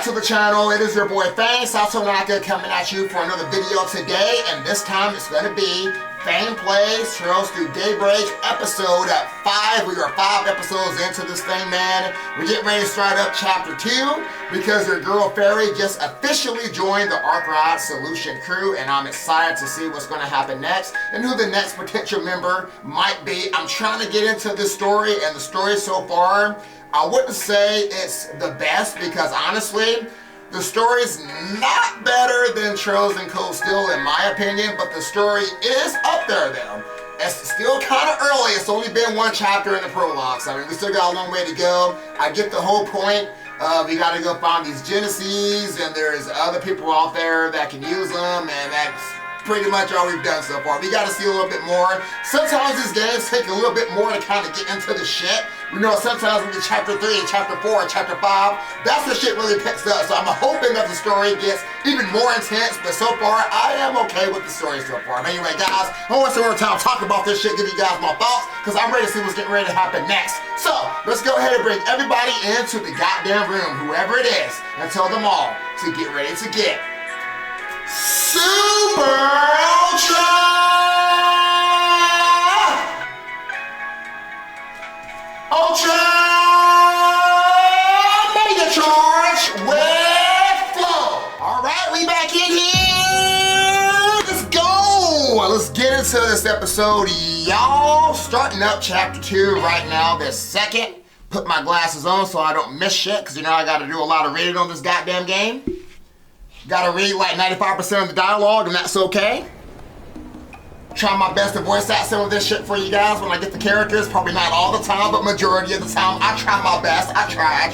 to the channel. It is your boy Fang Satonaka coming at you for another video today, and this time it's going to be Fang Plays Trails Through Daybreak episode 5. We are 5 episodes into this thing, man. We're getting ready to start up chapter 2 because your girl Feri just officially joined the Arkrod Solution crew, and I'm excited to see what's going to happen next and who the next potential member might be. I'm trying to get into this story, and the story so far, I wouldn't say it's the best because honestly, the story's not better than Trails and Cold Steel in my opinion, but the story is up there though. It's still kind of early. It's only been 1 chapter in the prologue, so I mean, we still got a long way to go. I get the whole point of you got to go find these Genesees, and there's other people out there that can use them, and that's pretty much all we've done so far. We got to see a little bit more. Sometimes these games take a little bit more to kind of get into the shit. You know, sometimes we get chapter 3, chapter 4, chapter 5. That's when shit really picks up. So I'm hoping that the story gets even more intense, but so far, I am okay with the story so far. But anyway, guys, I don't want to spend more time talking about this shit, give you guys my thoughts, because I'm ready to see what's getting ready to happen next. So, let's go ahead and bring everybody into the goddamn room, whoever it is, and tell them all to get ready to get Super Ultra Mega Charge with Flow. Alright, we back in here. Let's go. Let's get into this episode, y'all. Starting up chapter 2 right now, this second. Put my glasses on so I don't miss shit, because you know I gotta do a lot of reading on this goddamn game. Gotta read like 95% of the dialogue, and that's okay. Try my best to voice act some of this shit for you guys when I get the characters. Probably not all the time, but majority of the time, I try my best. I try.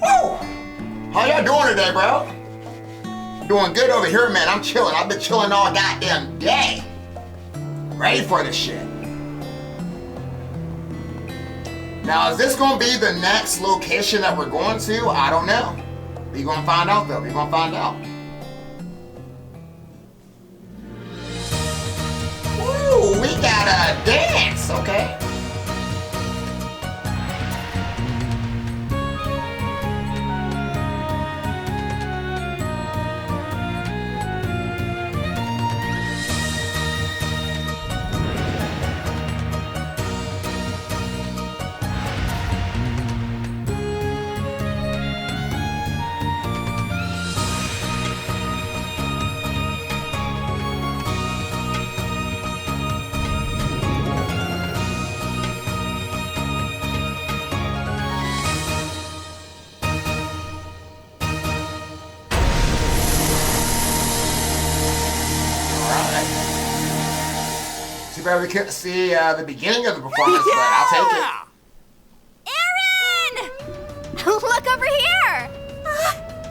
Woo! How y'all doing today, bro? Doing good over here, man. I'm chilling. I've been chilling all goddamn day. Ready for this shit. Now, is this gonna be the next location that we're going to? I don't know. We're gonna find out though. We're gonna find out. Ooh, we got a dance, okay? We couldn't see the beginning of the performance, but I'll take it. Aaron! Look over here!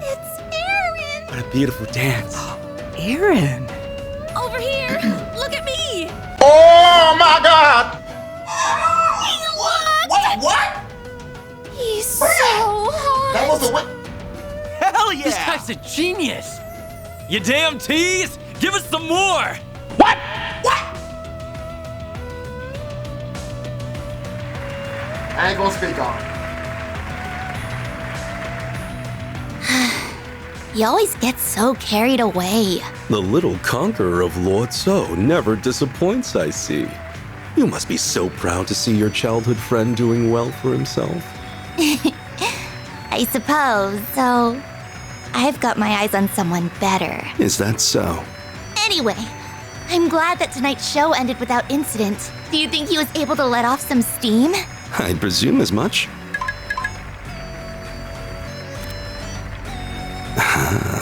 It's Aaron! What a beautiful dance. Aaron! Over here! Look at me! Oh my god! What? He's so hot! That was the way. Hell yeah! This guy's a genius! You damn tease! Give us some more! What? I ain't gonna speak on it. You always get so carried away. The little conqueror of Lord So never disappoints, I see. You must be so proud to see your childhood friend doing well for himself. I suppose, so I've got my eyes on someone better. Is that so? Anyway, I'm glad that tonight's show ended without incident. Do you think he was able to let off some steam? I'd presume as much.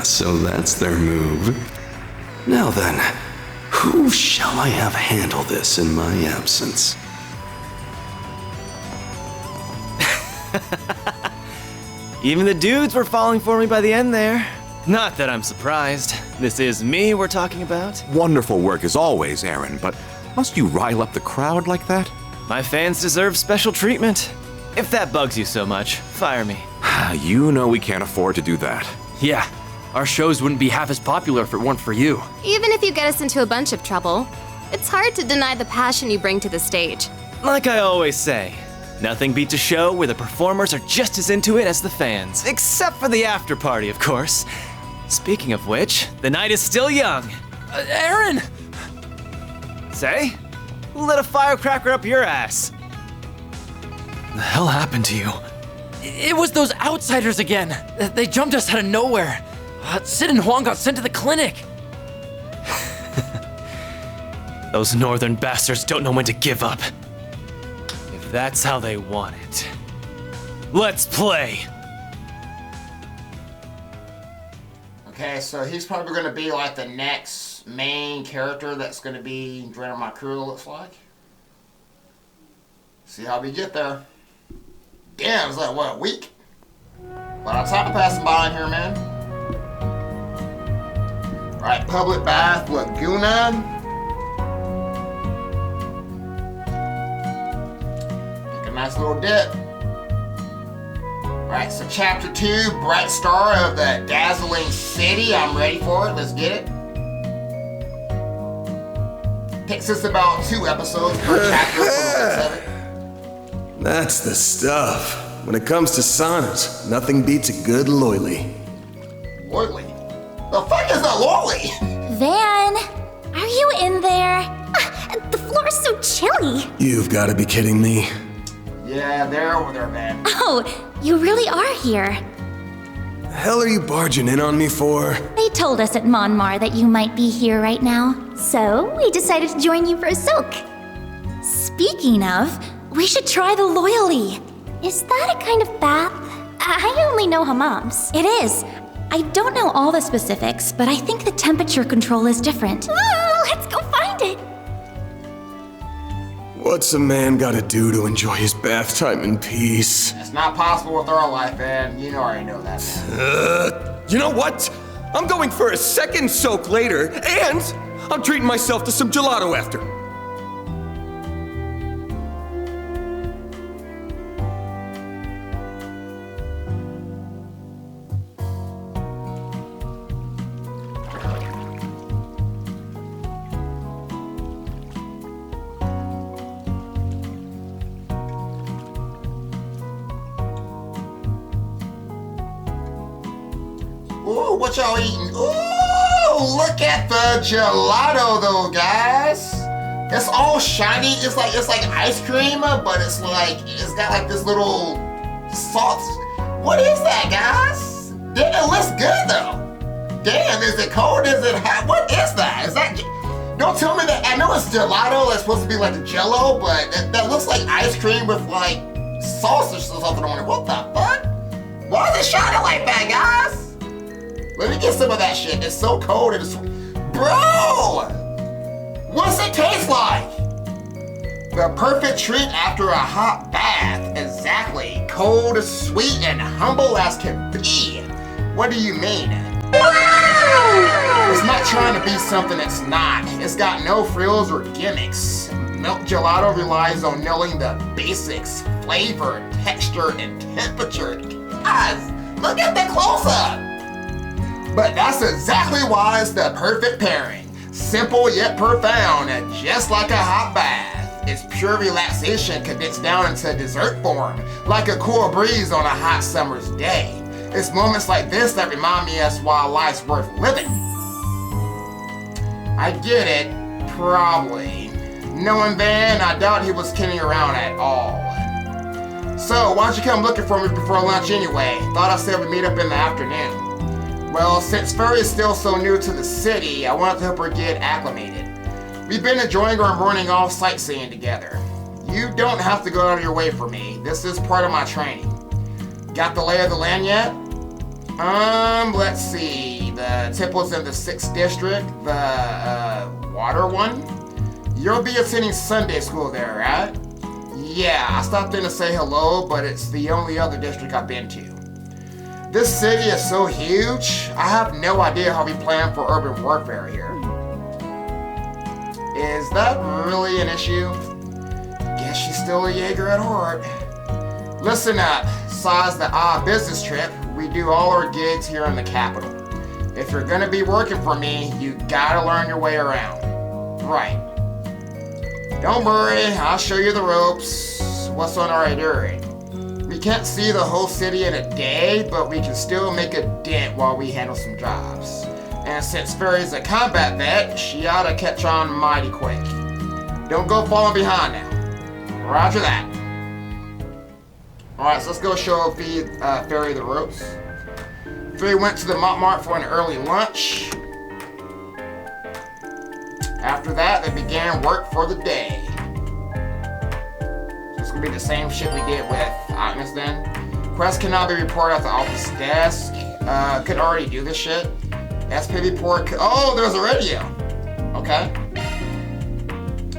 So that's their move. Now then, who shall I have handle this in my absence? Even the dudes were falling for me by the end there. Not that I'm surprised. This is me we're talking about. Wonderful work as always, Aaron, but must you rile up the crowd like that? My fans deserve special treatment. If that bugs you so much, fire me. You know we can't afford to do that. Yeah, our shows wouldn't be half as popular if it weren't for you. Even if you get us into a bunch of trouble, it's hard to deny the passion you bring to the stage. Like I always say, Nothing beats a show where the performers are just as into it as the fans. Except for the after party, of course. Speaking of which, the night is still young. Aaron! Say? Who lit a firecracker up your ass? The hell happened to you? It was those outsiders again. They jumped us out of nowhere. Sid and Huang got sent to the clinic. Those northern bastards don't know when to give up. If that's how they want it. Let's play! Okay, so he's probably going to be like the next main character that's going to be joining my crew, it looks like. See how we get there. Damn, it's like, what, a week? But I'll time to pass them by in here, man. Right, public bath, Laguna. Make a nice little dip. Alright, so chapter 2, Bright Star of the Dazzling City. I'm ready for it. Let's get it. Takes us about 2 episodes per chapter for the looks of it. That's the stuff. When it comes to saunas, nothing beats a good loily. Loily? The fuck is a loily? Van, are you in there? The floor is so chilly. You've got to be kidding me. Yeah, they're over there, man. Oh, you really are here. The hell are you barging in on me for? They told us at Monmar that you might be here right now, so we decided to join you for a soak. Speaking of, we should try the loyally. Is that a kind of bath? I only know hammams. It is. I don't know all the specifics, but I think the temperature control is different. Let's go find it. What's a man got to do to enjoy his bath time in peace? It's not possible with our life, man. You already know that, man. You know what? I'm going for a second soak later, and I'm treating myself to some gelato after. Ooh, what y'all eating? Ooh, look at the gelato though, guys. It's all shiny. It's like ice cream, but it's got like this little sauce. What is that, guys? Damn, it looks good though. Damn, is it cold? Is it hot? What is that? Is that? Don't tell me that. I know it's gelato. That's supposed to be like the Jello, but that looks like ice cream with like sauce or something on it. What the fuck? Why is it shining like that, guys? Let me get some of that shit. It's so cold and it's... Bro! What's it taste like? The perfect treat after a hot bath. Exactly. Cold, sweet, and humble as can be. What do you mean? It's not trying to be something it's not. It's got no frills or gimmicks. Milk gelato relies on knowing the basics. Flavor, texture, and temperature. Guys, look at the close-up. But that's exactly why it's the perfect pairing. Simple yet profound, and just like a hot bath. It's pure relaxation condensed down into dessert form, like a cool breeze on a hot summer's day. It's moments like this that remind me us why life's worth living. I get it, probably. Knowing Van, I doubt he was kidding around at all. So, why don't you come looking for me before lunch anyway? Thought I said we'd meet up in the afternoon. Well, since Feri is still so new to the city, I wanted to help her get acclimated. We've been enjoying our morning off sightseeing together. You don't have to go out of your way for me. This is part of my training. Got the lay of the land yet? Let's see. The temple's in the 6th district. The, water one? You'll be attending Sunday school there, right? Yeah, I stopped in to say hello, but it's the only other district I've been to. This city is so huge, I have no idea how we plan for urban warfare here. Is that really an issue? Guess she's still a Jaeger at heart. Listen up, besides the odd business trip, we do all our gigs here in the capital. If you're gonna be working for me, you gotta learn your way around. Right. Don't worry, I'll show you the ropes. what's on our itinerary? We can't see the whole city in a day, but we can still make a dent while we handle some jobs. And since Feri's a combat vet, she ought to catch on mighty quick. Don't go falling behind now. Roger that. Alright, so let's go show Feri the ropes. Feri went to the Montmartre for an early lunch. After that, they began work for the day. So it's gonna be the same shit we did with Agnes then. Quest cannot be reported at the office desk. Could already do this shit. SP report. Oh, there's a radio. Okay.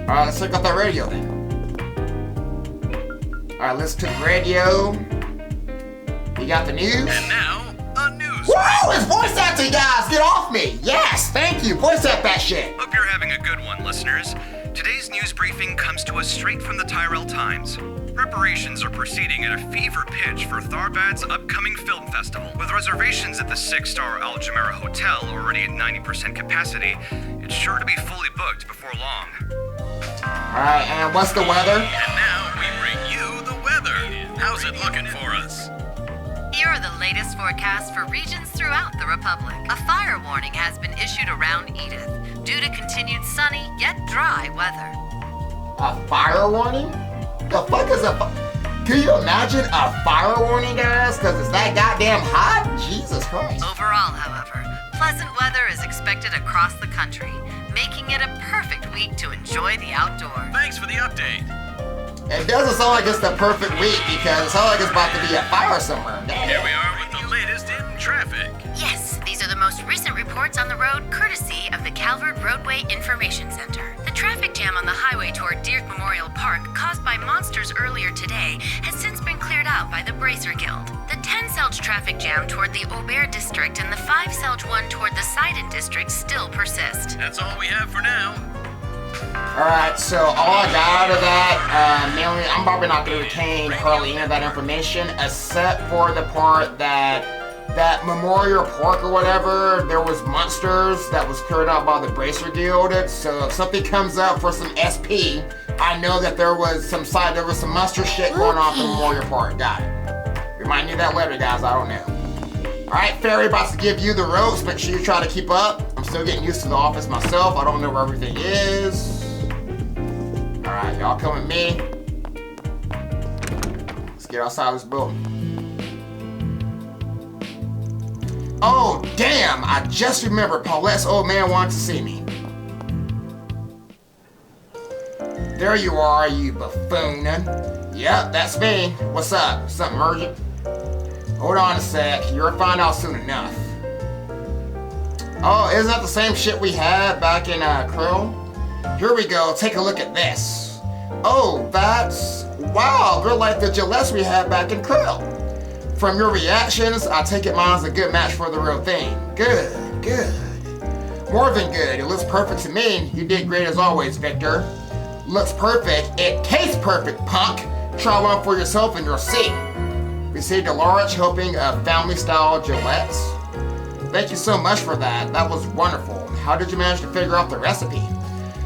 Alright, let's check out that radio then. Alright, listen to the radio. You got the news? And now, a news. Whoa, it's voice acting, guys! Get off me! Yes, thank you. Voice act that shit. Hope you're having a good one, listeners. Today's news briefing comes to us straight from the Tyrell Times. Preparations are proceeding at a fever pitch for Tharbad's upcoming film festival. With reservations at the 6-star Al Jumeirah Hotel already at 90% capacity, it's sure to be fully booked before long. Alright, and what's the weather? And now we bring you the weather. How's it looking for us? Here are the latest forecasts for regions throughout the Republic. A fire warning has been issued around Edith due to continued sunny yet dry weather. A fire warning? The fuck is a Can you imagine a fire warning, guys? Because it's that goddamn hot? Jesus Christ. Overall, however, pleasant weather is expected across the country, making it a perfect week to enjoy the outdoors. Thanks for the update. It doesn't sound like it's the perfect week because it sounds like it's about to be a fire somewhere. Here we are with the latest in traffic. Yes, these are the most recent reports on the road courtesy of the Calvert Roadway Information Center. The traffic jam on the highway toward Dierk Memorial Park caused by monsters earlier today has since been cleared out by the Bracer Guild. The 10-Selge traffic jam toward the Aubert District and the 5-Selge one toward the Sidon District still persist. That's all we have for now. Alright, so all I got out of that, mainly, I'm probably not going to retain hardly any of that information, except for the part that Memorial Park or whatever, there was monsters that was cleared out by the Bracer Guild. So if something comes up for some SP, I know that there was some monster shit going on from Memorial Park. Got it. We might need that later, guys, I don't know. Alright, Feri, about to give you the ropes. Make sure you try to keep up. I'm still getting used to the office myself. I don't know where everything is. Alright, y'all come with me. Let's get outside this building. Oh, damn! I just remembered Paulette's old man wanted to see me. There you are, you buffoon. Yep, that's me. What's up? Something urgent? Hold on a sec. You'll find out soon enough. Oh, isn't that the same shit we had back in Krill? Here we go. Take a look at this. Oh, that's... Wow, they're like the Gillettes we had back in Krill. From your reactions, I take it mine is a good match for the real thing. Good, good. More than good. It looks perfect to me. You did great as always, Victor. Looks perfect. It tastes perfect, punk. Try one for yourself and you'll see. Received a large helping of family-style Gillettes. Thank you so much for that. That was wonderful. How did you manage to figure out the recipe?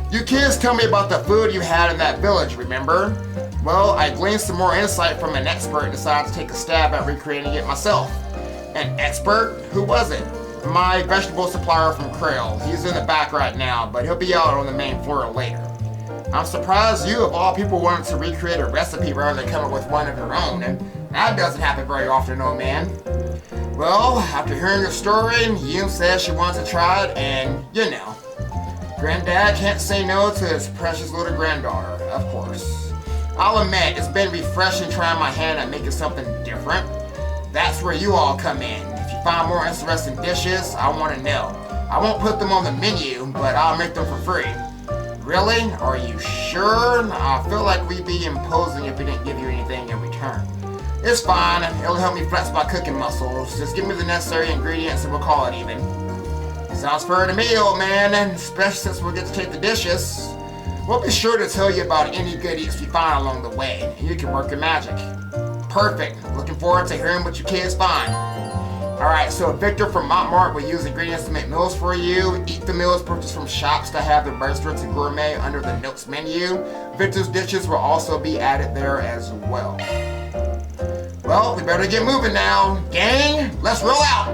You kids told me about the food you had in that village, remember? Well, I gleaned some more insight from an expert and decided to take a stab at recreating it myself. An expert? Who was it? My vegetable supplier from Krill. He's in the back right now, but he'll be out on the main floor later. I'm surprised you, of all people, wanted to recreate a recipe rather than come up with one of your own, and that doesn't happen very often, old man. Well, after hearing your story, Yoon says she wants to try it, and, you know, Granddad can't say no to his precious little granddaughter, of course. I'll admit, it's been refreshing trying my hand at making something different. That's where you all come in. If you find more interesting dishes, I want to know. I won't put them on the menu, but I'll make them for free. Really? Are you sure? I feel like we'd be imposing if we didn't give you anything in return. It's fine. It'll help me flex my cooking muscles. Just give me the necessary ingredients and we'll call it even. Sounds fair to me, old man, and especially since we'll get to take the dishes. We'll be sure to tell you about any goodies we find along the way, and you can work your magic. Perfect. Looking forward to hearing what you kids find. Alright, so Victor from Montmartre will use ingredients to make meals for you. Eat the meals purchased from shops that have the restaurants and gourmet under the notes menu. Victor's dishes will also be added there as well. Well, we better get moving now. Gang, let's roll out!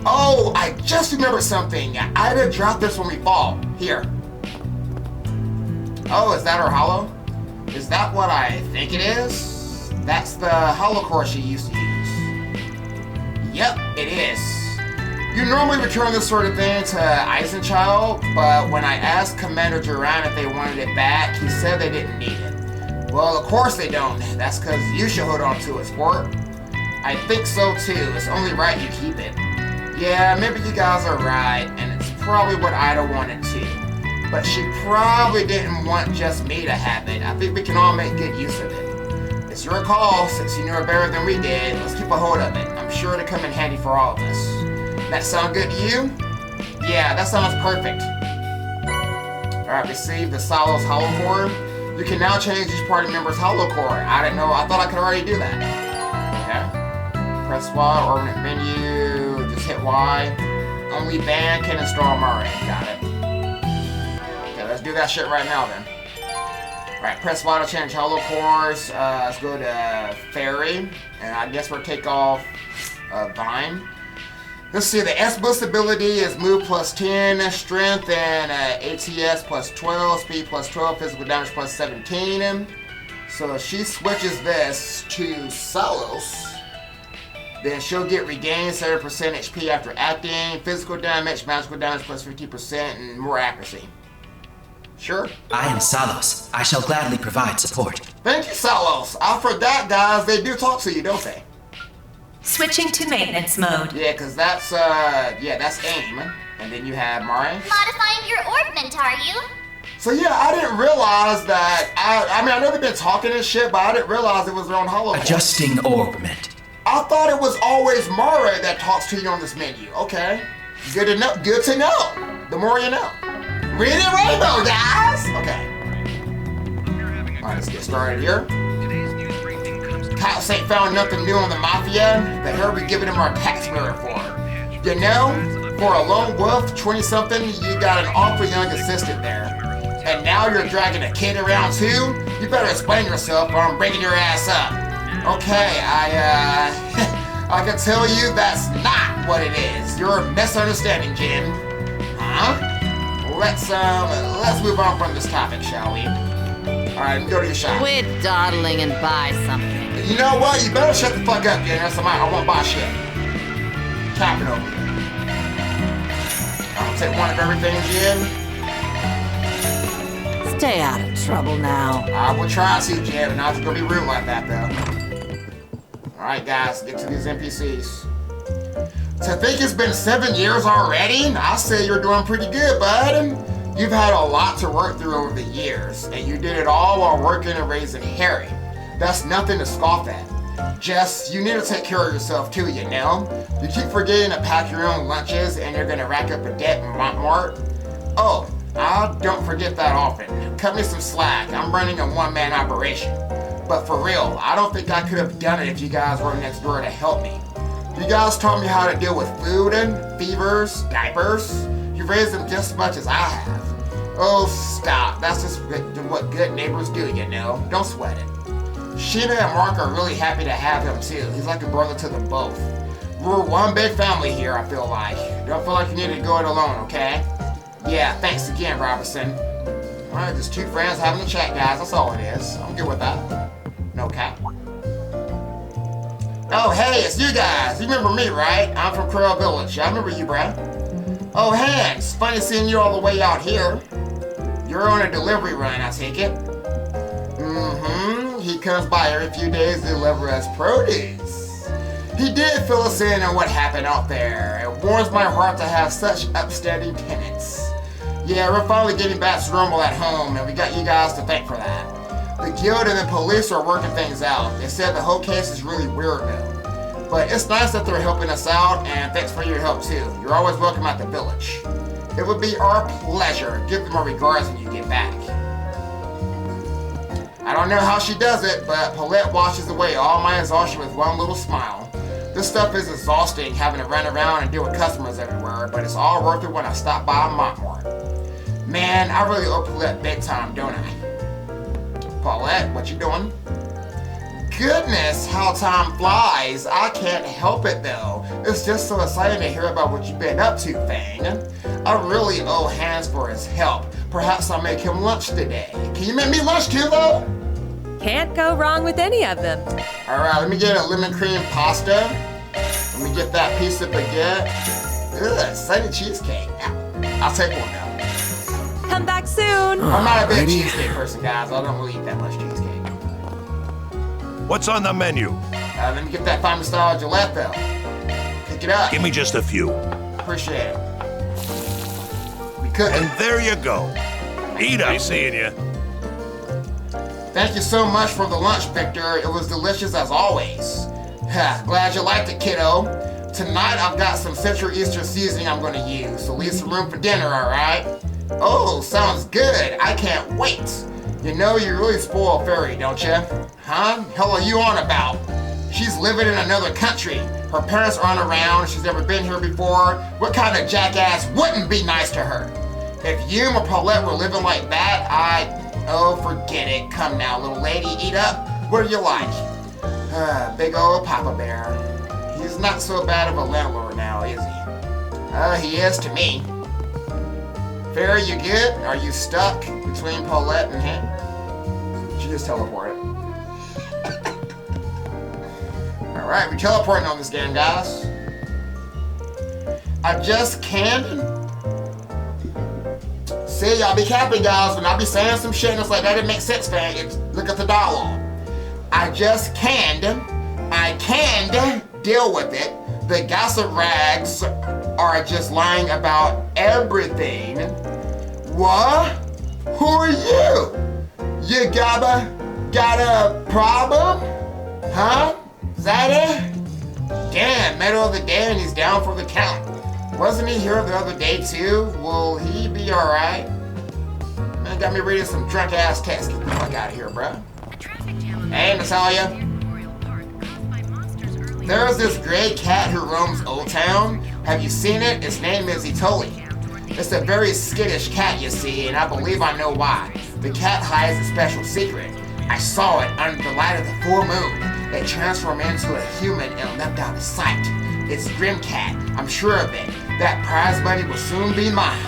Oh, I just remembered something. Ida dropped this when we fall. Here. Oh, is that her hollow? Is that what I think it is? That's the hollow core she used to use. Yep, it is. You normally return this sort of thing to Eisenchild, but when I asked Commander Duran if they wanted it back, he said they didn't need it. Well, of course they don't. That's because you should hold on to it, sport. I think so too. It's only right you keep it. Yeah, maybe you guys are right, and it's probably what Ida wanted too. But she probably didn't want just me to have it. I think we can all make good use of it. It's your call, since you knew it better than we did. Let's keep a hold of it. I'm sure it'll come in handy for all of us. That sound good to you? Yeah, that sounds perfect. Alright, receive the Solo's hollow core. You can now change each party member's hollow core. I didn't know, I thought I could already do that. Okay. Press Y, ornament menu, just hit Y. Only Van can install Murray. Got it. Okay, let's do that shit right now then. Alright, press Y to change hollow cores. Let's go to Feri. And I guess we'll take off Vine. Let's see, the S boost ability is move plus 10, strength and ATS plus 12, speed plus 12, physical damage plus 17. So if she switches this to Solos, then she'll get regained 7% HP after acting, physical damage, magical damage plus 50%, and more accuracy. Sure. I am Salos. I shall gladly provide support. Thank you, Salos. I forgot, guys, they do talk to you, don't they? Switching to maintenance mode. Yeah, because that's aim. And then you have Mari. Modifying your orbment, are you? So yeah, I didn't realize that, I mean, I know they've been talking and shit, but I didn't realize it was their own hollow. Adjusting orbment. I thought it was always Mari that talks to you on this menu. Okay. Good to know. Good to know. The more you know. Read it rainbow, guys! Okay. Alright, let's get started here. Cops ain't found nothing new on the Mafia. The hell are we giving them our tax mirror for? You know, for a lone wolf, 20-something, you got an awfully young assistant there. And now you're dragging a kid around too? You better explain yourself or I'm breaking your ass up. Okay, I can tell you that's not what it is. You're misunderstanding, Jim. Huh? Let's move on from this topic, shall we? Alright, go to your shop. Quit dawdling and buy something. You know what? You better shut the fuck up, Jen. I won't buy shit. Tap it over here. I'll take one of everything, Jen. Stay out of trouble now. I will try to, Jen, but not just gonna be rude like that, though. Alright, guys, get to these NPCs. To think it's been 7 years already? I say you're doing pretty good, bud. You've had a lot to work through over the years, and you did it all while working and raising Harry. That's nothing to scoff at. Jess, you need to take care of yourself too, you know? You keep forgetting to pack your own lunches, and you're gonna rack up a debt in Montmartre. Oh, I don't forget that often. Cut me some slack. I'm running a one-man operation. But for real, I don't think I could have done it if you guys were next door to help me. You guys taught me how to deal with food and fevers, diapers. You raised them just as much as I have. Oh, stop. That's just what good neighbors do, you know. Don't sweat it. Sheena and Mark are really happy to have him, too. He's like a brother to them both. We're one big family here, I feel like. Don't feel like you need to go it alone, okay? Yeah, thanks again, Robinson. Alright, just two friends having a chat, guys. That's all it is. I'm good with that. No cap. Oh, hey, it's you guys. You remember me, right? I'm from Crow Village. I remember you, Brad. Oh, Hans. Funny seeing you all the way out here. You're on a delivery run, I take it. Mm-hmm. He comes by every few days to deliver us produce. He did fill us in on what happened out there. It warms my heart to have such upstanding tenants. Yeah, we're finally getting back to normal at home, and we got you guys to thank for that. The guild and the police are working things out. They said the whole case is really weird though. But it's nice that they're helping us out, and thanks for your help too. You're always welcome at the village. It would be our pleasure. Give them our regards when you get back. I don't know how she does it, but Paulette washes away all my exhaustion with one little smile. This stuff is exhausting, having to run around and deal with customers everywhere, but it's all worth it when I stop by Montmore. Man, I really owe Paulette big time, don't I? Paulette, what you doing? Goodness, how time flies. I can't help it though. It's just so exciting to hear about what you've been up to, Fang. I really owe Hans for his help. Perhaps I'll make him lunch today. Can you make me lunch too though? Can't go wrong with any of them. Alright, let me get a lemon cream pasta. Let me get that piece of baguette. Ugh, sunny cheesecake. I'll take one now. Come back soon. I'm not a big cheesecake person, guys. I don't really eat that much cheesecake. What's on the menu? Let me get that family style gelato. Pick it up. Give me just a few. Appreciate it. We cook. And there you go. Eat up. Nice seeing you. Thank you so much for the lunch, Victor. It was delicious as always. Glad you liked it, kiddo. Tonight I've got some Central Eastern seasoning I'm gonna use, so leave some room for dinner, alright? Oh, sounds good. I can't wait. You know you really spoil Feri, don't you? Huh? Hell are you on about? She's living in another country. Her parents aren't around. She's never been here before. What kind of jackass wouldn't be nice to her? If you and Paulette were living like that, oh, forget it. Come now, little lady, eat up. What do you like? Big old Papa Bear. He's not so bad of a landlord now, is he? He is to me. Feri, you good? Are you stuck between Paulette and him? She just teleported. Alright, we're teleporting on this game, guys. I just canned. See, y'all be capping, guys, when I be saying some shit and it's like, that didn't make sense, Fang. Look at the dialogue. I just canned. I canned. Deal with it. The gossip rags are just lying about everything. What? Who are you? You got a problem? Huh? Is that it? Damn, middle of the day and he's down for the count. Wasn't he here the other day too? Will he be alright? Man, got me reading some drunk ass text. Get the fuck out of here, bruh. Hey, Natalia. There's this gray cat who roams Old Town. Have you seen it? Its name is Itoli. It's a very skittish cat, you see, and I believe I know why. The cat hides a special secret. I saw it under the light of the full moon. It transformed into a human and left out of sight. It's Grim Cat, I'm sure of it. That prize money will soon be mine.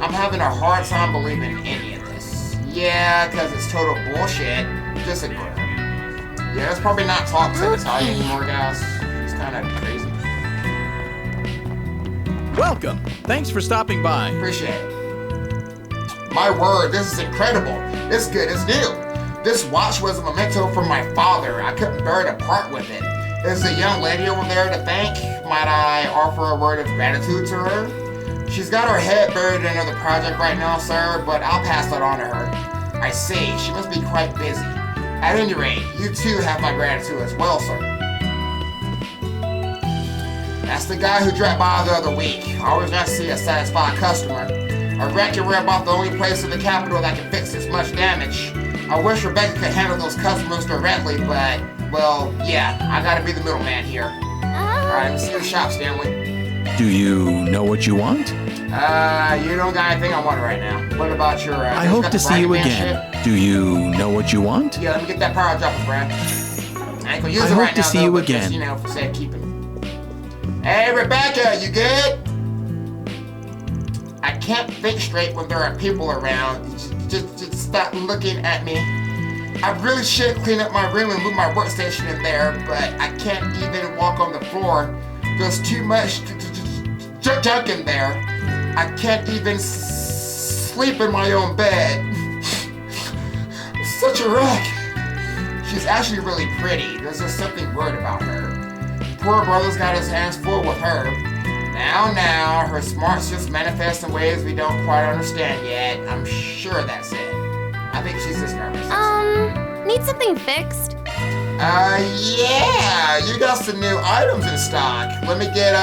I'm having a hard time believing any of this. Yeah, because it's total bullshit. Disagree. Yeah, let's probably not talk to Natalia anymore, guys. It's kind of crazy. Welcome. Thanks for stopping by. Appreciate it. My word, this is incredible. It's good as new. This watch was a memento from my father. I couldn't bear to part with it. Is the young lady over there to thank? Might I offer a word of gratitude to her? She's got her head buried in another project right now, sir, but I'll pass that on to her. I see, she must be quite busy. At any rate, you too have my gratitude as well, sir. That's the guy who dropped by the other week. Always nice to see a satisfied customer. I reckon we're about the only place in the capital that can fix this much damage. I wish Rebecca could handle those customers directly, but, well, yeah, I gotta be the middleman here. Alright, let me see the shop, Stanley. Do you know what you want? You don't got anything I want right now. What about your, I hope to see you again. Shit? Do you know what you want? Yeah, let me get that power dropper, Brad. I ain't gonna use it right now, I hope to see you again. Just, you know, for safekeeping. Hey, Rebecca, you good? I can't think straight when there are people around. Just stop looking at me. I really should clean up my room and move my workstation in there, but I can't even walk on the floor. There's too much junk in there. I can't even sleep in my own bed. Such a wreck. She's actually really pretty. There's just something weird about her. Poor brother's got his hands full with her. Now, her smarts just manifest in ways we don't quite understand yet. I'm sure that's it. I think she's just nervous. Need something fixed? Yeah, you got some new items in stock. Let me get,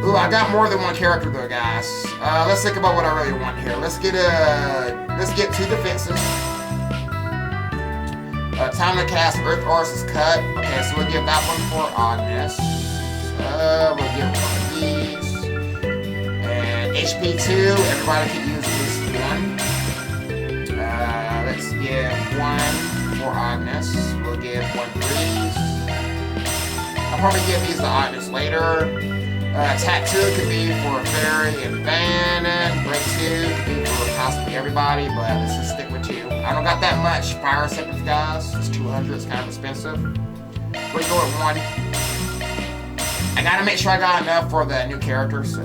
Ooh, I got more than one character though, guys. Let's think about what I really want here. Let's get 2 defenses. Time to cast Earth Ours is cut. Okay, so we'll give that one for oddness. We'll give one of these. And HP 2, everybody can use at least 1. Let's give 1 for oddness. We'll give 1 for these. I'll probably give these to oddness later. Attack 2 could be for Feri and Van, and Break 2 could be for possibly everybody, but let's just stick with 2. I don't got that much fire seconds, guys. It's 200, it's kind of expensive. We're going to go with 1. I gotta make sure I got enough for the new character, so.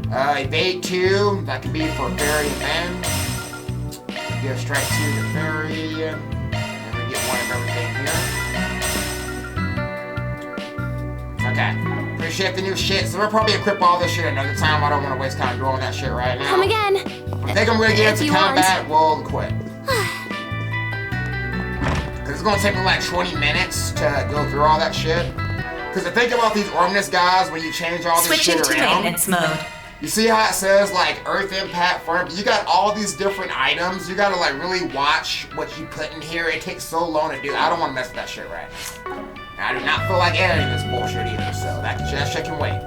Evade 2, that could be for Feri and Van. Give Strike 2 to Feri, and we get 1 of everything here. Okay. Appreciate the new shit, so we'll probably equip all this shit another time. I don't want to waste time doing that shit right now. Come again. I think I'm gonna get into combat, we'll quit. Cause it's gonna take me like 20 minutes to go through all that shit. Cause I think about these Ormnus guys when you change all this shit Switching to around. maintenance mode. You see how it says like Earth Impact Firm? You got all these different items. You gotta like really watch what you put in here. It takes so long to do. I don't want to mess with that shit right now. I do not feel like editing this bullshit either, so that shit can wait.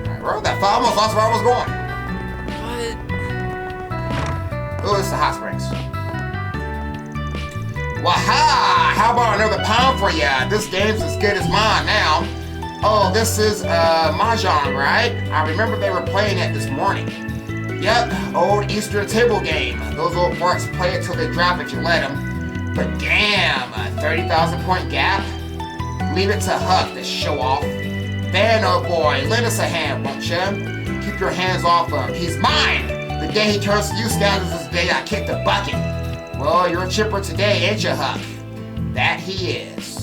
Alright, bro, that file almost lost where I was going. What? Oh, this is the hot springs. Waha! How about another pound for ya? This game's as good as mine now. Oh, this is Mahjong, right? I remember they were playing it this morning. Yep, old Eastern table game. Those old farts play it till they drop it, you let them. But damn, a 30,000 point gap? Leave it to Huck to show off. Van, oh boy, lend us a hand, won't ya? Keep your hands off him. He's mine! The day he turns to you scoundrels is the day I kick the bucket. Well, you're a chipper today, ain't ya, Huck? That he is.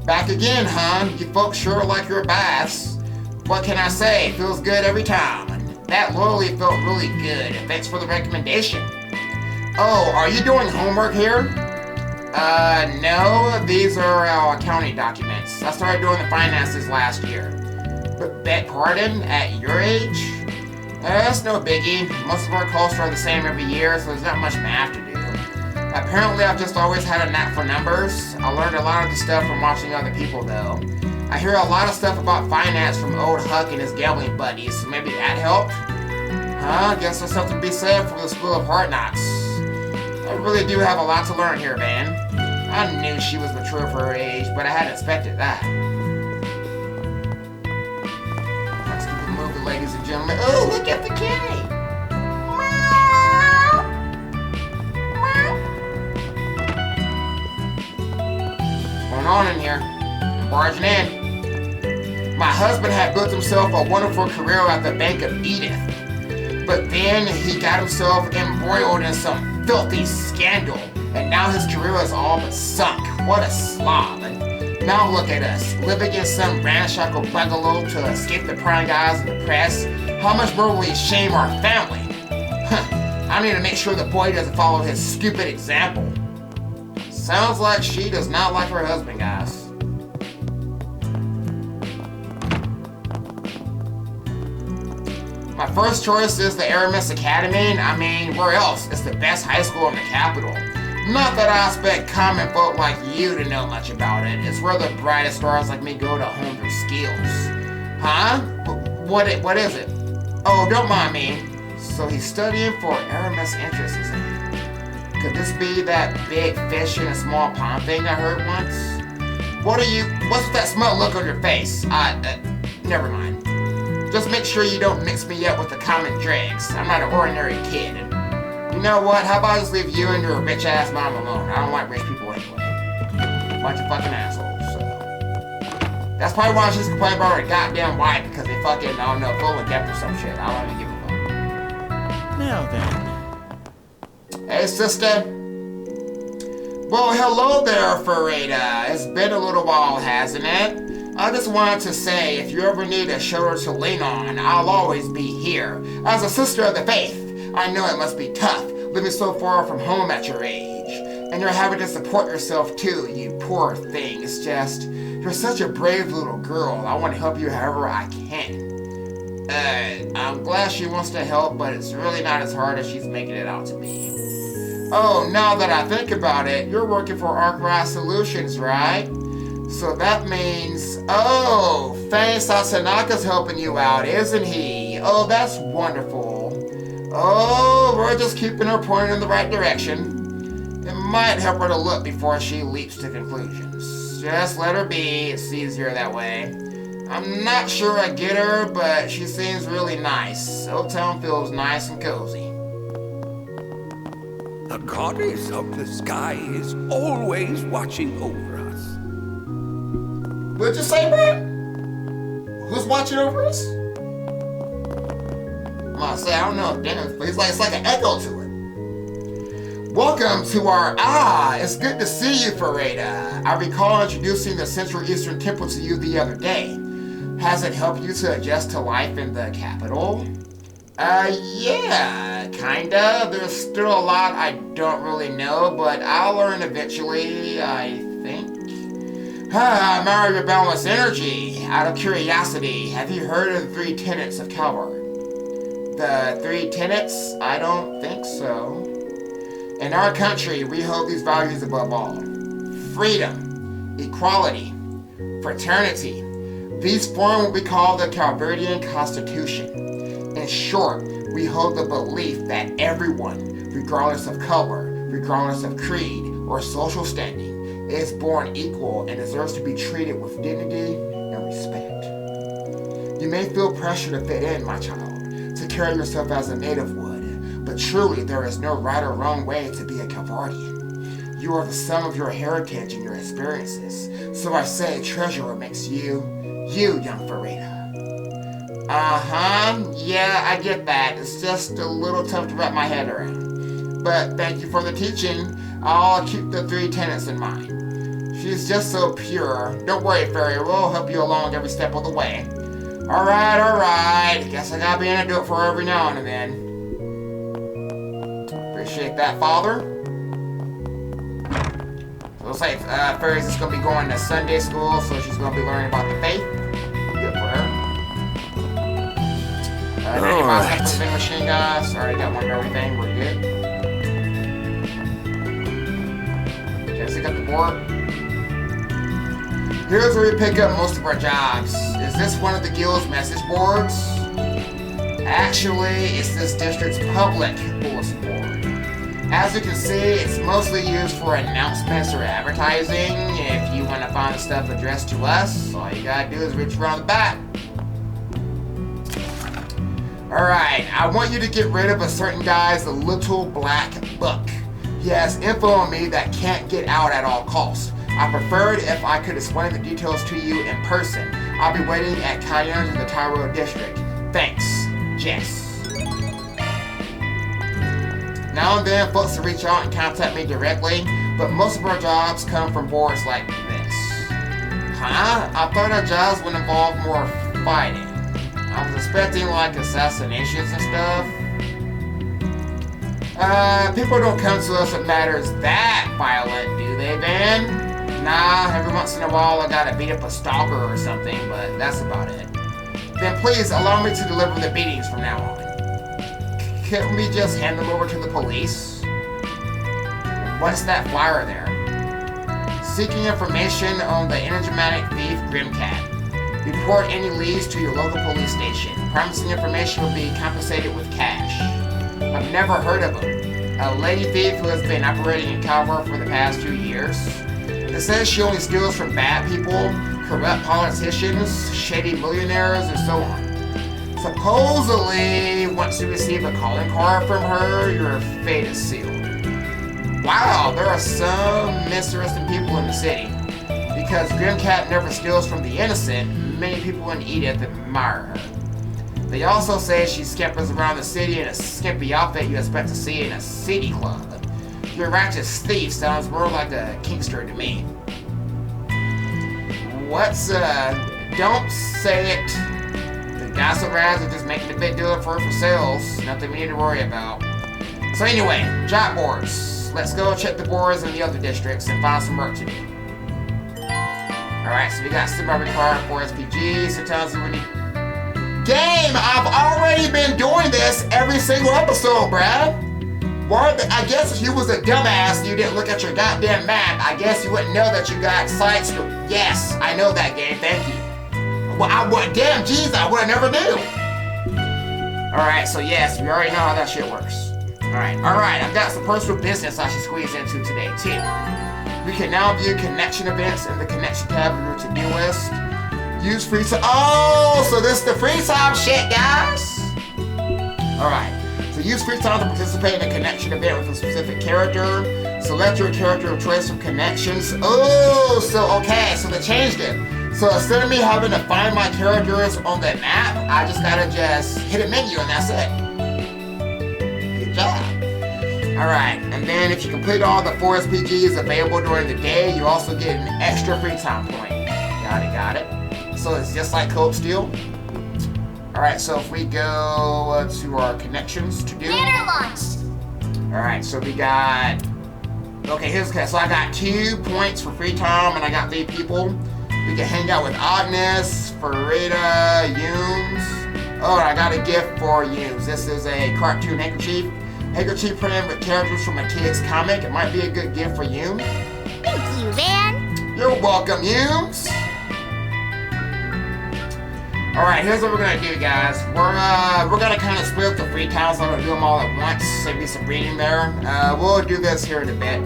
Back again, hon. You folks sure like your baths. What can I say? Feels good every time. That loyalty felt really good. Thanks for the recommendation. Oh, are you doing homework here? No. These are our accounting documents. I started doing the finances last year. But beg pardon? At your age? That's no biggie. Most of our costs are the same every year, so there's not much math to do. Apparently, I've just always had a knack for numbers. I learned a lot of the stuff from watching other people, though. I hear a lot of stuff about finance from old Huck and his gambling buddies, so maybe that helped? Huh? Guess there's something to be said for the School of Hard Knocks. I really do have a lot to learn here, man. I knew she was mature for her age, but I hadn't expected that. Let's keep it moving, ladies and gentlemen. Oh, look at the kitty! What's going on in here? I'm barging in. My husband had built himself a wonderful career at the Bank of Edith. But then he got himself embroiled in some filthy scandal, and now his career is all but sunk. What a slob. And now look at us, living in some ramshackle bungalow to escape the prying eyes of the press. How much more will we shame our family? I need to make sure the boy doesn't follow his stupid example. Sounds like she does not like her husband, guys. My first choice is the Aramis Academy. I mean, where else? It's the best high school in the capital. Not that I expect common folk like you to know much about it. It's where the brightest stars like me go to hone their skills. Huh? What is it? Oh, don't mind me. So he's studying for Aramis entrance exam. Could this be that big fish in a small pond thing I heard once? What's with that smug look on your face? Never mind. Just make sure you don't mix me up with the common dregs. I'm not an ordinary kid. And you know what? How about I just leave you and your bitch-ass mom alone? I don't like rich people anyway. Bunch of fucking assholes, so. That's probably why she's complaining about her goddamn wife, because they fucking, I don't know, full of depth or some shit. I don't even give a fuck. Now then. Hey, sister. Well, hello there, Farida. It's been a little while, hasn't it? I just wanted to say, if you ever need a shoulder to lean on, I'll always be here. As a sister of the faith, I know it must be tough, living so far from home at your age. And you're having to support yourself too, you poor thing. It's just, you're such a brave little girl. I want to help you however I can. I'm glad she wants to help, but it's really not as hard as she's making it out to be. Oh, now that I think about it, you're working for Arkwright Solutions, right? So that means, oh, Fang Satonaka's helping you out, isn't he? Oh, that's wonderful. Oh, we're just keeping her pointed in the right direction. It might help her to look before she leaps to conclusions. Just let her be, it's easier that way. I'm not sure I get her, but she seems really nice. Old Town feels nice and cozy. The goddess of the sky is always watching over us. What'd you say, bro? Who's watching over us? I'm gonna say, I don't know, damn, but it's like an echo to it. Welcome to our, it's good to see you, Feri. I recall introducing the Central Eastern Temple to you the other day. Has it helped you to adjust to life in the capital? Yeah, kinda. There's still a lot I don't really know, but I'll learn eventually, I think. I admire your boundless energy. Out of curiosity, have you heard of the 3 tenets of Calvary? The 3 tenets? I don't think so. In our country, we hold these values above all. Freedom, equality, fraternity. These form what we call the Calverdian Constitution. In short, we hold the belief that everyone, regardless of color, regardless of creed or social standing, is born equal and deserves to be treated with dignity and respect. You may feel pressure to fit in, my child, to carry yourself as a native would, but truly there is no right or wrong way to be a Calvardian. You are the sum of your heritage and your experiences, so I say treasure what makes you, young Farida. Yeah, I get that. It's just a little tough to wrap my head around. But thank you for the teaching. I'll keep the 3 tenets in mind. She's just so pure. Don't worry, Feri. We'll help you along every step of the way. Alright. Guess I gotta be in to do it for her every now and then. Appreciate that, Father. So looks like Feri's just gonna be going to Sunday school, so she's gonna be learning about the faith. Good for her. Alright. Machine guns. Already got one of everything. We're good. Okay, so we got the board. Here's where we pick up most of our jobs. Is this one of the guild's message boards? Actually, it's this district's public bulletin board. As you can see, it's mostly used for announcements or advertising. If you want to find stuff addressed to us, all you gotta do is reach around the back. Alright, I want you to get rid of a certain guy's little black book. He has info on me that can't get out at all costs. I preferred if I could explain the details to you in person. I'll be waiting at Cayenne's in the Tyrell District. Thanks, Jess. Now and then, folks will reach out and contact me directly, but most of our jobs come from boards like this. Huh? I thought our jobs would involve more fighting. I was expecting like assassinations and stuff. People don't come to us with matters that violent, do they, Ben? Nah, every once in a while I gotta beat up a stalker or something, but that's about it. Then please allow me to deliver the beatings from now on. Can't we just hand them over to the police? What's that flyer there? Seeking information on the enigmatic thief Grimcat. Report any leads to your local police station. Promising information will be compensated with cash. I've never heard of him. A lady thief who has been operating in Calvary for the past 2 years. It says she only steals from bad people, corrupt politicians, shady millionaires, and so on. Supposedly, once you receive a calling card from her, your fate is sealed. Wow, there are some interesting people in the city. Because Grimcat never steals from the innocent, many people in Edith admire her. They also say she scampers around the city in a skimpy outfit you expect to see in a city club. Your righteous thief sounds more like a kinkster to me. Don't say it. The gossip rags are just making a big deal for her for sales. Nothing we need to worry about. So anyway, job boards. let's go check the boards in the other districts and find some work to do. Alright, so we got Super required for SPG, sometimes we need... Game! I've already been doing this every single episode, bruh! I guess if you was a dumbass and you didn't look at your goddamn map, I guess you wouldn't know that you got sites to... Yes, I know that game, thank you. Well, damn, jeez, I would've never knew! Alright, so yes, we already know how that shit works. Alright, I've got some personal business I should squeeze into today, too. We can now view connection events in the connection tab of your to-do list. Use free time. Oh, so this is the free time shit, guys! Alright, so use free time to participate in a connection event with a specific character. Select your character of choice from connections. Oh, so okay, so they changed it. So instead of me having to find my characters on the map, I just gotta just hit a menu and that's it. Good job. Alright, and then if you complete all the 4 SPGs available during the day, you also get an extra free time point. Got it. So it's just like Cope Steel. Alright, so if we go to our connections to do. Banner launched! Alright, so we got... Okay, so I got 2 points for free time and I got 3 people. We can hang out with Agnes, Farida, Yumes. Oh, I got a gift for Yumes. This is a cartoon handkerchief. Handkerchief printed with characters from a kid's comic. It might be a good gift for you. Thank you, Van. You're welcome, Yumes. Alright, here's what we're gonna do, guys. We're gonna kind of split up the free times. I'm gonna do them all at once. Save me some reading there. We'll do this here in a bit.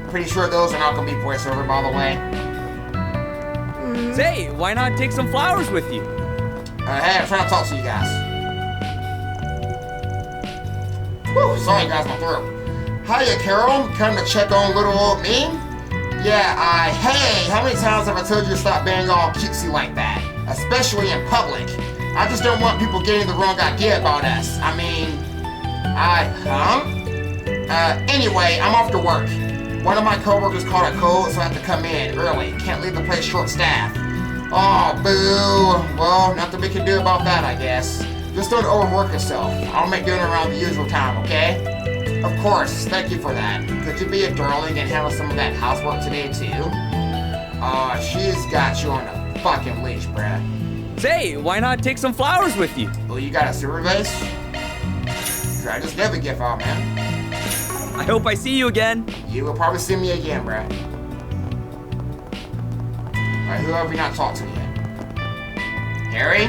Pretty sure those are not gonna be voiceover, by the way. Say, why not take some flowers with you? Hey, I'm trying to talk to you guys. Whew, sorry guys, my throat. Hiya, Carol. Come to check on little old me? Yeah, hey, how many times have I told you to stop being all cutesy like that? Especially in public. I just don't want people getting the wrong idea about us. I mean, anyway, I'm off to work. One of my coworkers caught a cold, so I have to come in early. Can't leave the place short-staffed. Oh, boo. Well, nothing we can do about that, I guess. Just don't overwork yourself. I'll make dinner around the usual time, okay? Of course, thank you for that. Could you be a darling and handle some of that housework today, too? She's got you on a fucking leash, bruh. Say, why not take some flowers with you? Oh, you got a silver vase? Sure, I just gave a gift out, man. I hope I see you again. You will probably see me again, bruh. Alright, who have we not talked to yet? Harry?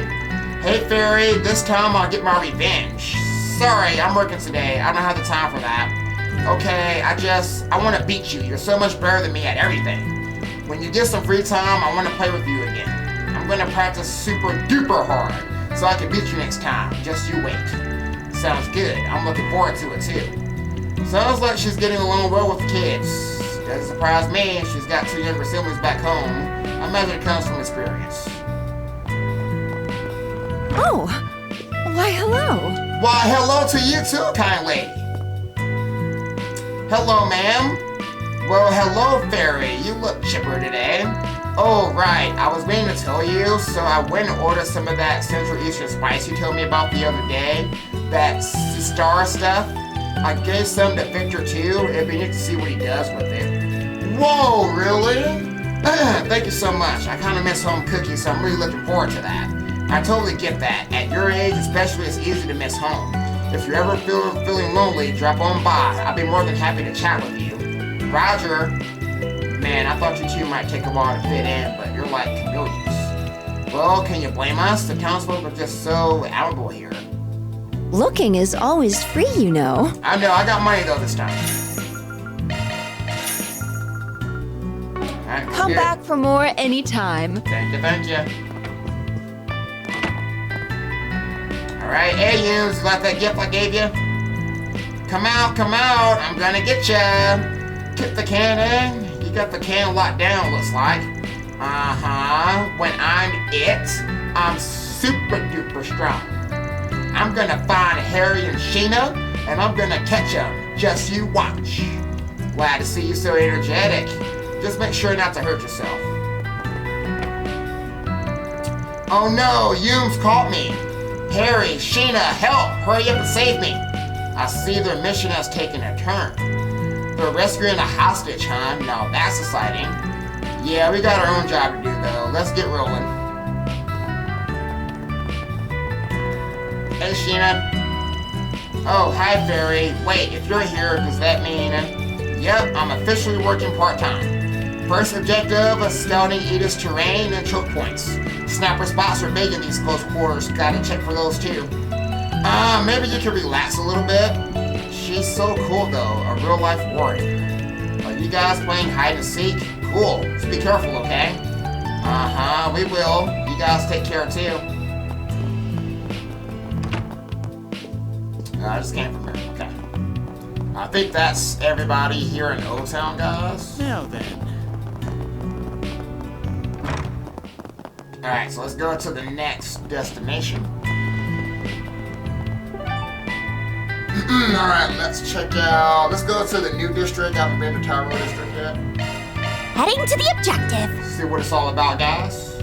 Hey, Feri, this time I'll get my revenge. Sorry, I'm working today. I don't have the time for that. Okay, I want to beat you. You're so much better than me at everything. When you get some free time, I want to play with you again. I'm going to practice super duper hard so I can beat you next time. Just you wait. Sounds good. I'm looking forward to it, too. Sounds like she's getting along well with the kids. Doesn't surprise me. She's got 2 younger siblings back home. I imagine it comes from experience. Oh, why hello. Why hello to you too, kind lady. Hello, ma'am. Well, hello, Feri. You look chipper today. Oh, right. I was meaning to tell you, so I went and ordered some of that Central Eastern spice you told me about the other day. That star stuff. I gave some to Victor too. It'd be neat to see what he does with it. Whoa, really? Thank you so much. I kind of miss home cookies, so I'm really looking forward to that. I totally get that. At your age, especially, it's easy to miss home. If you're ever feeling lonely, drop on by. I'd be more than happy to chat with you. Roger. Man, I thought you two might take a while to fit in, but you're like chameleons. Well, can you blame us? The townsfolk are just so admirable here. Looking is always free, you know. I know, I got money though this time. Right, Come back for more anytime. Thank you. Alright, hey Yumes, you like that gift I gave you? Come out, I'm gonna get ya. Kick the can in. You got the can locked down, looks like. When I'm it, I'm super duper strong. I'm gonna find Harry and Sheena, and I'm gonna catch them. Just you watch. Glad to see you so energetic. Just make sure not to hurt yourself. Oh no, Yumes caught me. Harry, Sheena, help! Hurry up and save me. I see their mission has taken a turn. They're rescuing a hostage, huh? Now that's exciting. Yeah, we got our own job to do though. Let's get rolling. Hey, Sheena. Oh, hi, Feri. Wait, if you're here, does that mean... Yep, I'm officially working part-time. First objective is scouting Edith's terrain and choke points. Sniper spots are big in these close quarters. Gotta check for those too. Maybe you can relax a little bit. She's so cool though, a real-life warrior. Are you guys playing hide and seek? Cool. Just be careful, okay? Uh-huh, we will. You guys take care too. I just came from here. Okay. I think that's everybody here in Old Town, guys. Now then. Alright, so let's go to the next destination. Alright, let's check out... Let's go to the new district. I haven't been to Tyrell District yet. Heading to the objective. See what it's all about, guys.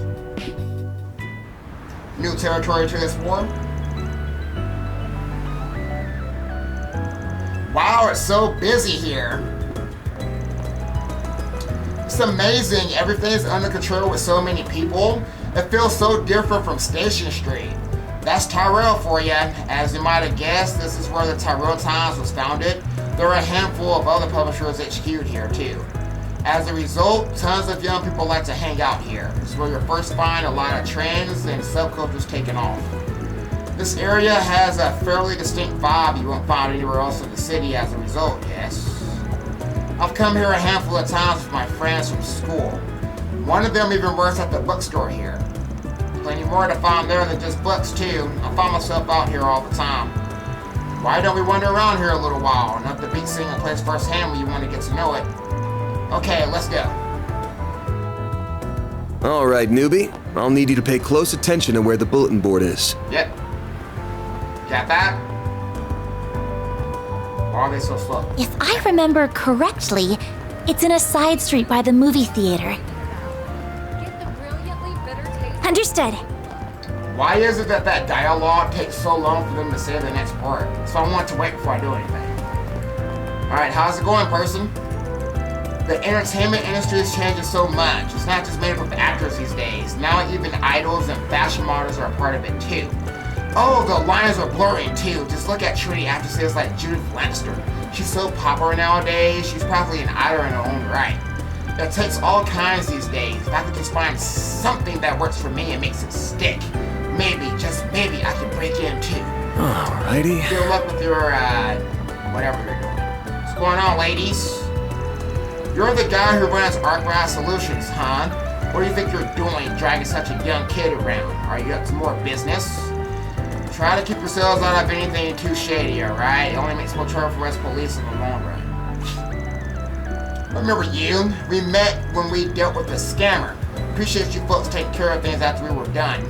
New territory to explore. Wow, it's so busy here. It's amazing. Everything's under control with so many people. It feels so different from Station Street. That's Tyrell for you. As you might have guessed, this is where the Tyrell Times was founded. There are a handful of other publishers HQ'd here too. As a result, tons of young people like to hang out here. It's where you'll first find a lot of trends and subcultures taking off. This area has a fairly distinct vibe you won't find anywhere else in the city as a result, yes. I've come here a handful of times with my friends from school. One of them even works at the bookstore here. Plenty more to find there than just books too. I find myself out here all the time. Why don't we wander around here a little while? Enough to beat seeing a place firsthand when you want to get to know it. Okay, let's go. Alright, newbie. I'll need you to pay close attention to where the bulletin board is. Yep. Got that? Why are they so slow? If I remember correctly, it's in a side street by the movie theater. Understood. Why is it that dialogue takes so long for them to say the next part? So I want to wait before I do anything. Alright, how's it going, person? The entertainment industry is changing so much. It's not just made up of actors these days. Now even idols and fashion models are a part of it too. Oh, the lines are blurring too. Just look at trendy actresses like Judith Lancaster. She's so popular nowadays, she's probably an idol in her own right. It takes all kinds these days. If I could just find something that works for me and makes it stick, maybe, just maybe, I can break in too. Alrighty. Good luck with your, whatever you're doing. What's going on, ladies? You're the guy who runs Artgrass Solutions, huh? What do you think you're doing, dragging such a young kid around? Are you up to more business? Try to keep yourselves out of anything too shady, alright? It only makes more trouble for us police in the long run. Remember you? We met when we dealt with the scammer. Appreciate you folks taking care of things after we were done.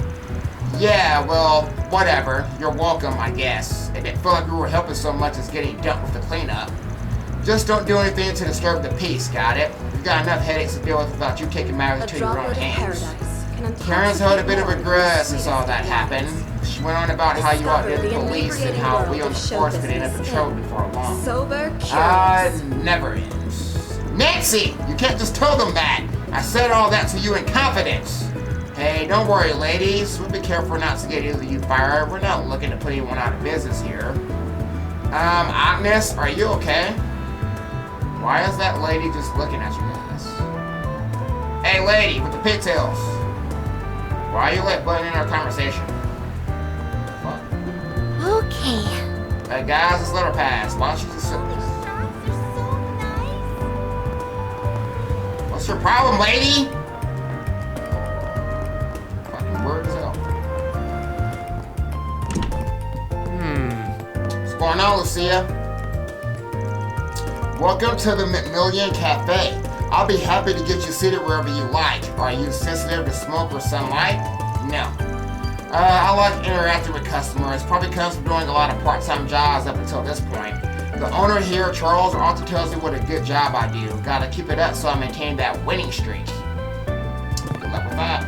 Yeah, well, whatever. You're welcome, I guess. It didn't feel like we were helping so much as getting dumped with the cleanup. Just don't do anything to disturb the peace, got it? We've got enough headaches to deal with without you taking matters into your own hands. Karen's held a bit of a grudge since all that happened. She went on about how you outdid the police and how we on the force could end up in trouble before long. Never ends. Nancy! You can't just tell them that! I said all that to you in confidence! Hey, don't worry, ladies. We'll be careful not to get either of you fired. We're not looking to put anyone out of business here. Agnes, are you okay? Why is that lady just looking at you guys? Hey, lady, with the pigtails. Why are you butting in our conversation? What? Okay. Hey, guys, let's let her pass. Why don't you just sit there? What's your problem, lady? Fucking word as hell. What's going on, Lucia? Welcome to the McMillian Cafe. I'll be happy to get you seated wherever you like. Are you sensitive to smoke or sunlight? No. I like interacting with customers. Probably comes from doing a lot of part-time jobs up until this point. The owner here, Charles, often tells me what a good job I do. Gotta keep it up so I maintain that winning streak. Good luck with that.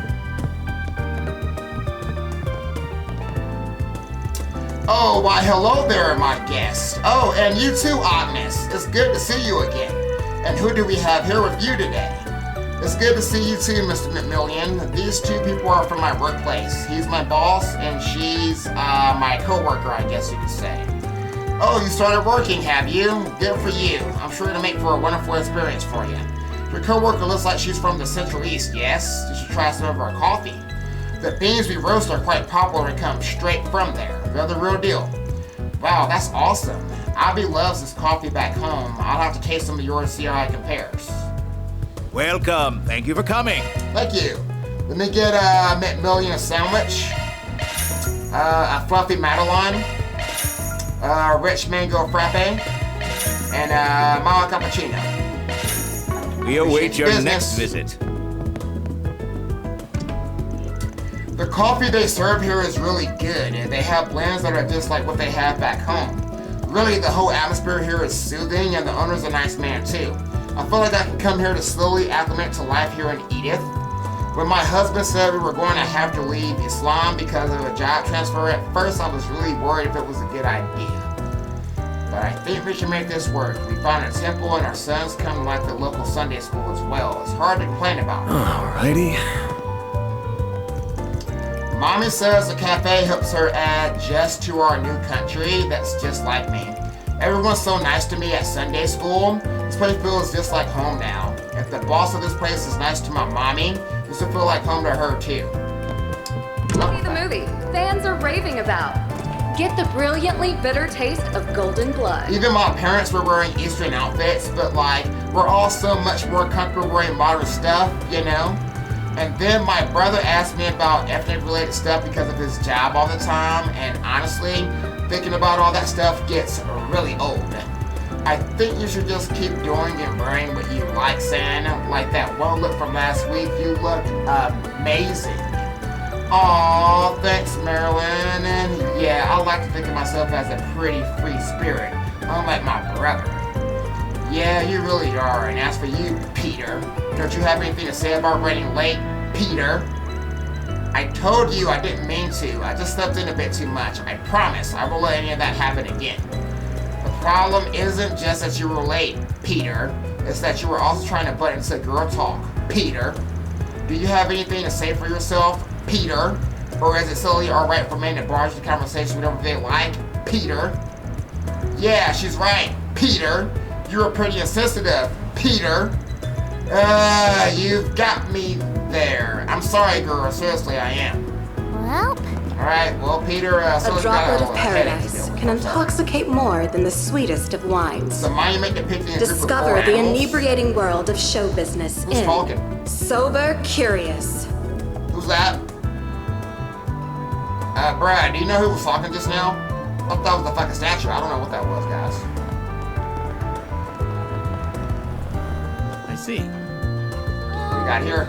Oh, why hello there, my guest. Oh, and you too, Agnes. It's good to see you again. And who do we have here with you today? It's good to see you too, Mr. McMillian. These two people are from my workplace. He's my boss, and she's my co-worker, I guess you could say. Oh, you started working, have you? Good for you. I'm sure it'll make for a wonderful experience for you. Your co-worker looks like she's from the Central East, yes? You should try some of our coffee. The beans we roast are quite popular and come straight from there. They're the real deal. Wow, that's awesome. Abby loves this coffee back home. I'll have to taste some of yours to see how it compares. Welcome. Thank you for coming. Thank you. Let me get McMillian a sandwich, a fluffy Madeline, a rich mango frappe, and a Mala cappuccino. We await your business. next visit. The coffee they serve here is really good, and they have blends that are just like what they have back home. Really, the whole atmosphere here is soothing, and the owner's a nice man too. I feel like I can come here to slowly acclimate to life here in Edith. When my husband said we were going to have to leave Islam because of a job transfer, at first I was really worried if it was a good idea. But I think we can make this work. We found a temple and our sons come to like the local Sunday school as well. It's hard to complain about. Alrighty. Mommy says the cafe helps her adjust to our new country that's just like me. Everyone's so nice to me at Sunday school. This place feels just like home now. If the boss of this place is nice to my mommy, this will feel like home to her too. See the movie fans are raving about. Get the brilliantly bitter taste of golden blood. Even my parents were wearing Eastern outfits, but like, we're all so much more comfortable wearing modern stuff, you know? And then my brother asked me about ethnic-related stuff because of his job all the time, and honestly, thinking about all that stuff gets really old. I think you should just keep doing and wearing what you like, San. Like that one look from last week, you look amazing. Aw, thanks, Marilyn. And yeah, I like to think of myself as a pretty free spirit, unlike my brother. Yeah, you really are. And as for you, Peter, don't you have anything to say about running late, Peter? I told you I didn't mean to. I just slept in a bit too much. I promise I won't let any of that happen again. The problem isn't just that you were late, Peter. It's that you were also trying to butt into girl talk, Peter. Do you have anything to say for yourself, Peter? Or is it solely alright for men to barge the conversation whenever they like, Peter? Yeah, she's right, Peter. You were pretty insensitive, Peter. You've got me there. I'm sorry, girl. Seriously, I am. Well. Alright, well, Peter, A droplet of paradise can intoxicate more than the sweetest of wines. The monument depicting a group of Discover four the animals. inebriating world of show business Who's in talking? Sober Curious. Who's that? Brad, do you know who was talking just now? I thought that was the fucking statue. I don't know what that was, guys. I see. What we got here?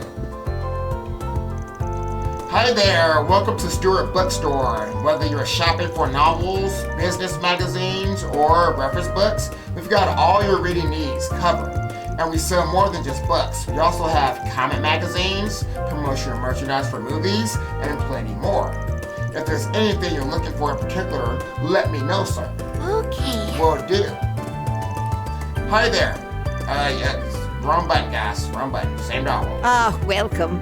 Hi there, welcome to Stewart Bookstore. Whether you're shopping for novels, business magazines, or reference books, we've got all your reading needs covered. And we sell more than just books. We also have comic magazines, promotional merchandise for movies, and plenty more. If there's anything you're looking for in particular, let me know, sir. Okay. Will do. Hi there. Yeah, wrong button, guys. Wrong button. Same dollar. Ah, welcome.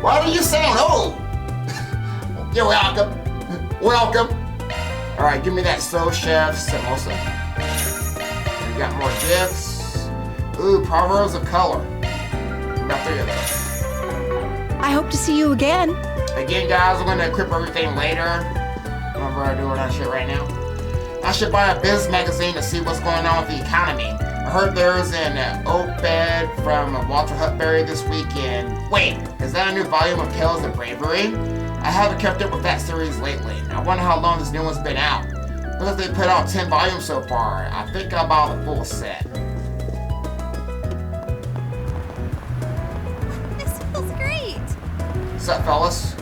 Why do you sound old? You're welcome. Welcome. All right, give me that Soul Chef samosa. We got more gifts. Ooh, Proverbs of Color. About 3 of those. I hope to see you again. Again, guys, I'm gonna equip everything later. Whenever I do that shit right now. I should buy a business magazine to see what's going on with the economy. I heard there's an op-ed from Walter Hutberry this weekend. Wait, is that a new volume of Tales of Bravery? I haven't kept up with that series lately. I wonder how long this new one's been out. Looks like they put out 10 volumes so far. I think I'll buy the full set. This feels great. What's up, fellas?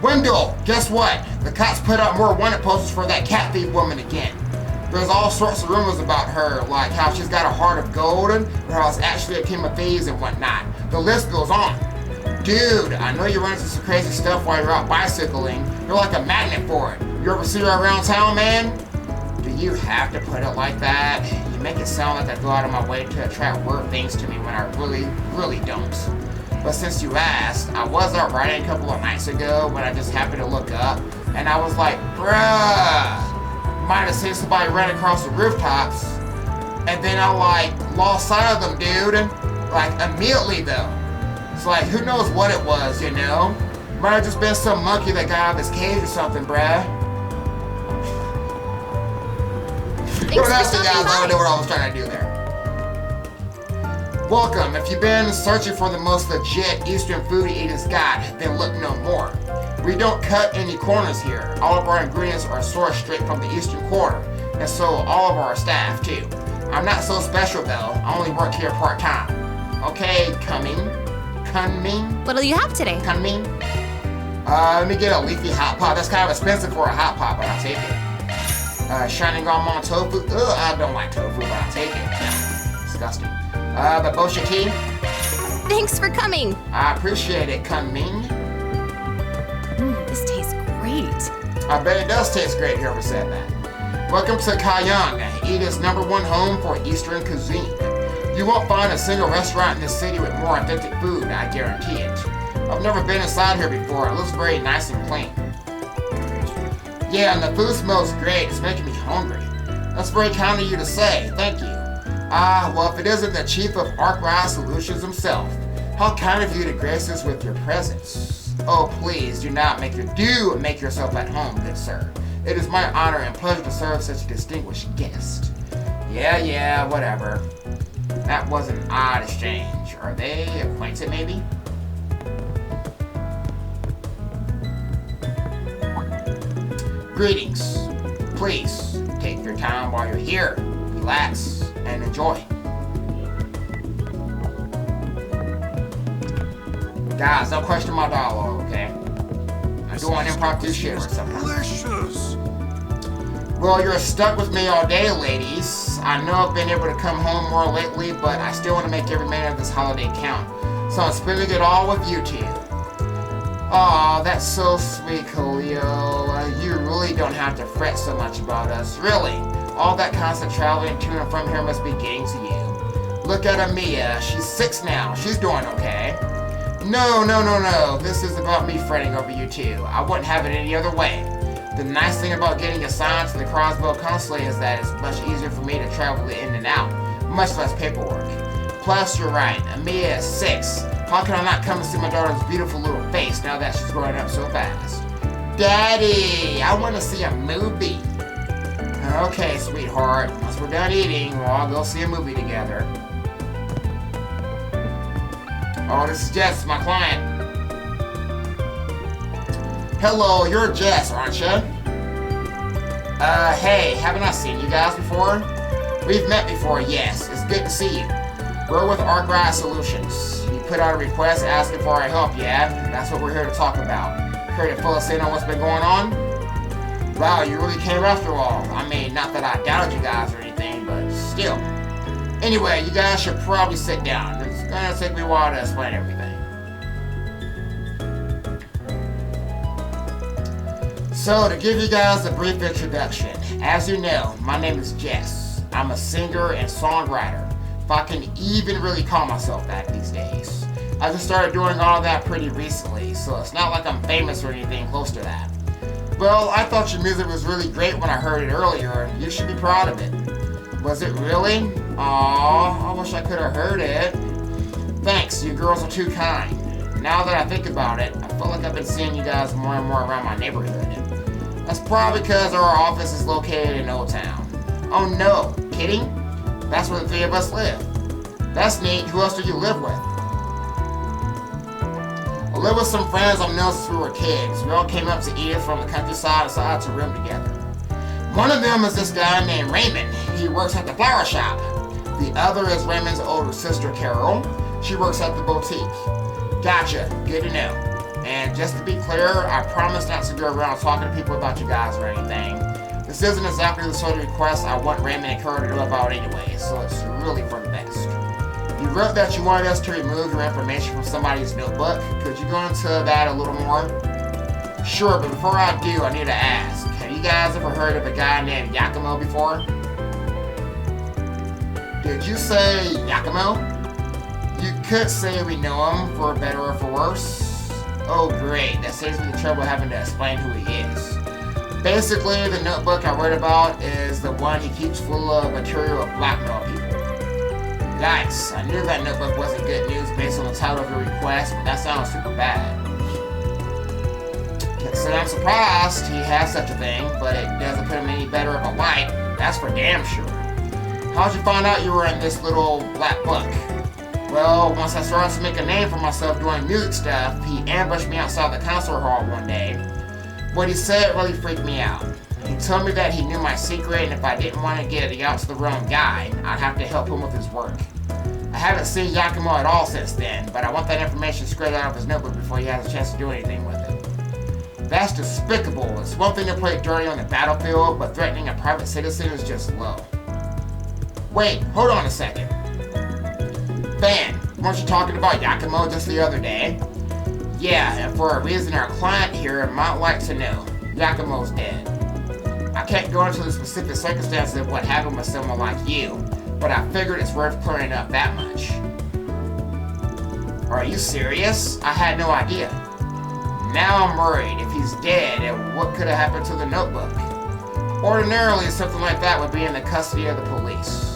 Wendell, guess what? The cops put out more wanted posters for that cat thief woman again. There's all sorts of rumors about her, like how she's got a heart of gold, or how it's actually a team of thieves and whatnot. The list goes on. Dude, I know you run into some crazy stuff while you're out bicycling. You're like a magnet for it. You ever see her around town, man? Do you have to put it like that? You make it sound like I go out of my way to attract weird things to me when I really don't. But since you asked, I was out riding a couple of nights ago when I just happened to look up, and I was like, bruh, might have seen somebody run across the rooftops, and then I like lost sight of them, dude. Like immediately though. It's like, who knows what it was, you know? Might have just been some monkey that got out of his cage or something, bruh. What else, you guys? I don't know what I was trying to do there. Welcome. If you've been searching for the most legit Eastern food eating's guide, then look no more. We don't cut any corners here. All of our ingredients are sourced straight from the Eastern Quarter, and so all of our staff too. I'm not so special though. I only work here part-time. Okay, Kunming. What'll you have today? Kunming. Let me get a leafy hot pot. That's kind of expensive for a hot pot, but I'll take it. Shining almond tofu. Ugh, I don't like tofu, but I'll take it. Yeah, disgusting. Babosha tea. Thanks for coming. I appreciate it, Kunming. This tastes great. I bet it does taste great, whoever said that. Welcome to Kayang, Eda's #1 home for Eastern cuisine. You won't find a single restaurant in this city with more authentic food, I guarantee it. I've never been inside here before. It looks very nice and clean. Yeah, and the food smells great. It's making me hungry. That's very kind of you to say. Thank you. Well, if it isn't the chief of Arkwright Solutions himself, how kind of you to grace us with your presence. Oh, please do make yourself at home, good sir. It is my honor and pleasure to serve such a distinguished guest. Yeah, whatever. That was an odd exchange. Are they acquainted, maybe? Greetings. Please, take your time while you're here. Relax and enjoy. Guys, don't question my dialogue, okay? I'm doing impromptu shit or something. Delicious. Well, you're stuck with me all day, ladies. I know I've been able to come home more lately, but I still want to make every minute of this holiday count. So I'm spending it all with you two. Aw, that's so sweet, Khalil. You really don't have to fret so much about us, really. All that constant traveling to and from here must be getting to you. Look at Amia, she's 6 now. She's doing okay. No. This is about me fretting over you two. I wouldn't have it any other way. The nice thing about getting assigned to the Crossbow Consulate is that it's much easier for me to travel in and out. Much less paperwork. Plus, you're right, Amia is 6. How can I not come and see my daughter's beautiful little face now that she's growing up so fast? Daddy, I want to see a movie. Okay, sweetheart. Once we're done eating, we'll all go see a movie together. Oh, this is Jess, my client. Hello, you're Jess, aren't you? Hey, haven't I seen you guys before? We've met before, yes. It's good to see you. We're with Arkwright Solutions. You put out a request asking for our help, yeah? That's what we're here to talk about. Here to fill us in on what's been going on? Wow, you really came after all. I mean, not that I doubted you guys or anything, but still. Anyway, you guys should probably sit down. It's gonna take me a while to explain everything. So, to give you guys a brief introduction, as you know, my name is Jess. I'm a singer and songwriter, if I can even really call myself that these days. I just started doing all that pretty recently, so it's not like I'm famous or anything close to that. Well, I thought your music was really great when I heard it earlier, and you should be proud of it. Was it really? Aww, I wish I could have heard it. Thanks, you girls are too kind. Now that I think about it, I feel like I've been seeing you guys more and more around my neighborhood. That's probably because our office is located in Old Town. Oh no, kidding? That's where the 3 of us live. That's neat. Who else do you live with? I live with some friends I've known since we were kids. We all came up to Edith from the countryside and decided to room together. One of them is this guy named Raymond. He works at the flower shop. The other is Raymond's older sister, Carol. She works at the boutique. Gotcha. Good to know. And just to be clear, I promise not to go around talking to people about you guys or anything. This isn't exactly the sort of request I want Raymond and Carol to know about anyway, so it's really for the best. You wrote that you wanted us to remove your information from somebody's notebook. Could you go into that a little more? Sure, but before I do, I need to ask. Have you guys ever heard of a guy named Yakumo before? Did you say Yakumo? You could say we know him, for better or for worse. Oh great, that saves me the trouble having to explain who he is. Basically, the notebook I wrote about is the one he keeps full of material of blackmail people. Yikes, I knew that notebook wasn't good news based on the title of your request, but that sounds super bad. So I'm surprised he has such a thing, but it doesn't put him any better of a light, that's for damn sure. How'd you find out you were in this little black book? Well, once I started to make a name for myself doing music stuff, he ambushed me outside the concert hall one day. What he said really freaked me out. He told me that he knew my secret, and if I didn't want to get it out to the wrong guy, I'd have to help him with his work. I haven't seen Yakumo at all since then, but I want that information straight out of his notebook before he has a chance to do anything with it. That's despicable. It's one thing to play dirty on the battlefield, but threatening a private citizen is just low. Wait, hold on a second. Fan, weren't you talking about Yakumo just the other day? Yeah, and for a reason our client here might like to know. Yakumo's dead. I can't go into the specific circumstances of what happened with someone like you, but I figured it's worth clearing up that much. Are you serious? I had no idea. Now I'm worried. If he's dead, what could have happened to the notebook? Ordinarily, something like that would be in the custody of the police.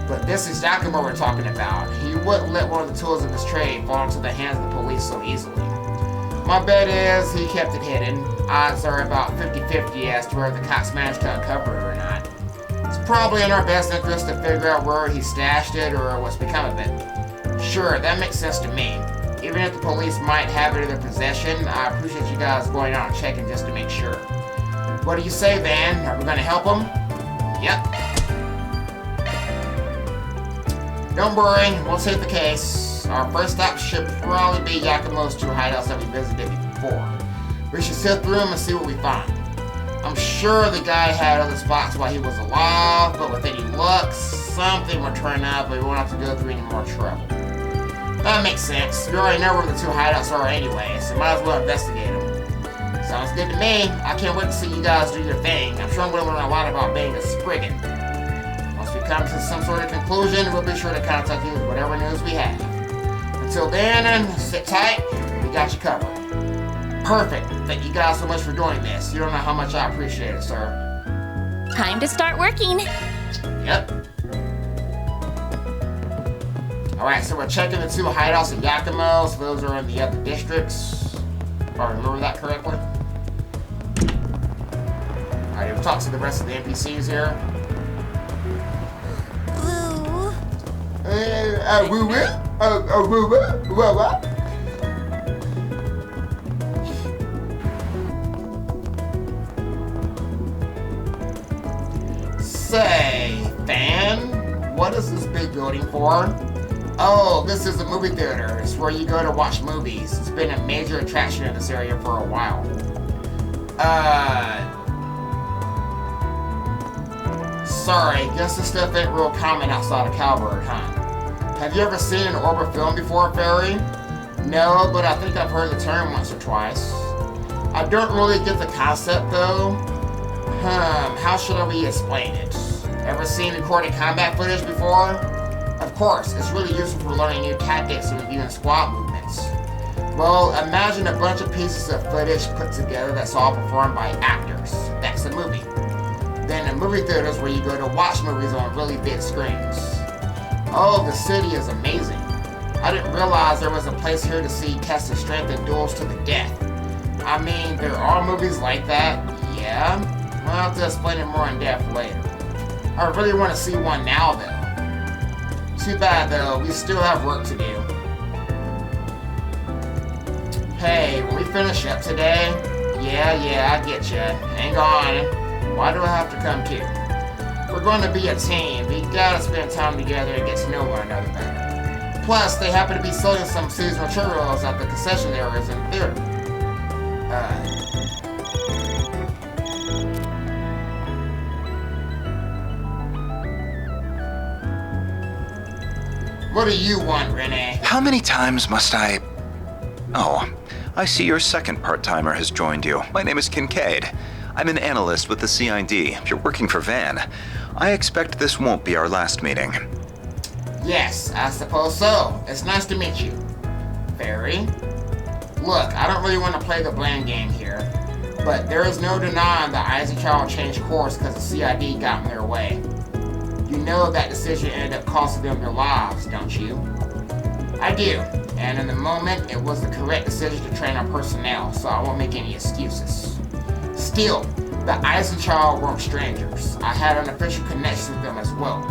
But this is Yakumo we're talking about. He wouldn't let one of the tools of his trade fall into the hands of the police so easily. My bet is he kept it hidden. Odds are about 50-50 as to whether the cops managed to uncover it or not. It's probably in our best interest to figure out where he stashed it or what's become of it. Sure, that makes sense to me. Even if the police might have it in their possession, I appreciate you guys going out and checking just to make sure. What do you say, Van? Are we going to help him? Yep. Don't worry, we'll take the case. Our first stop should probably be Yakumo's two hideouts that we visited before. We should sift through them and see what we find. I'm sure the guy had other spots while he was alive, but with any luck, something will turn up and we won't have to go through any more trouble. That makes sense. We already know where the two hideouts are anyway, so might as well investigate them. Sounds good to me. I can't wait to see you guys do your thing. I'm sure I'm going to learn a lot about being a spriggan. Once we come to some sort of conclusion, we'll be sure to contact you with whatever news we have. Until then, sit tight. We got you covered. Perfect. Thank you guys so much for doing this. You don't know how much I appreciate it, sir. Time to start working. Yep. Alright, so we're checking the two hideouts in Yakumo, so those are in the other districts. If I remember that correctly. Alright, we'll talk to the rest of the NPCs here. Say, Fan, what is this big building for? Oh, this is a movie theater. It's where you go to watch movies. It's been a major attraction in this area for a while. Sorry, guess this stuff ain't real common outside of Calvert, huh? Have you ever seen an Orbit film before, Feri? No, but I think I've heard the term once or twice. I don't really get the concept, though. How should we explain it? Ever seen recorded combat footage before? Of course, it's really useful for learning new tactics and reviewing squad movements. Well, imagine a bunch of pieces of footage put together that's all performed by actors. That's a movie. Then a movie theater is where you go to watch movies on really big screens. Oh, the city is amazing. I didn't realize there was a place here to see tests of strength and duels to the death. I mean, there are movies like that, yeah. We'll have to explain it more in depth later. I really want to see one now, though. Too bad, though, we still have work to do. Hey, when we finish up today? Yeah, I get ya. Hang on. Why do I have to come too? We're going to be a team. We gotta spend time together and get to know one another better. Plus, they happen to be selling some seasonal churros at the concession areas in the theater. What do you want, Renee? How many times must I... Oh, I see your second part-timer has joined you. My name is Kincaid. I'm an analyst with the CID. If you're working for Van, I expect this won't be our last meeting. Yes, I suppose so. It's nice to meet you. Feri? Look, I don't really want to play the blame game here, but there is no denying that Eisenchild changed course because the CID got in their way. You know that decision ended up costing them their lives, don't you? I do, and in the moment, it was the correct decision to train our personnel, so I won't make any excuses. Still, the Eisenchild weren't strangers. I had unofficial connections with them as well.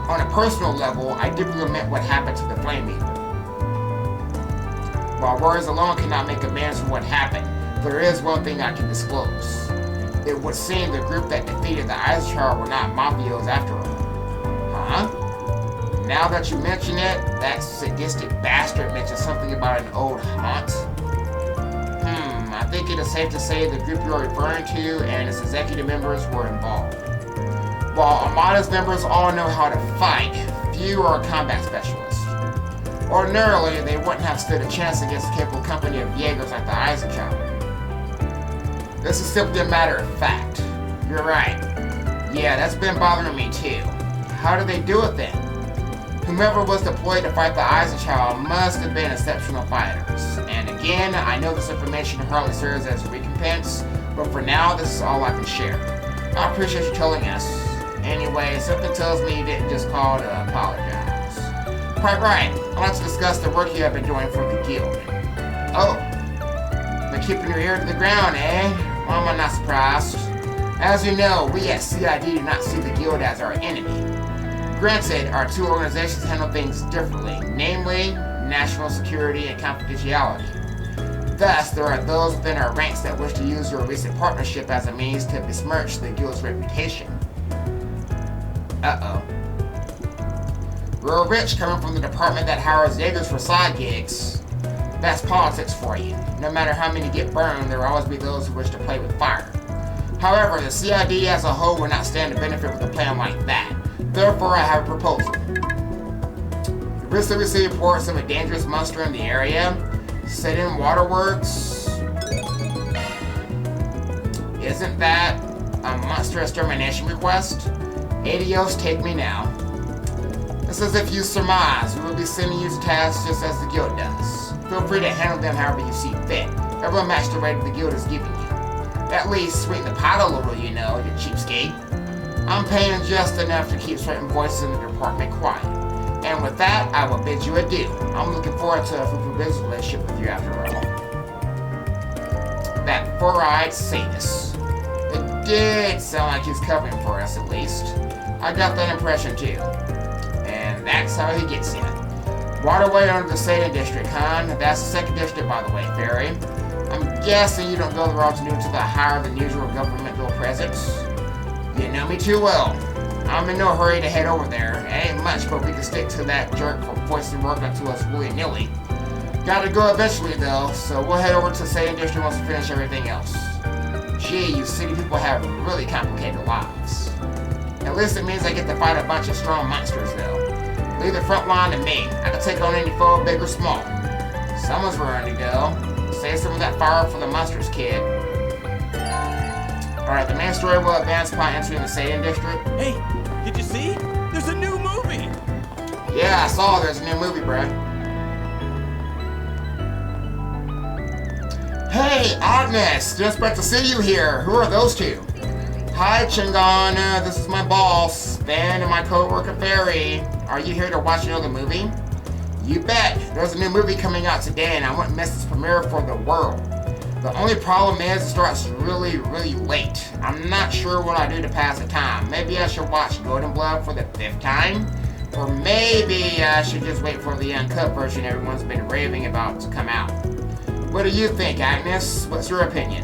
On a personal level, I deeply lament what happened to the Flame Eater. While words alone cannot make amends for what happened, there is one thing I can disclose. It would seem the group that defeated the Eisenchild were not mafios after all. Huh? Now that you mention it, that sadistic bastard mentioned something about an old haunt. I think it is safe to say the group you are referring to and its executive members were involved. While Armada's members all know how to fight, few are combat specialists. Ordinarily, they wouldn't have stood a chance against a capable company of Jaegers like the Eisenchild. This is simply a matter of fact. You're right. Yeah, that's been bothering me too. How did they do it then? Whomever was deployed to fight the Eisenchild must have been exceptional fighters. And again, I know this information hardly serves as a recompense, but for now, this is all I can share. I appreciate you telling us. Anyway, something tells me you didn't just call to apologize. Quite right. I'd like to discuss the work you have been doing for the guild. Oh, been keeping your ear to the ground, eh? Why am I not surprised? As you know, we at CID do not see the guild as our enemy. Granted, our two organizations handle things differently, namely, national security and confidentiality. Thus, there are those within our ranks that wish to use your recent partnership as a means to besmirch the guild's reputation. Uh-oh. Real rich coming from the department that hires Jaegers for side gigs. That's politics for you. No matter how many get burned, there will always be those who wish to play with fire. However, the CID as a whole will not stand to benefit with a plan like that. Therefore, I have a proposal. We recently received reports of a dangerous monster in the area. Sit-in waterworks. Isn't that a monster extermination request? Adios, take me now. It's as if you surmise. We will be sending you tasks just as the guild does. Feel free to handle them however you see fit. Everyone match the rate the guild is giving you. At least sweeten the pot a little, you know, you cheapskate. I'm paying just enough to keep certain voices in the department quiet. And with that, I will bid you adieu. I'm looking forward to a fruitful business relationship with you after all. That four-eyed sadist. It did sound like he's covering for us, at least. I got that impression too. And that's how he gets in. Waterway under the Satan District, huh? That's the second district, by the way, Feri. I'm guessing you don't go the route due to the higher than usual governmental presence. You know me too well. I'm in no hurry to head over there. It ain't much, but we can stick to that jerk for foisting work onto us willy-nilly. Gotta go eventually, though, so we'll head over to Satan District once we finish everything else. Gee, you city people have really complicated lives. At least it means I get to fight a bunch of strong monsters, though. Leave the front line to me. I can take on any foe, big or small. Someone's raring to go. Save some of that fire for the monsters, kid. Alright, the main story will advance upon entering the Satan District. Hey, did you see? There's a new movie! Yeah, I saw there's a new movie, bruh. Hey, Agnes! Just about to see you here. Who are those two? Hi, Chingon. This is my boss, Van, and my co-worker, Feri. Are you here to watch another movie? You bet. There's a new movie coming out today, and I wouldn't miss its premiere for the world. The only problem is it starts really, really late. I'm not sure what I do to pass the time. Maybe I should watch Golden Blood for the 5th time? Or maybe I should just wait for the uncut version everyone's been raving about to come out. What do you think, Agnes? What's your opinion?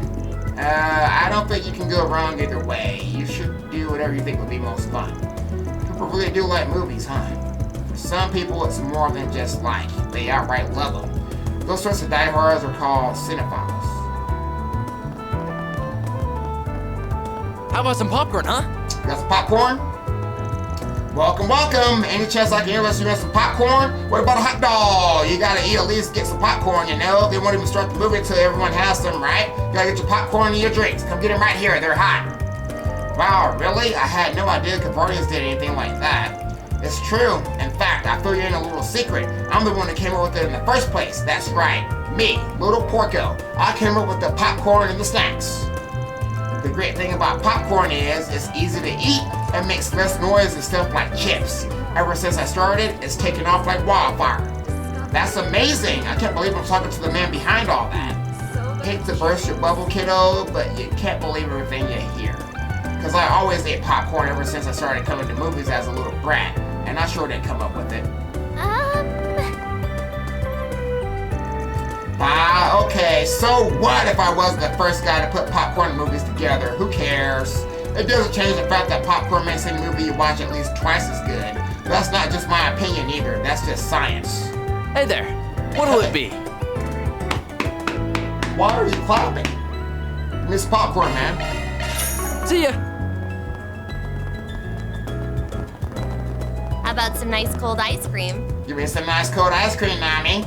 I don't think you can go wrong either way. You should do whatever you think would be most fun. People really do like movies, huh? For some people, it's more than just like. They outright love them. Those sorts of diehards are called cinephiles. How about some popcorn, huh? Got some popcorn? Welcome, welcome. Any chance I can interest you in some popcorn? What about a hot dog? You gotta eat at least get some popcorn, you know? They won't even start the movie until everyone has some, right? You gotta get your popcorn and your drinks. Come get them right here, they're hot. Wow, really? I had no idea Cavardians did anything like that. It's true. In fact, I fill you in a little secret. I'm the one that came up with it in the first place. That's right. Me, Little Porco. I came up with the popcorn and the snacks. The great thing about popcorn is it's easy to eat and makes less noise than stuff like chips. Ever since I started, it's taken off like wildfire. That's amazing. I can't believe I'm talking to the man behind all that. Hate to burst your bubble, kiddo, but you can't believe everything you hear. Because I always ate popcorn ever since I started coming to movies as a little brat. And I sure didn't come up with it. Okay, so what if I was the first guy to put popcorn movies together? Who cares? It doesn't change the fact that popcorn makes any movie you watch at least twice as good. That's not just my opinion either, that's just science. Hey there, what'll it be? Why are you clapping? Miss Popcorn, man. See ya. How about some nice cold ice cream? Give me some nice cold ice cream, Mommy.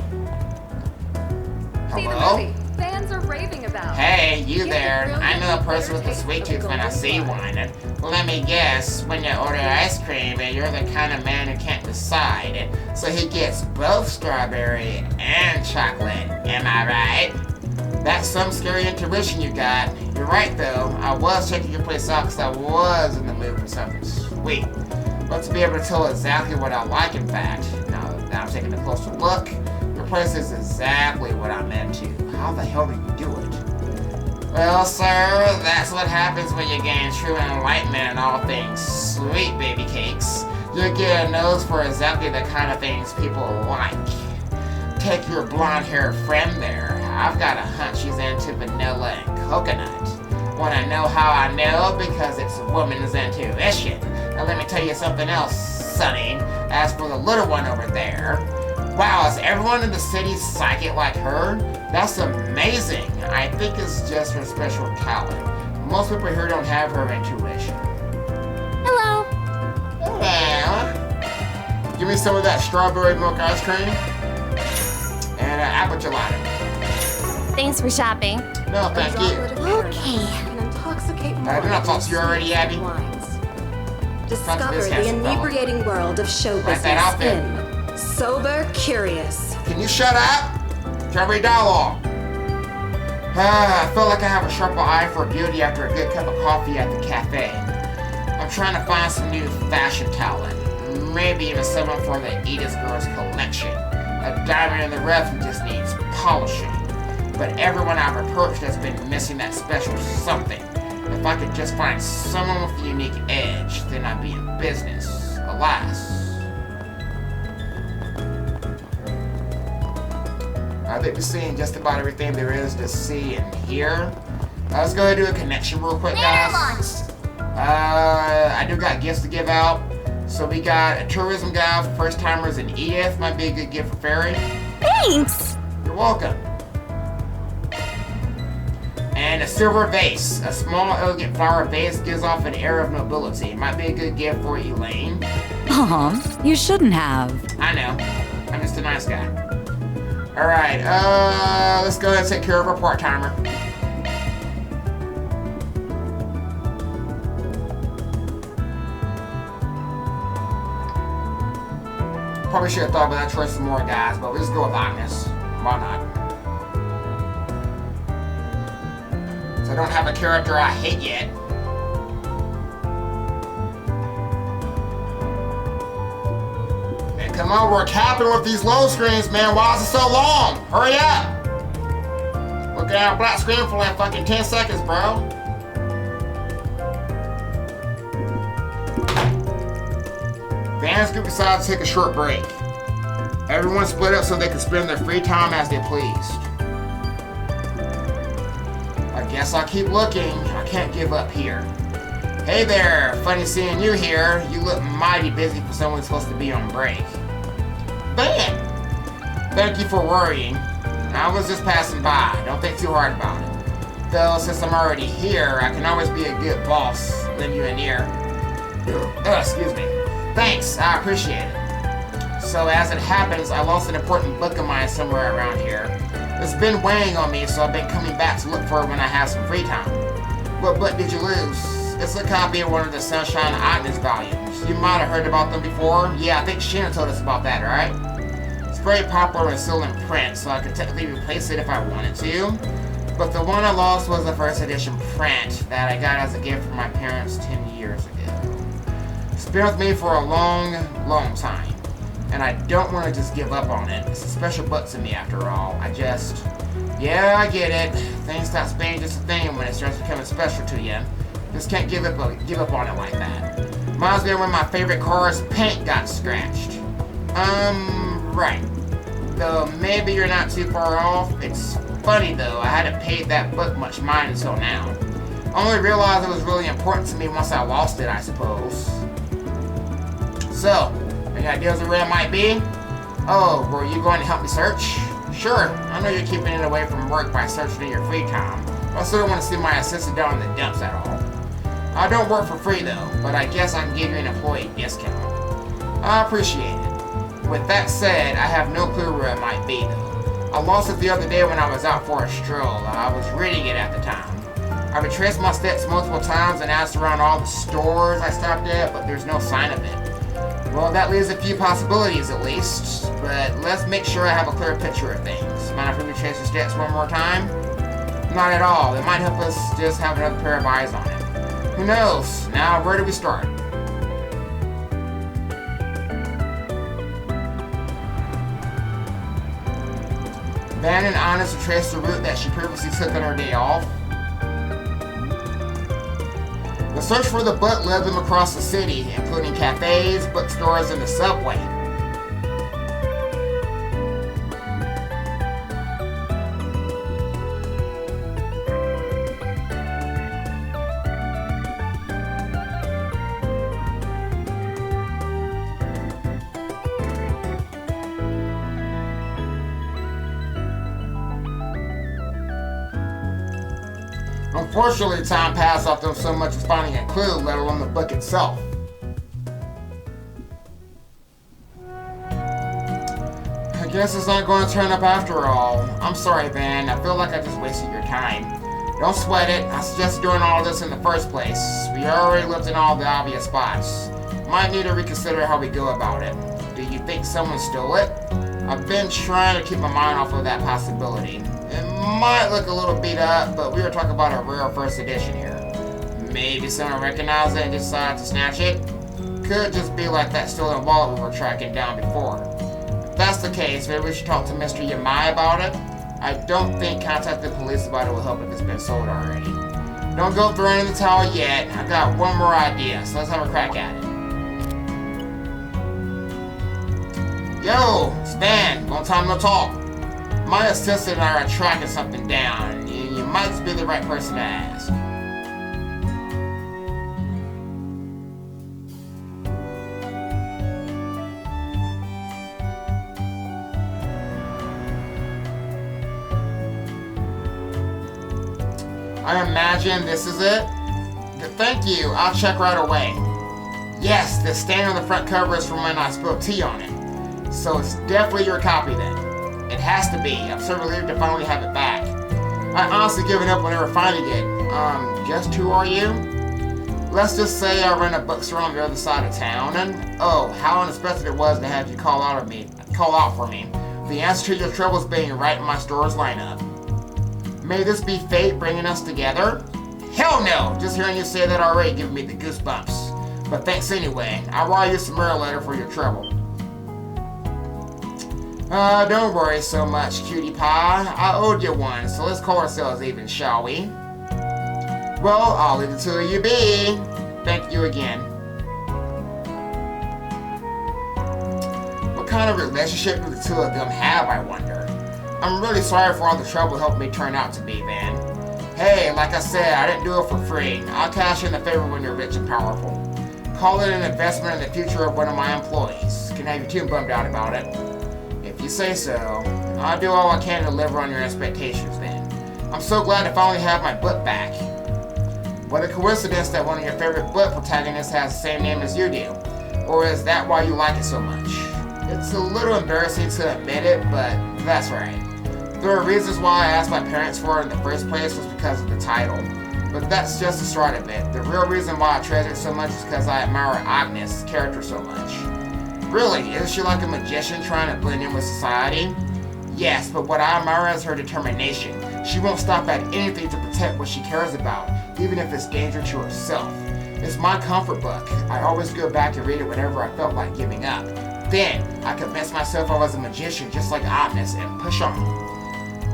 See the Hello? movie. Fans are raving about. Hey, you there. I know a person with a sweet tooth when I see one. And let me guess, when you order ice cream, and you're the kind of man who can't decide. So he gets both strawberry and chocolate. Am I right? That's some scary intuition you got. You're right, though. I was checking your place out because I was in the mood for something sweet. But to be able to tell exactly what I like, in fact, now that I'm taking a closer look, your place is exactly what I'm into. How the hell do you do it? Well, sir, that's what happens when you gain true enlightenment in all things sweet baby cakes. You get a nose for exactly the kind of things people like. Take your blonde-haired friend there. I've got a hunch she's into vanilla and coconut. When I know how I know, because it's a woman's intuition. Now let me tell you something else, Sonny. As for the little one over there, wow, is everyone in the city psychic like her? That's amazing. I think it's just her special talent. Most people here don't have her intuition. Hello. Hello. Give me some of that strawberry milk ice cream and apple gelato. Thanks for shopping. No, thank you. Okay. I did not talk to you already, Abby. Discover the inebriating world of show business in Sober Curious. Can you shut up? Can't read dialogue. I feel like I have a sharper eye for beauty after a good cup of coffee at the cafe. I'm trying to find some new fashion talent. Maybe even someone for the Edith Girls collection. A diamond in the rough who just needs polishing. But everyone I've approached has been missing that special something. If I could just find someone with a unique edge, then I'd be in business. Alas. I think we're seeing just about everything there is to see and hear. Let's go ahead and do a connection real quick, guys. I do got gifts to give out. So we got a tourism guide for first timers in Edith. Might be a good gift for Feri. Thanks! You're welcome. And a silver vase. A small, elegant flower vase gives off an air of nobility. Might be a good gift for Elaine. Aw, you shouldn't have. I know. I'm just a nice guy. Alright, let's go ahead and take care of our part-timer. Probably should have thought about that choice some more, guys, but we'll just go with Agnes. Why not? So I don't have a character I hate yet. Man, come on, we're capping with these load screens, man. Why is it so long? Hurry up! Looking at a black screen for like fucking 10 seconds, bro. Fans group decided to take a short break. Everyone split up so they could spend their free time as they pleased. I guess I'll keep looking. I can't give up here. Hey there, funny seeing you here. You look mighty busy for someone who's supposed to be on break. Bam! Thank you for worrying. I was just passing by. Don't think too hard about it. Though, since I'm already here, I can always be a good boss. Lend you an ear. Excuse me. Thanks, I appreciate it. So as it happens, I lost an important book of mine somewhere around here. It's been weighing on me, so I've been coming back to look for it when I have some free time. What book did you lose? It's a copy of one of the Sunshine Ogden's volumes. You might have heard about them before. Yeah, I think Shannon told us about that, right? It's very popular and still in print, so I could technically replace it if I wanted to. But the one I lost was the first edition print that I got as a gift from my parents 10 years ago. It's been with me for a long, long time. And I don't want to just give up on it. It's a special book to me after all. Yeah, I get it. Things stop being just a thing when it starts becoming special to you. Just can't give up on it like that. Reminds me of when my favorite car's paint got scratched. Right. Though maybe you're not too far off. It's funny though, I hadn't paid that book much mind until now. I only realized it was really important to me once I lost it, I suppose. So, any ideas of where it might be? Oh, were you going to help me search? Sure, I know you're keeping it away from work by searching in your free time, but I still don't want to see my assistant down in the dumps at all. I don't work for free though, but I guess I can give you an employee discount. I appreciate it. With that said, I have no clue where it might be though. I lost it the other day when I was out for a stroll. I was reading it at the time. I retraced my steps multiple times and asked around all the stores I stopped at, but there's no sign of it. Well, that leaves a few possibilities at least, but let's make sure I have a clear picture of things. Mind if we retrace the steps one more time? Not at all. It might help us just have another pair of eyes on it. Who knows? Now, where do we start? Van and Honest retraced the route that she previously took on her day off. The search for the book led them across the city, including cafes, bookstores, and the subway. Unfortunately, time passed off them so much as finding a clue, let alone the book itself. I guess it's not going to turn up after all. I'm sorry, Van. I feel like I just wasted your time. Don't sweat it. I suggested doing all this in the first place. We already looked in all the obvious spots. Might need to reconsider how we go about it. Do you think someone stole it? I've been trying to keep my mind off of that possibility. It might look a little beat up, but we were talking about a rare first edition here. Maybe someone recognized it and decided to snatch it? Could just be like that stolen wallet we were tracking down before. If that's the case, maybe we should talk to Mr. Yamai about it? I don't think contacting the police about it will help if it's been sold already. Don't go throwing in the towel yet. I've got one more idea, so let's have a crack at it. Yo, Stan, long time no talk. My assistant and I are tracking something down, and you might just be the right person to ask. I imagine this is it? Thank you, I'll check right away. Yes, the stain on the front cover is from when I spilled tea on it. So it's definitely your copy then. It has to be. I'm so relieved to finally have it back. I honestly given up on ever finding it. Just who are you? Let's just say I run a bookstore on the other side of town, and oh, how unexpected it was to have you call out for me. The answer to your troubles being right in my store's lineup. May this be fate bringing us together? Hell no! Just hearing you say that already giving me the goosebumps. But thanks anyway. I'll write you some mirror letter for your trouble. Don't worry so much, cutie pie. I owed you one, so let's call ourselves even, shall we? Well, I'll leave the two of you be. Thank you again. What kind of relationship do the two of them have, I wonder? I'm really sorry for all the trouble helping me turn out to be, Van. Hey, like I said, I didn't do it for free. I'll cash in the favor when you're rich and powerful. Call it an investment in the future of one of my employees. Can have you too bummed out about it. If you say so, I'll do all I can to deliver on your expectations then. I'm so glad to finally have my book back. What a coincidence that one of your favorite book protagonists has the same name as you do. Or is that why you like it so much? It's a little embarrassing to admit it, but that's right. There are reasons why I asked my parents for it in the first place was because of the title. But that's just the start of it. The real reason why I treasure it so much is because I admire Agnes' character so much. Really, isn't she like a magician trying to blend in with society? Yes, but what I admire is her determination. She won't stop at anything to protect what she cares about, even if it's danger to herself. It's my comfort book. I always go back and read it whenever I felt like giving up. Then, I convinced myself I was a magician just like Agnes and push on.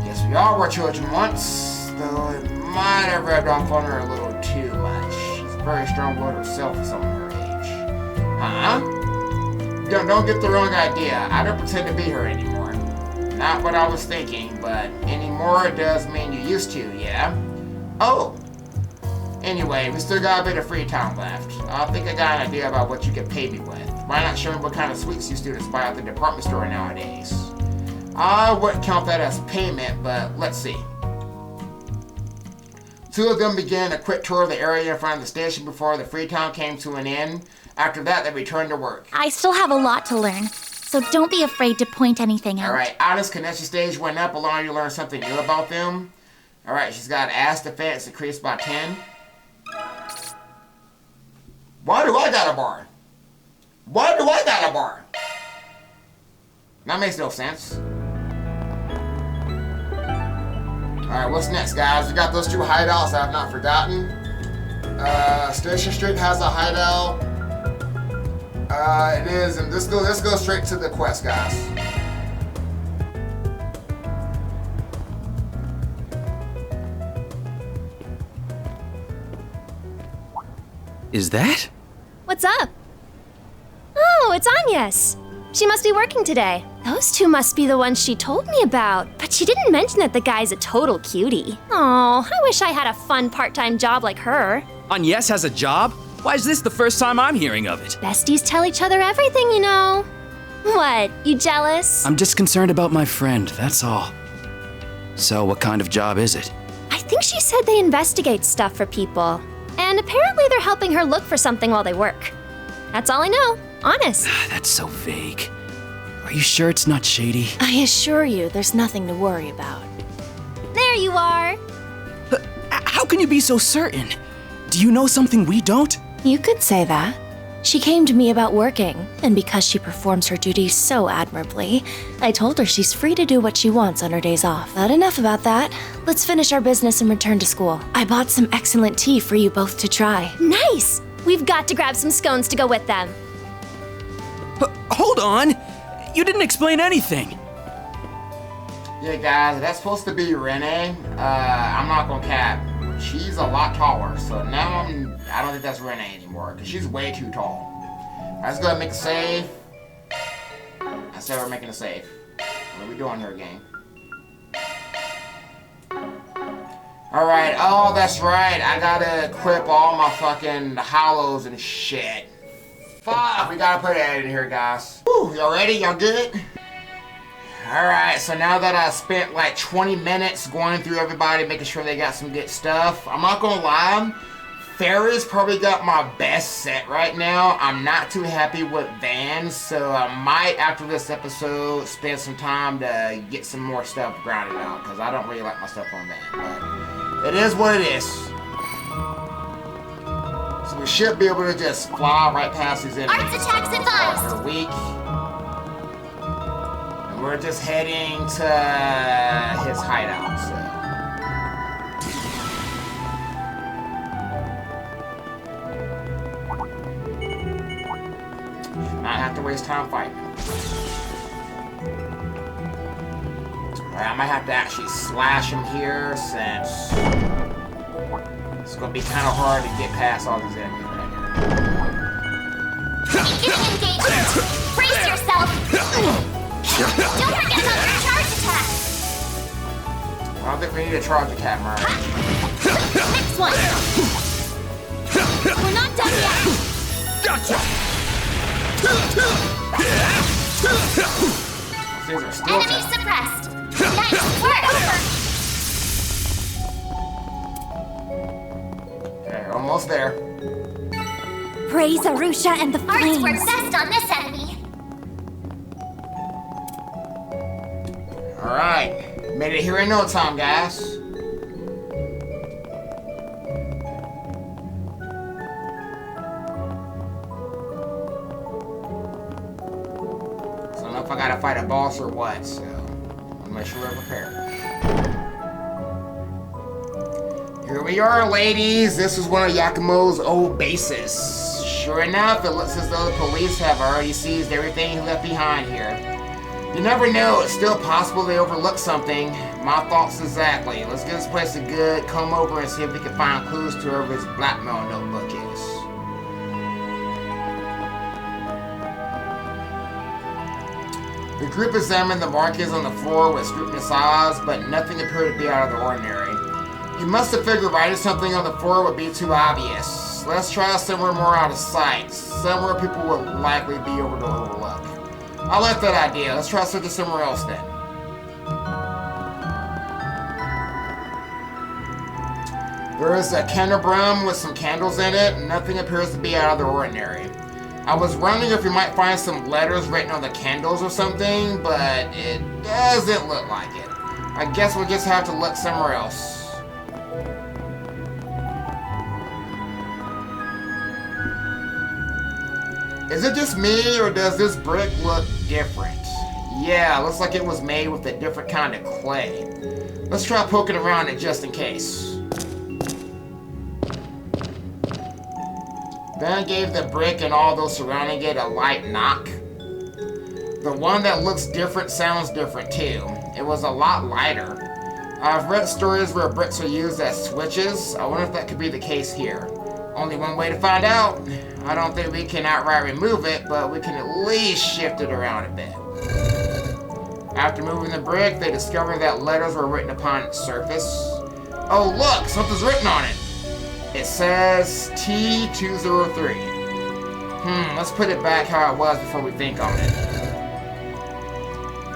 Yes, we all were children once, though it might have rubbed off on her a little too much. She's a very strong-willed herself for someone her age. Huh? Don't get the wrong idea. I don't pretend to be her anymore. Not what I was thinking, but anymore does mean you used to, yeah? Oh! Anyway, we still got a bit of free time left. I think I got an idea about what you can pay me with. Why not show me what kind of sweets you students buy at the department store nowadays? I wouldn't count that as payment, but let's see. Two of them began a quick tour of the area in front of the station before the free time came to an end. After that, they returned to work. I still have a lot to learn, so don't be afraid to point anything out. Alright, Anna's connection stage went up, allowing you to learn something new about them. Alright, she's got ass defense increased by 10. Why do I got a bar? Why do I got a bar? That makes no sense. Alright, what's next, guys? We got those two hideouts I have not forgotten. Station Street has a hideout. It is, and let's go straight to the quest, guys. Is that? What's up? Oh, it's Agnes. She must be working today. Those two must be the ones she told me about, but she didn't mention that the guy's a total cutie. Oh, I wish I had a fun part-time job like her. Agnes has a job? Why is this the first time I'm hearing of it? Besties tell each other everything, you know. What, you jealous? I'm just concerned about my friend, that's all. So what kind of job is it? I think she said they investigate stuff for people. And apparently they're helping her look for something while they work. That's all I know, honest. That's so vague. Are you sure it's not shady? I assure you, there's nothing to worry about. There you are. How can you be so certain? Do you know something we don't? You could say that. She came to me about working, and because she performs her duties so admirably, I told her she's free to do what she wants on her days off. But enough about that. Let's finish our business and return to school. I bought some excellent tea for you both to try. Nice! We've got to grab some scones to go with them. Hold on! You didn't explain anything! Yeah, guys, that's supposed to be Renee. I'm not gonna cap. She's a lot taller, so now I don't think that's Renee anymore, because she's way too tall. Let's go ahead and make a save. I said we're making a save. What are we doing here, gang? Alright, oh, that's right. I gotta equip all my fucking hollows and shit. Fuck, we gotta put that in here, guys. Woo, y'all ready? Y'all good? Alright, so now that I spent like 20 minutes going through everybody, making sure they got some good stuff, I'm not gonna lie, Feri's probably got my best set right now. I'm not too happy with Van, so I might, after this episode, spend some time to get some more stuff grounded out, because I don't really like my stuff on Van, but it is what it is. So we should be able to just fly right past these enemies. Arts attacks advised! They're weak. We're just heading to his hideout, so. Not have to waste time fighting. Alright, I might have to actually slash him here since it's gonna be kind of hard to get past all these enemies right here. Begin engagement! Brace yourself! Don't forget about your charge attack! I don't think we need a charge attack, Murray. Next one! We're not done yet! Gotcha! These are still Enemy suppressed! Nice work! Okay, almost there. Praise Arusha and the Arts flames. work best on this enemy. Alright. Made it here in no time, guys. So I don't know if I gotta fight a boss or what, so I'll make sure we're prepared. Here we are, ladies. This is one of Yakumo's old bases. Sure enough, it looks as though the police have already seized everything he left behind here. You never know, it's still possible they overlooked something. My thoughts exactly. Let's give this place a good comb over and see if we can find clues to wherever his blackmail notebook is. The group examined the markings on the floor with scrutinous eyes, but nothing appeared to be out of the ordinary. He must have figured writing something on the floor would be too obvious. Let's try somewhere more out of sight, somewhere people would likely be able to overlook. I like that idea. Let's try searching somewhere else then. There is a candelabrum with some candles in it. Nothing appears to be out of the ordinary. I was wondering if we might find some letters written on the candles or something, but it doesn't look like it. I guess we'll just have to look somewhere else. Is it just me, or does this brick look different? Yeah, looks like it was made with a different kind of clay. Let's try poking around it just in case. Then gave the brick and all those surrounding it a light knock. The one that looks different sounds different too. It was a lot lighter. I've read stories where bricks are used as switches. I wonder if that could be the case here. Only one way to find out. I don't think we can outright remove it, but we can at least shift it around a bit. After moving the brick, they discovered that letters were written upon its surface. Oh look, something's written on it. It says T203. Let's put it back how it was before we think on it.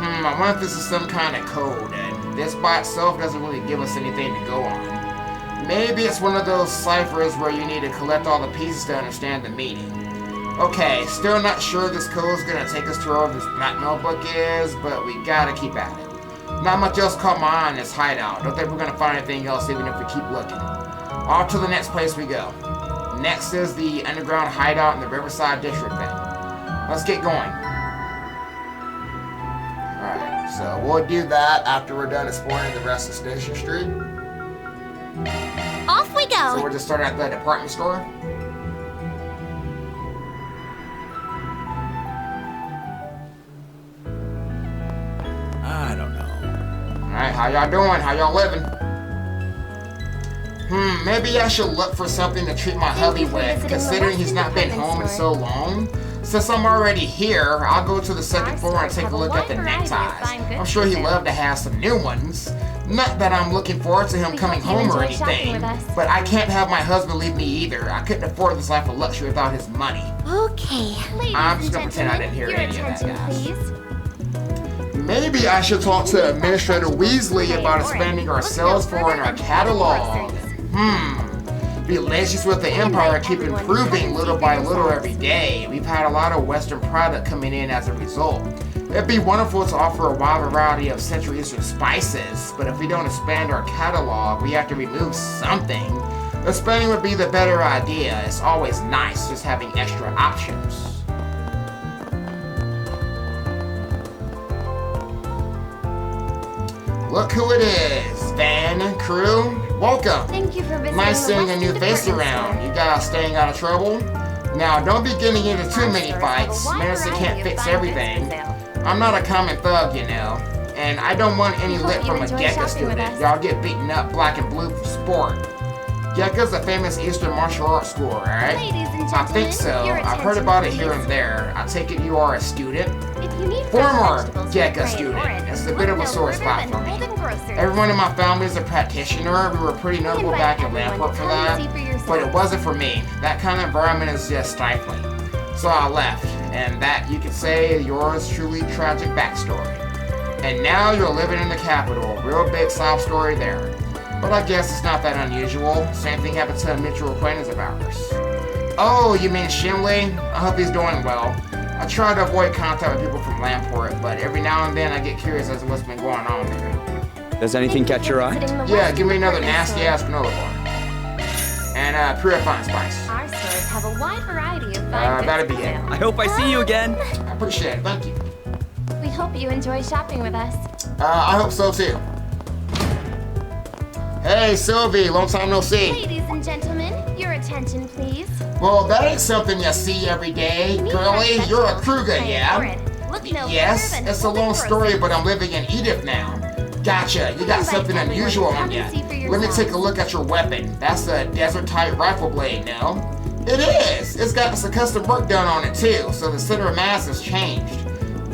I wonder if this is some kind of code, and this by itself doesn't really give us anything to go on. Maybe it's one of those ciphers where you need to collect all the pieces to understand the meaning. Okay, still not sure this code's gonna take us to wherever this blackmail book is, but we gotta keep at it. Not much else caught my eye in this hideout. Don't think we're gonna find anything else even if we keep looking. Off to the next place we go. Next is the underground hideout in the Riverside District then. Let's get going. Alright, so we'll do that after we're done exploring the rest of Station Street. Off we go! So we'll just start at the department store. I don't know. Alright, how y'all doing? How y'all living? Maybe I should look for something to treat my hubby with, considering he's not been home in so long. Since I'm already here, I'll go to the second floor and take a look at the neckties. I'm sure he'd love to have some new ones. Not that I'm looking forward to him coming home or anything, but I can't have my husband leave me either. I couldn't afford this life of luxury without his money. Okay. I'm just gonna pretend I didn't hear any of that, guys. Maybe I should talk to Administrator Weasley about expanding our sales floor in our catalog. Relations with the Empire keep improving little by little every day. We've had a lot of Western product coming in as a result. It'd be wonderful to offer a wide variety of Central Eastern spices, but if we don't expand our catalog, we have to remove something. Expanding would be the better idea. It's always nice just having extra options. Look who it is, Van Crew. Welcome. Thank you for visiting. Nice seeing a new face around. You guys staying out of trouble? Now, don't be getting into too many fights. Medicine can't fix everything. I'm not a common thug, you know, and I don't want any lip from a Gekka student. Y'all get beaten up black and blue for sport. Gekka's a famous Eastern martial arts school, right? I think so. I've heard about it here and there. I take it you are a student? Former Gekka student. It's a bit of a sore spot for me. Everyone in my family is a practitioner. We were pretty notable back at Lamport for that, but it wasn't for me. That kind of environment is just stifling. So I left, and that, you could say, yours truly tragic backstory. And now you're living in the capital. Real big sob story there. But I guess it's not that unusual. Same thing happened to a mutual acquaintance of ours. Oh, you mean Shinley? I hope he's doing well. I try to avoid contact with people from Lamport, but every now and then I get curious as to what's been going on there. Does anything catch your eye? Yeah, give me another nasty-ass granola bar. And purifying spice. Our stores have a wide variety of fine That'd goods be for it. sale. I hope I see you again. I appreciate it, thank you. We hope you enjoy shopping with us. I hope so too. Hey, Sylvie, long time no see. Ladies and gentlemen, your attention, please. Well, that ain't something you see every day. Girlie, you're a Kruger, yeah? Yes, it's a long story, but I'm living in Edith now. Gotcha, you got something unusual on you. Let me take a look at your weapon. That's a desert-type rifle blade, no? It is! It's got some custom work done on it too, so the center of mass has changed.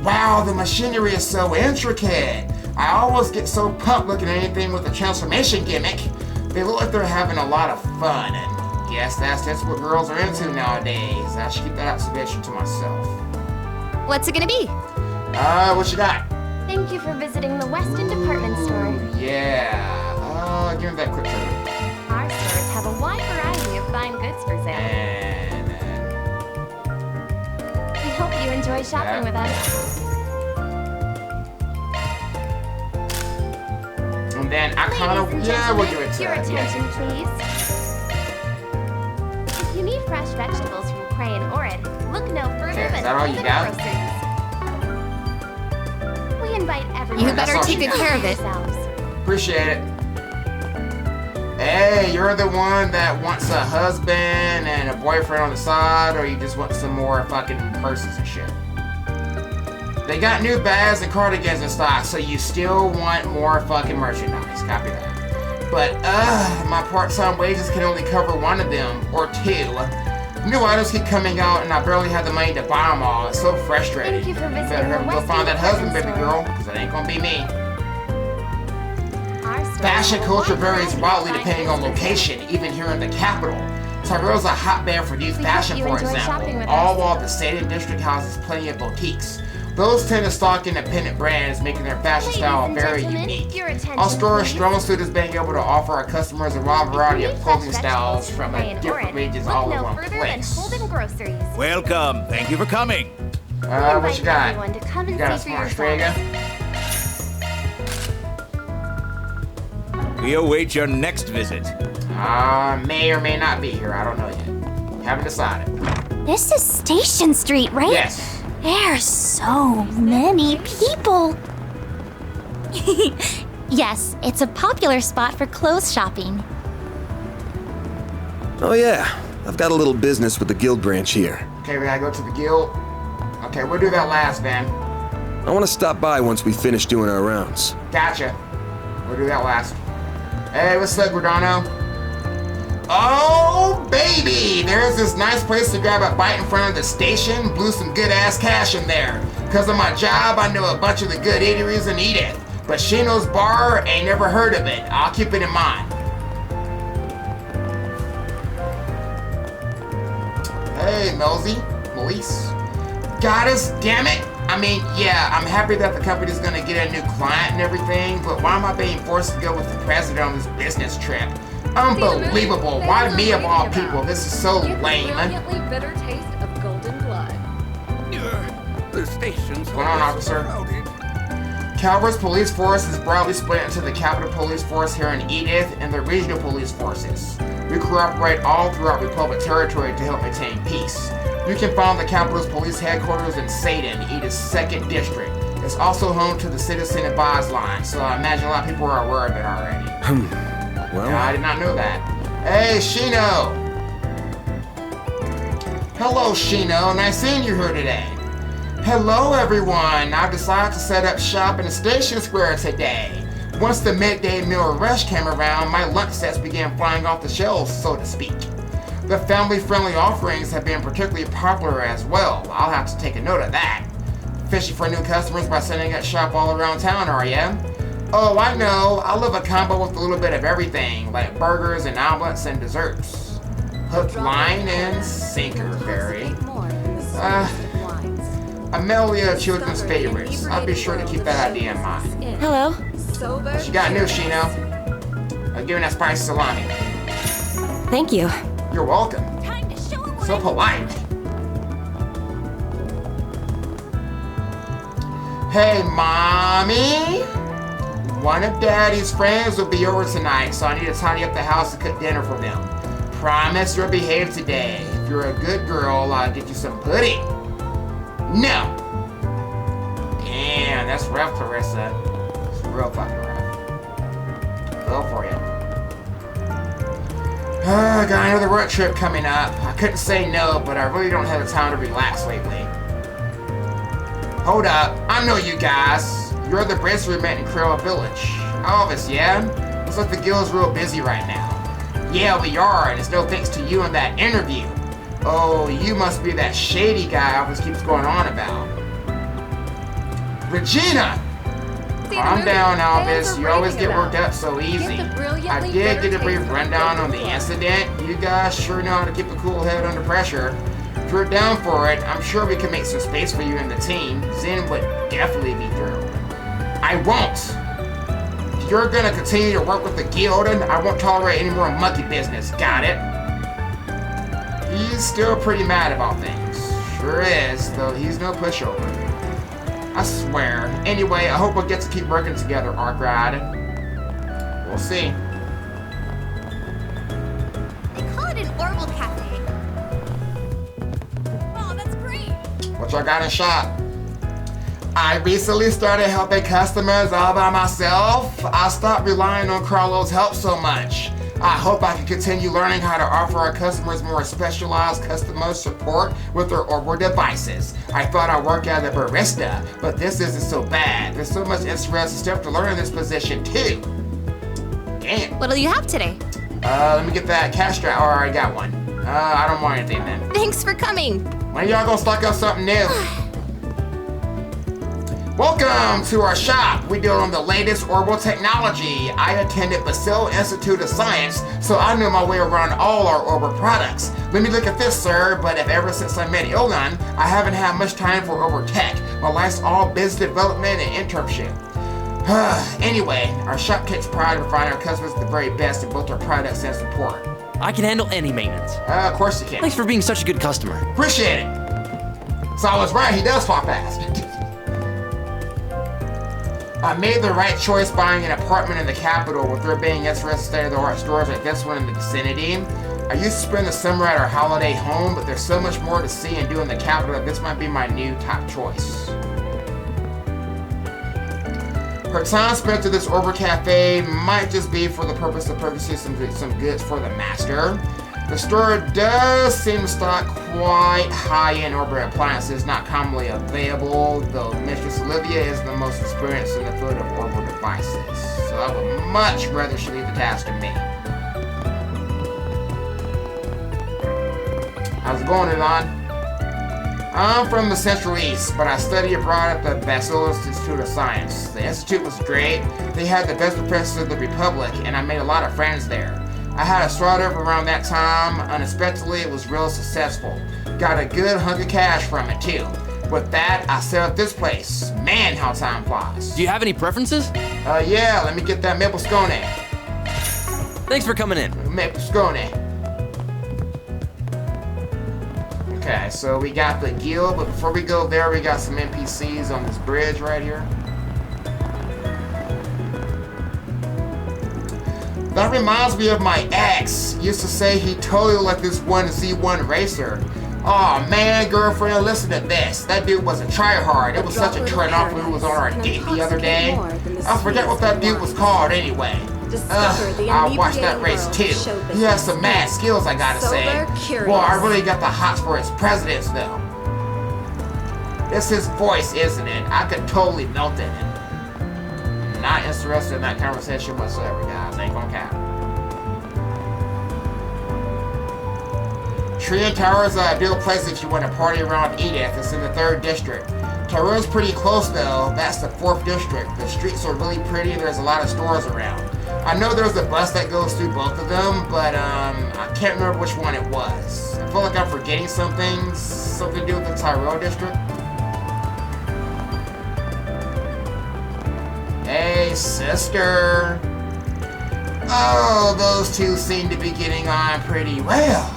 Wow, the machinery is so intricate. I always get so pumped looking at anything with a transformation gimmick. They look like they're having a lot of fun, and guess that's just what girls are into nowadays. I should keep that observation to myself. What's it gonna be? What you got? Thank you for visiting the Weston Department Store. Yeah, give me that quick trigger. Our stores have a wide variety of fine goods for sale. And We hope you enjoy shopping with us. And then I kind of, we'll do it to Your that. attention, please. If you need fresh vegetables from Cray and Orid, look no further Okay, is than that all you Golden got? Groceries. We invite everyone. You better all take she good got. care of it. Appreciate it. Hey, you're the one that wants a husband and a boyfriend on the side, or you just want some more fucking purses and shit? They got new bags and cardigans in stock, so you still want more fucking merchandise. Copy that. But, my part-time wages can only cover one of them, or two. New items keep coming out, and I barely have the money to buy them all. It's so frustrating. Thank you for visiting Better the go Weston find that husband, baby Department girl, because it ain't gonna be me. Fashion culture varies wildly depending on location, even here in the capital. Tyrole's a hotbed for youth fashion, for example, all while the Satin district houses plenty of boutiques. Those tend to stock independent brands, making their fashion style very unique. Our store's strong suit is being able to offer our customers a wide variety of clothing styles from different regions all in one place. Welcome. Thank you for coming. What you got? You got a smart spriggan? We await your next visit. May or may not be here. I don't know yet. Haven't decided. This is Station Street, right? Yes. There's so many people. Yes, it's a popular spot for clothes shopping. Oh yeah, I've got a little business with the guild branch here. Okay, we gotta go to the guild. Okay, we'll do that last, man. I want to stop by once we finish doing our rounds. Gotcha. We'll do that last. Hey, what's up, Gordano? Oh, baby! There's this nice place to grab a bite in front of the station. Blew some good-ass cash in there. Because of my job, I know a bunch of the good eateries in Edith. But Shino's Bar, ain't never heard of it. I'll keep it in mind. Hey, Melise. Goddess, damn it! I mean, yeah, I'm happy that the company's gonna get a new client and everything, but why am I being forced to go with the president on this business trip? Unbelievable. Why me of all people? This is so lame. Brilliantly bitter taste of golden blood. The station's What's going on, officer? Calvert's police force is broadly split into the Capital Police Force here in Edith and the regional police forces. We cooperate all throughout Republic territory to help maintain peace. You can find the Capital's police headquarters in Satan, Edith's 2nd district. It's also home to the Citizen Advised line, so I imagine a lot of people are aware of it already. Well, I did not know that. Hey, Shino! Hello, Shino. Nice seeing you here today. Hello, everyone. I've decided to set up shop in the station square today. Once the midday meal rush came around, my lunch sets began flying off the shelves, so to speak. The family-friendly offerings have been particularly popular as well. I'll have to take a note of that. Fishing for new customers by setting up shop all around town, are ya? Oh, I know. I love a combo with a little bit of everything, like burgers and omelets and desserts. Hook, line, and sinker, Feri. Amelia Children's favorites. I'll be sure to keep that idea in mind. Hello. What you got new, Shino? I'm giving that spicy salami. Thank you. You're welcome. So polite. Hey, Mommy. One of Daddy's friends will be over tonight, so I need to tidy up the house and cook dinner for them. Promise you'll behave today. If you're a good girl, I'll get you some pudding. No. Damn, that's rough, Clarissa. It's real fucking rough. Go for you. I got another road trip coming up. I couldn't say no, but I really don't have the time to relax lately. Hold up. I know you guys. You're the bracer we met in Krill Village. Elvis, yeah? Looks like the guild's real busy right now. Yeah, we are, and it's no thanks to you in that interview. Oh, you must be that shady guy Elvis keeps going on about. Regina! Calm down, Elvis. You always get worked up so easy. I did get a brief rundown on the incident. You guys sure know how to keep a cool head under pressure. If you're down for it, I'm sure we can make some space for you in the team. Zen would definitely be thrilled. I won't. If you're gonna continue to work with the guild, I won't tolerate any more monkey business. Got it? He's still pretty mad about things. Sure is, though he's no pushover. I swear. Anyway, I hope we'll get to keep working together, Arkrad. We'll see. They call it an Orbital Cafe. Oh, that's great. What y'all got in shop? I recently started helping customers all by myself. I stopped relying on Carlo's help so much. I hope I can continue learning how to offer our customers more specialized customer support with their Orbital devices. I thought I'd work as a barista, but this isn't so bad. There's so much interesting stuff to learn in this position too. Damn. What'll you have today? Let me get that cash strap. Oh, I already got one. I don't want anything then. Thanks for coming. When y'all gonna stock up something new? Welcome to our shop. We deal on the latest Orbital technology. I attended Basil Institute of Science, so I know my way around all our Orbital products. Let me look at this, sir, but ever since I met Ilnan, I haven't had much time for Orbital tech. My life's all business development and internship. Anyway, our shop takes pride in providing our customers the very best in both our products and support. I can handle any maintenance. Of course you can. Thanks for being such a good customer. Appreciate it. So I was right, he does talk fast. I made the right choice buying an apartment in the capital with there being interesting state-of-the-art stores like this one in the vicinity. I used to spend the summer at our holiday home, but there's so much more to see and do in the capital that this might be my new top choice. Her time spent at this Orbital Cafe might just be for the purpose of purchasing some goods for the master. The store does seem to stock quite high-end Orbital appliances not commonly available, though Mistress Olivia is the most experienced in the field of Orbital devices, so I would much rather she leave the task to me. How's it going, Elon? I'm from the Central East, but I study abroad at the Basil Institute of Science. The institute was great. They had the best professors of the Republic, and I made a lot of friends there. I had a startup around that time. Unexpectedly, it was real successful. Got a good hunk of cash from it, too. With that, I set up this place. Man, how time flies. Do you have any preferences? Yeah, let me get that maple scone. Thanks for coming in. Maple scone. Okay, so we got the guild, but before we go there, we got some NPCs on this bridge right here. That reminds me of my ex. Used to say he totally like this one Z1 racer. Aw, man, girlfriend, listen to this. That dude was a tryhard. It was such a turn off when we was on our date the other day. I forget what that dude was called anyway. I watched that race too. He has some mad skills, I gotta say. Well, I really got the hots for his presidents though. It's his voice, isn't it? I could totally melt in it. Not interested in that conversation whatsoever, guys. Ain't gonna cap. Tree Tower is an ideal place if you want to party around Edith. It's in the 3rd district. Tyrone's pretty close though. That's the 4th district. The streets are really pretty and there's a lot of stores around. I know there's a bus that goes through both of them, but I can't remember which one it was. I feel like I'm forgetting something to do with the Tyrone district. Hey, sister. Oh, those two seem to be getting on pretty well.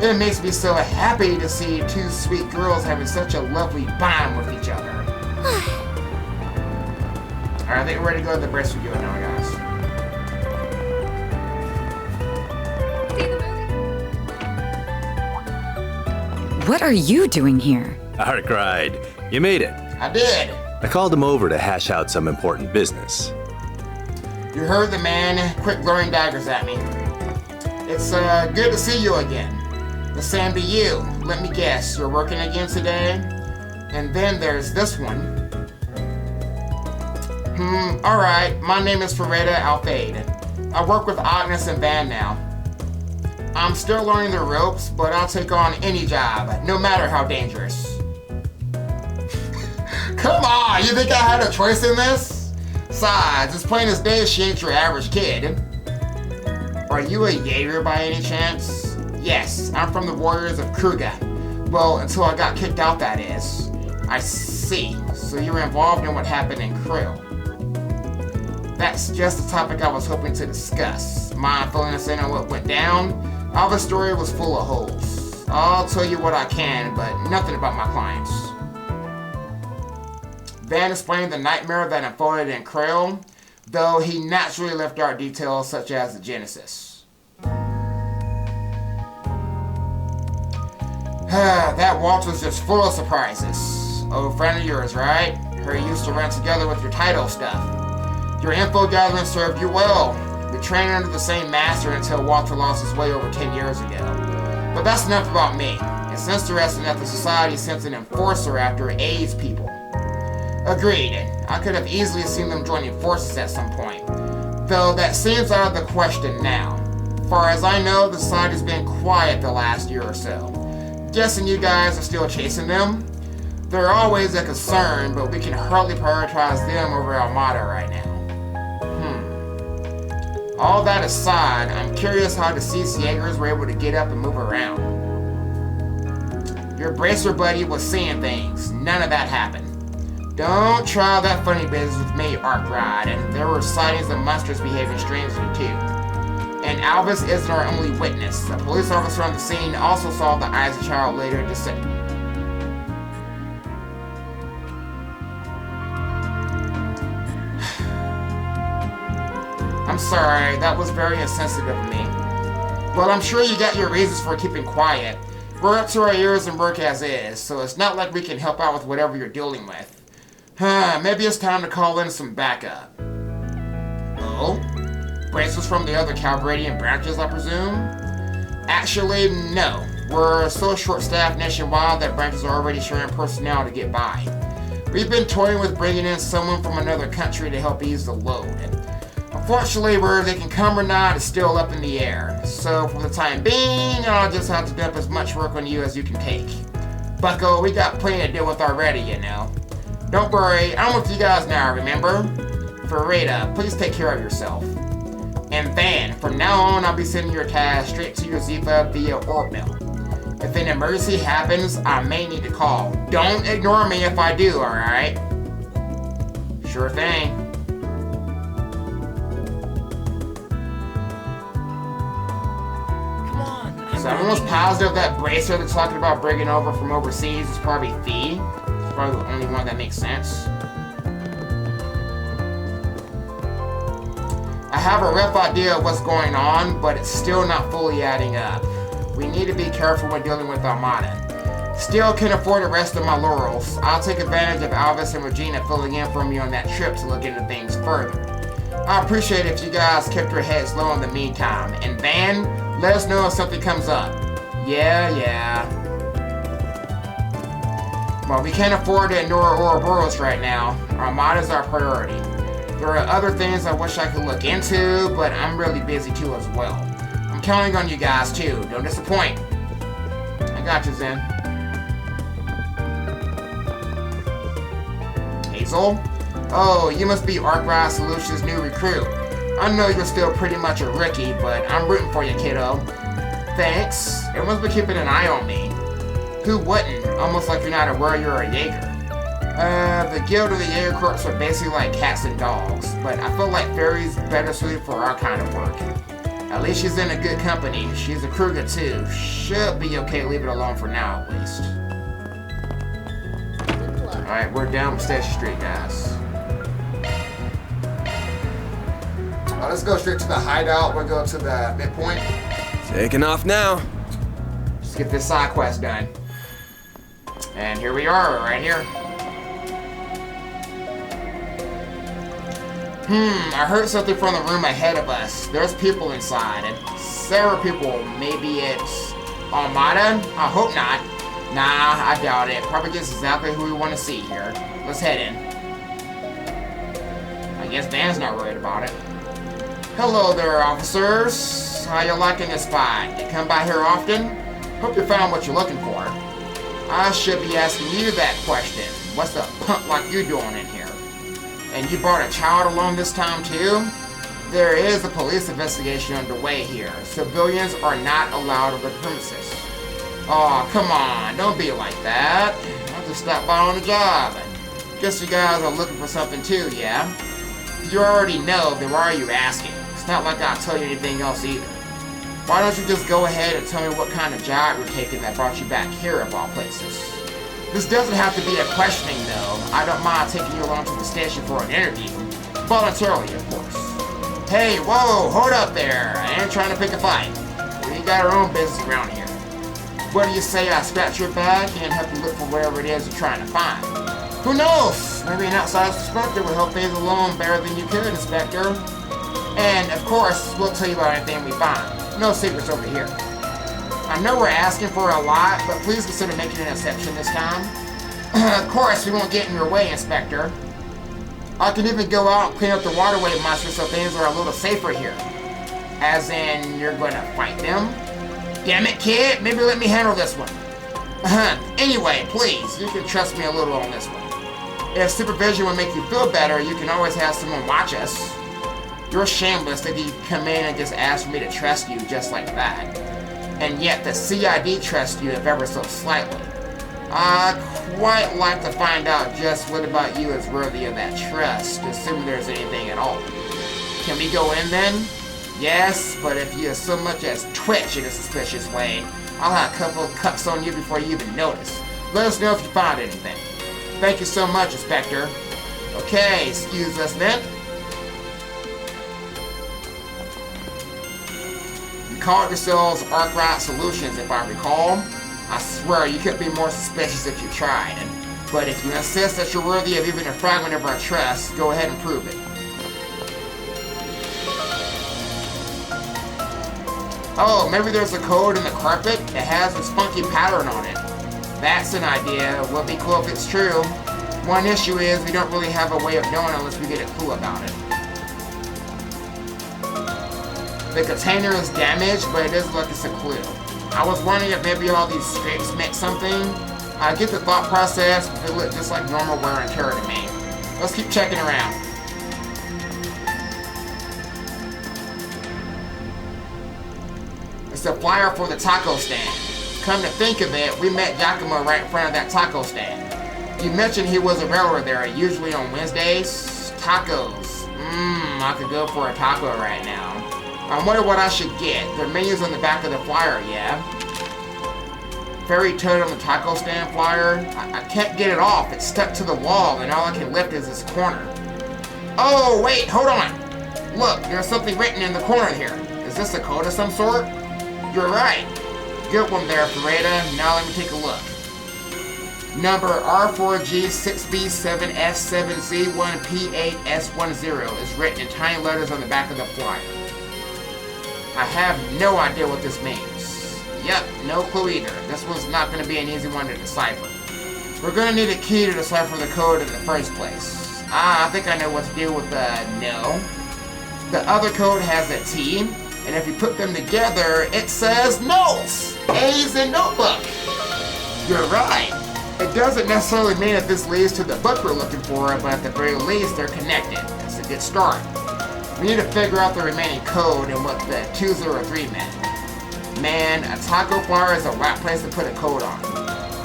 It makes me so happy to see two sweet girls having such a lovely bond with each other. Alright, I think we're ready to go to the breast review now, guys. What are you doing here? Arkwright, you made it. I did. I called him over to hash out some important business. You heard the man. Quick glowing daggers at me. It's good to see you again. The same to you. Let me guess, you're working again today? And then there's this one. Alright. My name is Feri Alfade. I work with Agnes and Van now. I'm still learning the ropes, but I'll take on any job, no matter how dangerous. Come on, you think I had a choice in this? Besides, it's plain as day she ain't your average kid. Are you a Jaeger by any chance? Yes, I'm from the Warriors of Kruga. Well, until I got kicked out, that is. I see. So you were involved in what happened in Krill. That's just the topic I was hoping to discuss. Mind filling us in on what went down? Our story was full of holes. I'll tell you what I can, but nothing about my clients. Van explained the nightmare that unfolded in Krill, though he naturally left out details such as the genesis. That Waltz was just full of surprises. Old friend of yours, right? Her used to run together with your title stuff. Your info gathering served you well. We trained under the same master until Walter lost his way over 10 years ago. But that's enough about me. It's interesting that the society sent an enforcer after AIDS people. Agreed. I could have easily seen them joining forces at some point. Though that seems out of the question now. Far as I know, the society's been quiet the last year or so. Guessing you guys are still chasing them? They're always a concern, but we can hardly prioritize them over Armada right now. All that aside, I'm curious how the Jaegers were able to get up and move around. Your bracer buddy was seeing things. None of that happened. Don't try that funny business with me, Arkwright, and there were sightings of monsters behaving strangely too. And Alvis isn't our only witness. A police officer on the scene also saw the eyes of child later descend. I'm sorry, that was very insensitive of me. Well, I'm sure you got your reasons for keeping quiet. We're up to our ears in work as is, so it's not like we can help out with whatever you're dealing with. Maybe it's time to call in some backup. Oh? Bracers from the other Calbradian branches, I presume? Actually, no. We're so short-staffed nationwide that branches are already sharing personnel to get by. We've been toying with bringing in someone from another country to help ease the load. Unfortunately, where they can come or not is still up in the air. So for the time being, I'll just have to dump as much work on you as you can take. Bucko, we got plenty to deal with already, you know. Don't worry, I'm with you guys now, remember? Ferreira, please take care of yourself. And Van, from now on, I'll be sending your task straight to your Ziva via Orbmail. If an emergency happens, I may need to call. Don't ignore me if I do, alright? Sure thing. So I'm almost positive that bracer they're talking about bringing over from overseas is probably Fee. It's probably the only one that makes sense. I have a rough idea of what's going on, but it's still not fully adding up. We need to be careful when dealing with Armada. Still can't afford the rest of my laurels. I'll take advantage of Alvis and Regina filling in for me on that trip to look into things further. I appreciate it if you guys kept your heads low in the meantime. And Van, let us know if something comes up. Yeah. Well, we can't afford to ignore Ouroboros right now. Armada's our priority. There are other things I wish I could look into, but I'm really busy too as well. I'm counting on you guys too. Don't disappoint. I got you, Zen. Hazel? Oh, you must be Arkwright Solutions' new recruit. I know you're still pretty much a rookie, but I'm rooting for you, kiddo. Thanks. Everyone's been keeping an eye on me. Who wouldn't? Almost like you're not aware you're a Jaeger. The Guild of the Jaeger Corps are basically like cats and dogs, but I feel like Feri's better suited for our kind of work. At At least she's in a good company. She's a Kruger too. Should be okay, leave it alone for now at least. Alright, we're down Station Street, guys. Let's go straight to the hideout. We'll go to the midpoint. Taking off now. Let's get this side quest done. And here we are, right here. I heard something from the room ahead of us. There's people inside, and several people. Maybe it's Armada? I hope not. Nah, I doubt it. Probably just exactly who we want to see here. Let's head in. I guess Dan's not worried about it. Hello there, officers. How you liking this spot? You come by here often? Hope you found what you're looking for. I should be asking you that question. What's the punk like you doing in here? And you brought a child along this time too? There is a police investigation underway here. Civilians are not allowed on the premises. Oh, come on, don't be like that. I just stopped by on a job. Guess you guys are looking for something too, yeah? You already know, then why are you asking? It's not like I'll tell you anything else either. Why don't you just go ahead and tell me what kind of job you're taking that brought you back here of all places? This doesn't have to be a questioning though. I don't mind taking you along to the station for an interview. Voluntarily, of course. Hey, whoa, hold up there. I ain't trying to pick a fight. We got our own business around here. What do you say I scratch your bag and help you look for whatever it is you're trying to find? Who knows? Maybe an outside perspective will help things along better than you could, Inspector. And, of course, we'll tell you about anything we find. No secrets over here. I know we're asking for a lot, but please consider making an exception this time. Of course, we won't get in your way, Inspector. I can even go out and clean up the waterway monsters so things are a little safer here. As in, you're going to fight them? Damn it, kid. Maybe let me handle this one. Anyway, please, you can trust me a little on this one. If supervision will make you feel better, you can always have someone watch us. You're shameless that you come in and just ask me to trust you just like that. And yet the CID trusts you if ever so slightly. I'd quite like to find out just what about you is worthy of that trust, assuming there's anything at all. Can we go in then? Yes, but if you so much as twitch in a suspicious way, I'll have a couple of cuts on you before you even notice. Let us know if you find anything. Thank you so much, Inspector. Okay, excuse us then. You called yourselves Arkwright Solutions, if I recall. I swear you could be more suspicious if you tried. But if you insist that you're worthy of even a fragment of our trust, go ahead and prove it. Oh, maybe there's a code in the carpet that has this funky pattern on it. That's an idea. Would be cool if it's true. One issue is we don't really have a way of knowing unless we get a clue about it. The container is damaged, but it does look like it's a clue. I was wondering if maybe all these scrapes meant something. I get the thought process, but it looked just like normal wear and tear to me. Let's keep checking around. It's a flyer for the taco stand. Come to think of it, we met Giacomo right in front of that taco stand. You mentioned he was a railroad there, usually on Wednesdays. Tacos. I could go for a taco right now. I wonder what I should get. The menu's on the back of the flyer, yeah? Feri toed on the taco stand flyer. I can't get it off. It's stuck to the wall, and all I can lift is this corner. Oh, wait, hold on. Look, there's something written in the corner here. Is this a code of some sort? You're right. Good one there, Ferreira. Now let me take a look. Number R4G6B7F7Z1P8S10 is written in tiny letters on the back of the flyer. I have no idea what this means. Yep, no clue either. This one's not going to be an easy one to decipher. We're going to need a key to decipher the code in the first place. I think I know what to do with the no. The other code has a T, and if you put them together, it says notes! A's in notebook! You're right. It doesn't necessarily mean that this leads to the book we're looking for, but at the very least, they're connected. That's a good start. We need to figure out the remaining code and what the 203 meant. Man, a taco flyer is a whack place to put a code on.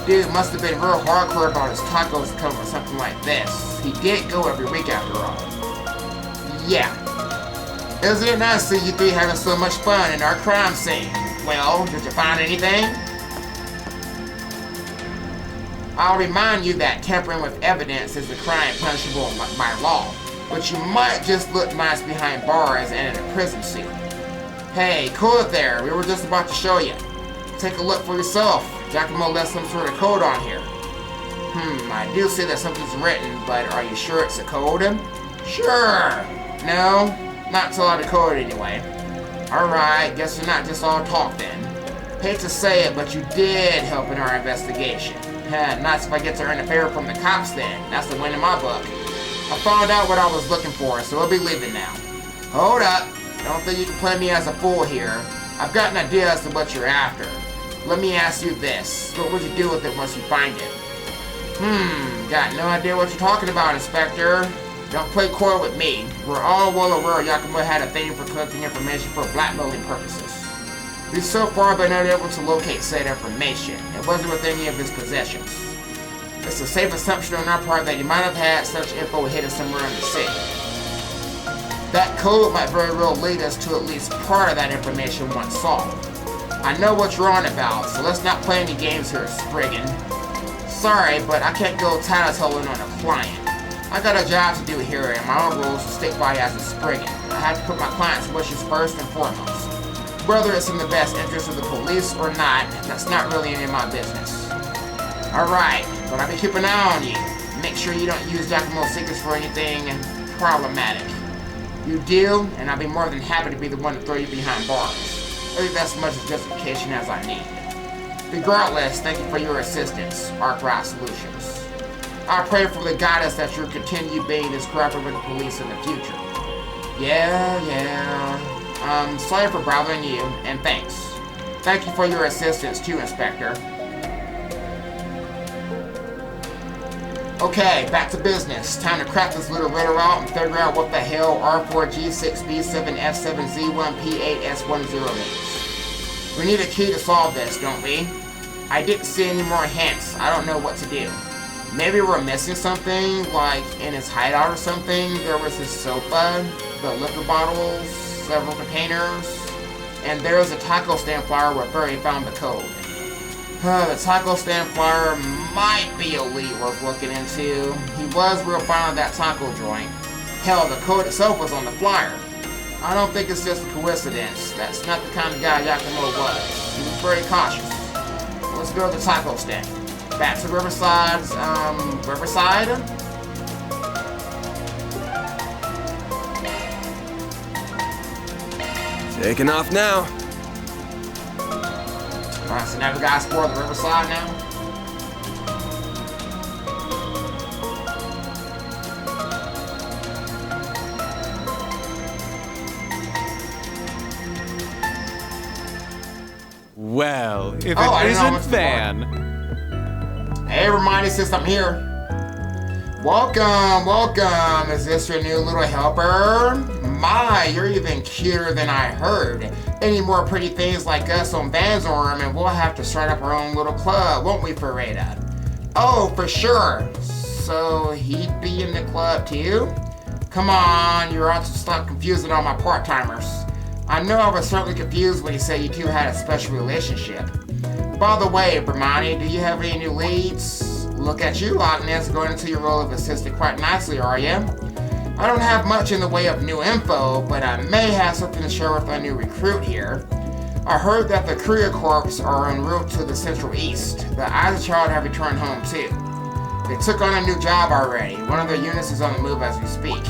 Dude must have been real hardcore about his tacos to come with something like this. He did go every week after all. Yeah. Isn't it nice to see you three having so much fun in our crime scene? Well, did you find anything? I'll remind you that tampering with evidence is a crime punishable by law, but you might just look nice behind bars and in a prison suit. Hey, cool it there. We were just about to show you. Take a look for yourself. Giacomo left some sort of code on here. I do see that something's written, but are you sure it's a code? Sure. No, not till I decode it anyway. Alright, guess you're not just all talk then. Hate to say it, but you did help in our investigation. Nice if I get to earn a favor from the cops then. That's the win in my book. I found out what I was looking for, so we'll be leaving now. Hold up. Don't think you can play me as a fool here. I've got an idea as to what you're after. Let me ask you this. What would you do with it once you find it? Got no idea what you're talking about, Inspector. Don't play coy with me. We're all well aware Giacomo had a thing for collecting information for blackmailing purposes. We've so far been unable to locate said information. It wasn't with any of his possessions. It's a safe assumption on our part that he might have had such info hidden somewhere in the city. That code might very well lead us to at least part of that information once solved. I know what you're on about, so let's not play any games here, Spriggan. Sorry, but I can't go tattletaling on a client. I got a job to do here, and my own rules to stick by as a Spriggan. I have to put my client's wishes first and foremost. Whether it's in the best interest of the police or not, that's not really any of my business. Alright, but I'll be keeping an eye on you. Make sure you don't use Giacomo's secrets for anything problematic. You do, and I'll be more than happy to be the one to throw you behind bars. I think that's as much as justification as I need. Regardless, thank you for your assistance, Arkwright Solutions. I pray for the goddess that you'll continue being as cooperative with the police in the future. Yeah. Sorry for bothering you, and thanks. Thank you for your assistance too, Inspector. Okay, back to business. Time to crack this little riddle out and figure out what the hell R4G6B7F7Z1P8S10 means. We need a key to solve this, don't we? I didn't see any more hints. I don't know what to do. Maybe we're missing something, like in his hideout or something. There was his sofa, the liquor bottles, several containers, and there's a taco stand flyer where Feri found the code. The taco stand flyer might be a lead worth looking into. He was real fond of that taco joint. Hell, the code itself was on the flyer. I don't think it's just a coincidence. That's not the kind of guy Giacomo was. He was very cautious. Let's go to the taco stand. Back to Riverside's, Riverside? Taking off now. Alright, so now we gotta explore the Riverside now. Well, if it I didn't know isn't what's Van. Hey, Hermione, since I'm here. Welcome. Is this your new little helper? My, you're even cuter than I heard. Any more pretty things like us on Van's arm and we'll have to start up our own little club, won't we, Ferreira? Oh, for sure. So he'd be in the club too? Come on, you're out to stop confusing all my part-timers. I know I was certainly confused when you said you two had a special relationship. By the way, Hermione, do you have any new leads? Look at you, Agnes, going into your role of assistant quite nicely, are you? I don't have much in the way of new info, but I may have something to share with our new recruit here. I heard that the Courier Corps are en route to the Central East. The Eisenchild have returned home too. They took on a new job already. One of their units is on the move as we speak.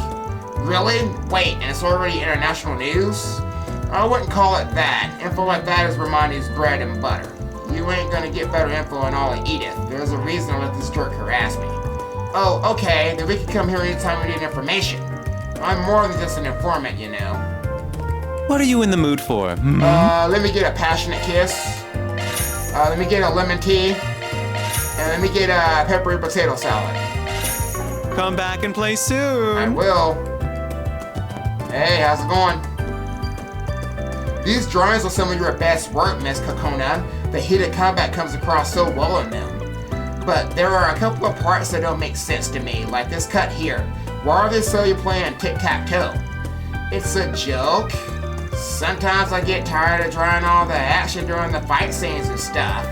Really? Wait, and it's already international news? I wouldn't call it that. Info like that is Romani's bread and butter. You ain't gonna get better info on all of Edith. There's a reason I let this jerk harass me. Oh, okay, then we can come here anytime we need information. I'm more than just an informant, you know. What are you in the mood for? Let me get a passionate kiss. Let me get a lemon tea. And let me get a peppery potato salad. Come back and play soon. I will. Hey, how's it going? These drawings are some of your best work, Miss Kokona. The heated combat comes across so well in them. But there are a couple of parts that don't make sense to me, like this cut here. Why are they so you playing tic-tac-toe? It's a joke. Sometimes I get tired of drawing all the action during the fight scenes and stuff.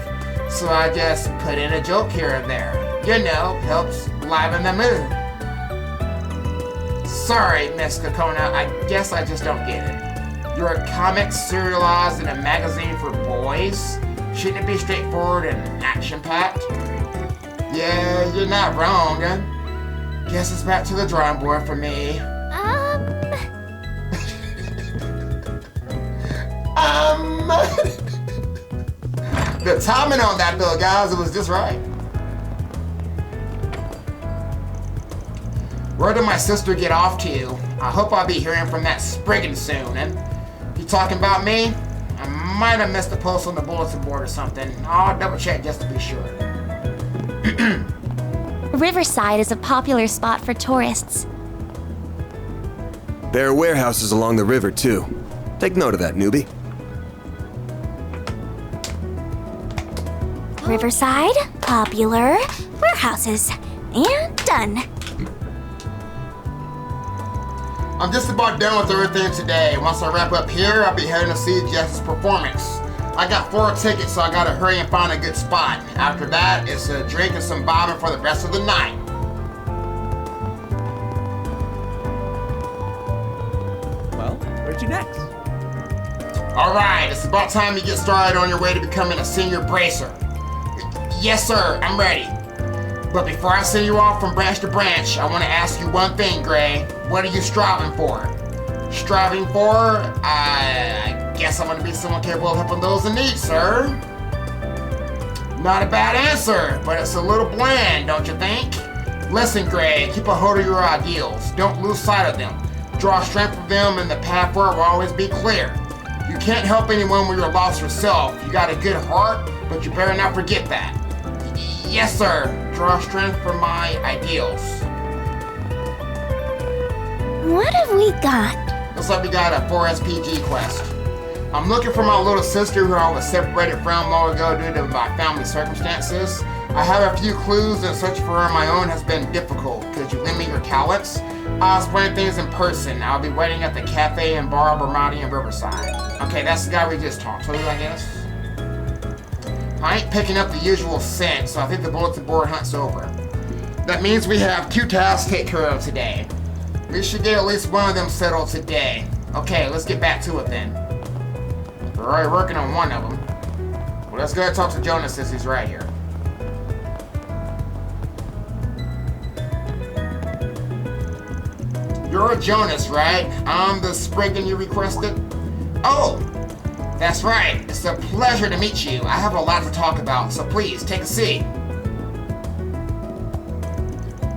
So I just put in a joke here and there. You know, helps liven the mood. Sorry, Miss Kokona, I guess I just don't get it. You're a comic serialized in a magazine for boys? Shouldn't it be straightforward and action-packed? Yeah, you're not wrong. Guess it's back to the drawing board for me. The timing on that though, guys, it was just right. Where did my sister get off to? I hope I'll be hearing from that spriggan soon. And you talking about me? I might have missed a post on the bulletin board or something. I'll double check just to be sure. Riverside is a popular spot for tourists. There are warehouses along the river, too. Take note of that, newbie. Riverside, popular, warehouses, and done. I'm just about done with everything today. Once I wrap up here, I'll be heading to see Jess's performance. I got 4 tickets, so I gotta hurry and find a good spot. After that, it's a drink and some bombing for the rest of the night. Well, where'd you next? Alright, it's about time you get started on your way to becoming a senior bracer. Yes, sir, I'm ready. But before I send you off from branch to branch, I want to ask you one thing, Gray. What are you striving for? Striving for? I guess I'm going to be someone capable of helping those in need, sir. Not a bad answer, but it's a little bland, don't you think? Listen, Gray, keep a hold of your ideals. Don't lose sight of them. Draw strength from them, and the path forward will always be clear. You can't help anyone when you're lost yourself. You got a good heart, but you better not forget that. Yes, sir. Draw strength from my ideals. What have we got? Looks like we got a 4SPG quest. I'm looking for my little sister who I was separated from long ago due to my family circumstances. I have a few clues and searching for her on my own has been difficult. Could you lend me your talents? I'll explain things in person. I'll be waiting at the cafe and bar Bermonti in Riverside. Okay, that's the guy we just talked to, I guess. I ain't picking up the usual scent, so I think the bulletin board hunt's over. That means we have 2 tasks to take care of today. We should get at least one of them settled today. Okay, let's get back to it then. We're already working on one of them. Well, let's go and talk to Jonas since he's right here. You're Jonas, right? I'm the spriggan you requested? Oh! That's right. It's a pleasure to meet you. I have a lot to talk about, so please, take a seat.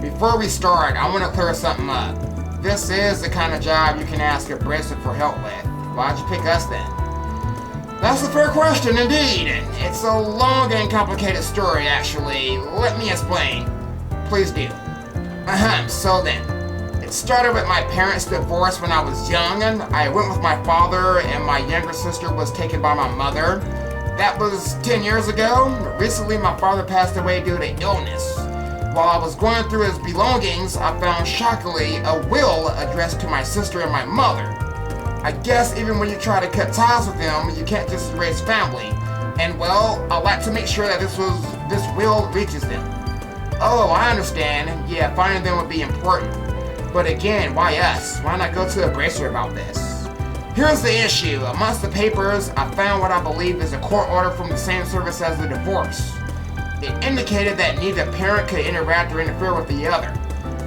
Before we start, I want to clear something up. This is the kind of job you can ask a bracer for help with. Why'd you pick us then? That's a fair question indeed. It's a long and complicated story, actually. Let me explain. Please do. So then. It started with my parents' divorce when I was young. I went with my father and my younger sister was taken by my mother. That was 10 years ago. Recently, my father passed away due to illness. While I was going through his belongings, I found shockingly a will addressed to my sister and my mother. I guess even when you try to cut ties with them, you can't just erase family. And well, I'd like to make sure that this will reaches them. Oh, I understand. Yeah, finding them would be important. But again, why us? Why not go to a bracer about this? Here's the issue. Amongst the papers, I found what I believe is a court order from the same service as the divorce. It indicated that neither parent could interact or interfere with the other.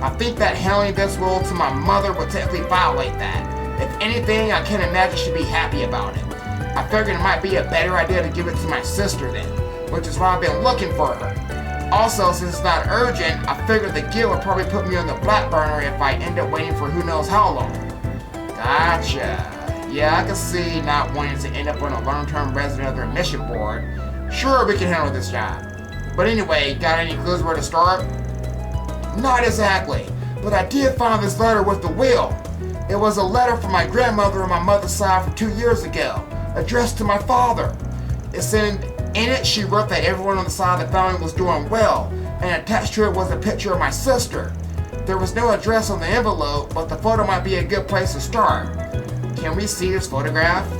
I think that handing this will to my mother would technically violate that. If anything, I can't imagine she'd be happy about it. I figured it might be a better idea to give it to my sister then, which is why I've been looking for her. Also, since it's not urgent, I figured the guild would probably put me on the black burner if I end up waiting for who knows how long. Gotcha. Yeah, I can see not wanting to end up on a long-term resident of their mission board. Sure, we can handle this job. But anyway, got any clues where to start? Not exactly, but I did find this letter with the will. It was a letter from my grandmother on my mother's side from 2 years ago, addressed to my father. In it, she wrote that everyone on the side of the family was doing well, and attached to it was a picture of my sister. There was no address on the envelope, but the photo might be a good place to start. Can we see this photograph?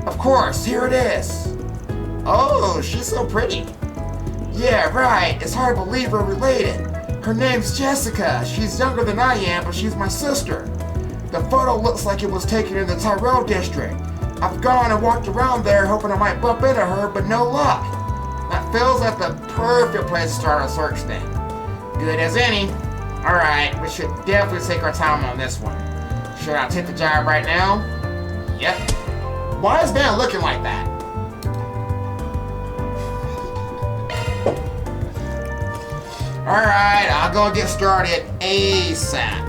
Of course, here it is. Oh, she's so pretty. Yeah, right, it's hard to believe we're related. Her name's Jessica. She's younger than I am, but she's my sister. The photo looks like it was taken in the Tyrell district. I've gone and walked around there hoping I might bump into her, but no luck. That feels like the perfect place to start a search then. Good as any. Alright, we should definitely take our time on this one. Should I take the job right now? Yep. Why is Van looking like that? Alright, I'll go get started ASAP.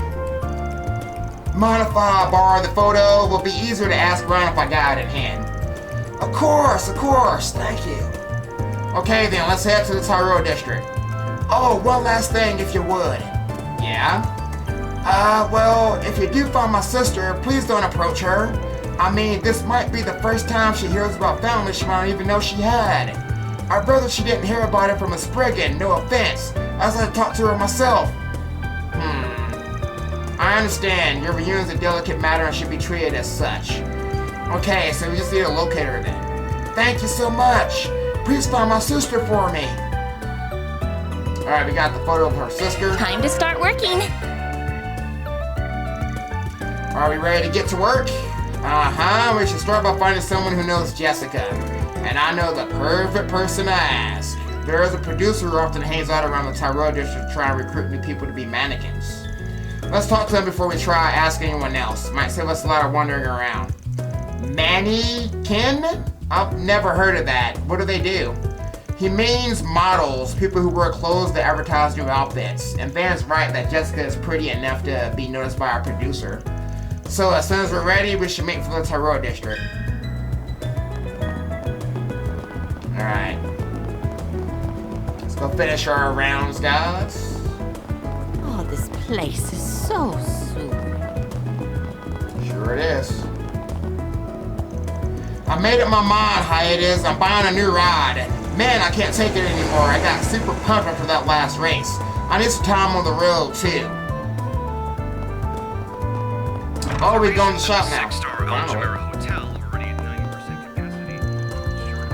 Mind if I borrow the photo? Will be easier to ask around if I got it in hand. Of course, thank you. Okay then, let's head to the Tyrell district. Oh, one last thing if you would. Yeah? Well, if you do find my sister, please don't approach her. I mean, this might be the first time she hears about family she might not even know she had. I'd rather she didn't hear about it from a spriggan, no offense, as I talked to her myself. I understand, your reunion's a delicate matter and should be treated as such. Okay, so we just need to locate her then. Thank you so much. Please find my sister for me. Alright, we got the photo of her sister. Time to start working. Are we ready to get to work? We should start by finding someone who knows Jessica. And I know the perfect person to ask. There is a producer who often hangs out around the Tyrell district trying to recruit new people to be mannequins. Let's talk to him before we try asking anyone else. Might save us a lot of wandering around. Mannequin? I've never heard of that. What do they do? He means models, people who wear clothes that advertise new outfits. And Van's right that Jessica is pretty enough to be noticed by our producer. So as soon as we're ready, we should make for the Tyrell district. Alright. Let's go finish our rounds, guys. Oh, this place is so sweet. Sure it is. I made up my mind how it is. I'm buying a new ride. Man, I can't take it anymore. I got super pumped after that last race. I need some time on the road, too. Oh, we're going to shop now.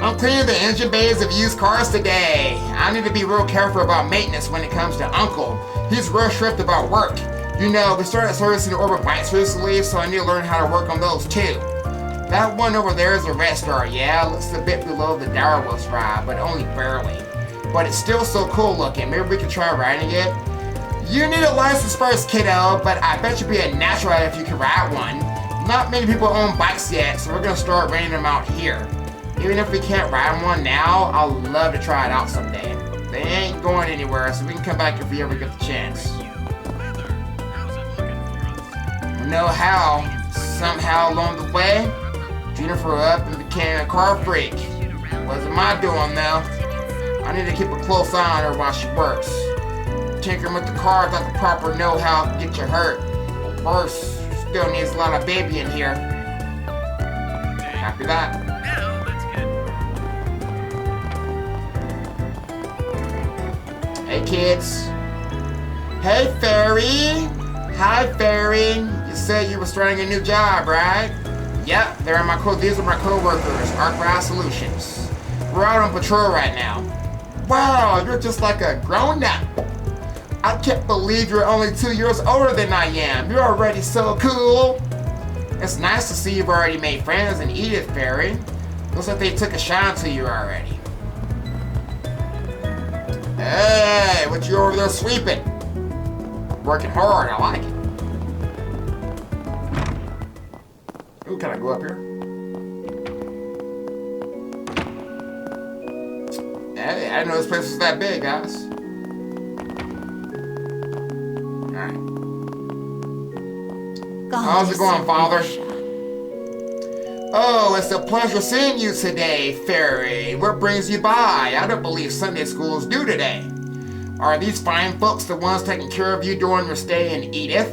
I'm cleaning the engine bays of used cars today. I need to be real careful about maintenance when it comes to Uncle. He's real strict about work. You know, we started servicing the Orbit bikes recently, so I need to learn how to work on those too. That one over there is a Red Star, yeah, looks a bit below the Darwell's ride, but only barely. But it's still so cool looking, maybe we could try riding it. You need a license first, kiddo, but I bet you'd be a natural if you could ride one. Not many people own bikes yet, so we're gonna start renting them out here. Even if we can't ride one now, I'd love to try it out someday. They ain't going anywhere, so we can come back if we ever get the chance. Know how, somehow along the way, Jennifer grew up and became a car freak. Wasn't my doing though. I need to keep a close eye on her while she works. Tinkering with the car without the proper know-how can get you hurt. Worse, still needs a lot of baby in here. Copy that. Hey kids. Hey Feri. Hi Feri. You said you were starting a new job, right? Yep, these are my co-workers, Arkwright Solutions. We're out on patrol right now. Wow, you're just like a grown-up. I can't believe you're only 2 years older than I am. You're already so cool. It's nice to see you've already made friends and Edith, Feri. Looks like they took a shine to you already. Hey, what you over there sweeping? Working hard, I like it. Ooh, can I go up here? Hey, I didn't know this place was that big, guys. Alright. How's it going, Father? Oh, it's a pleasure seeing you today, Feri. What brings you by? I don't believe Sunday school is due today. Are these fine folks the ones taking care of you during your stay in Edith?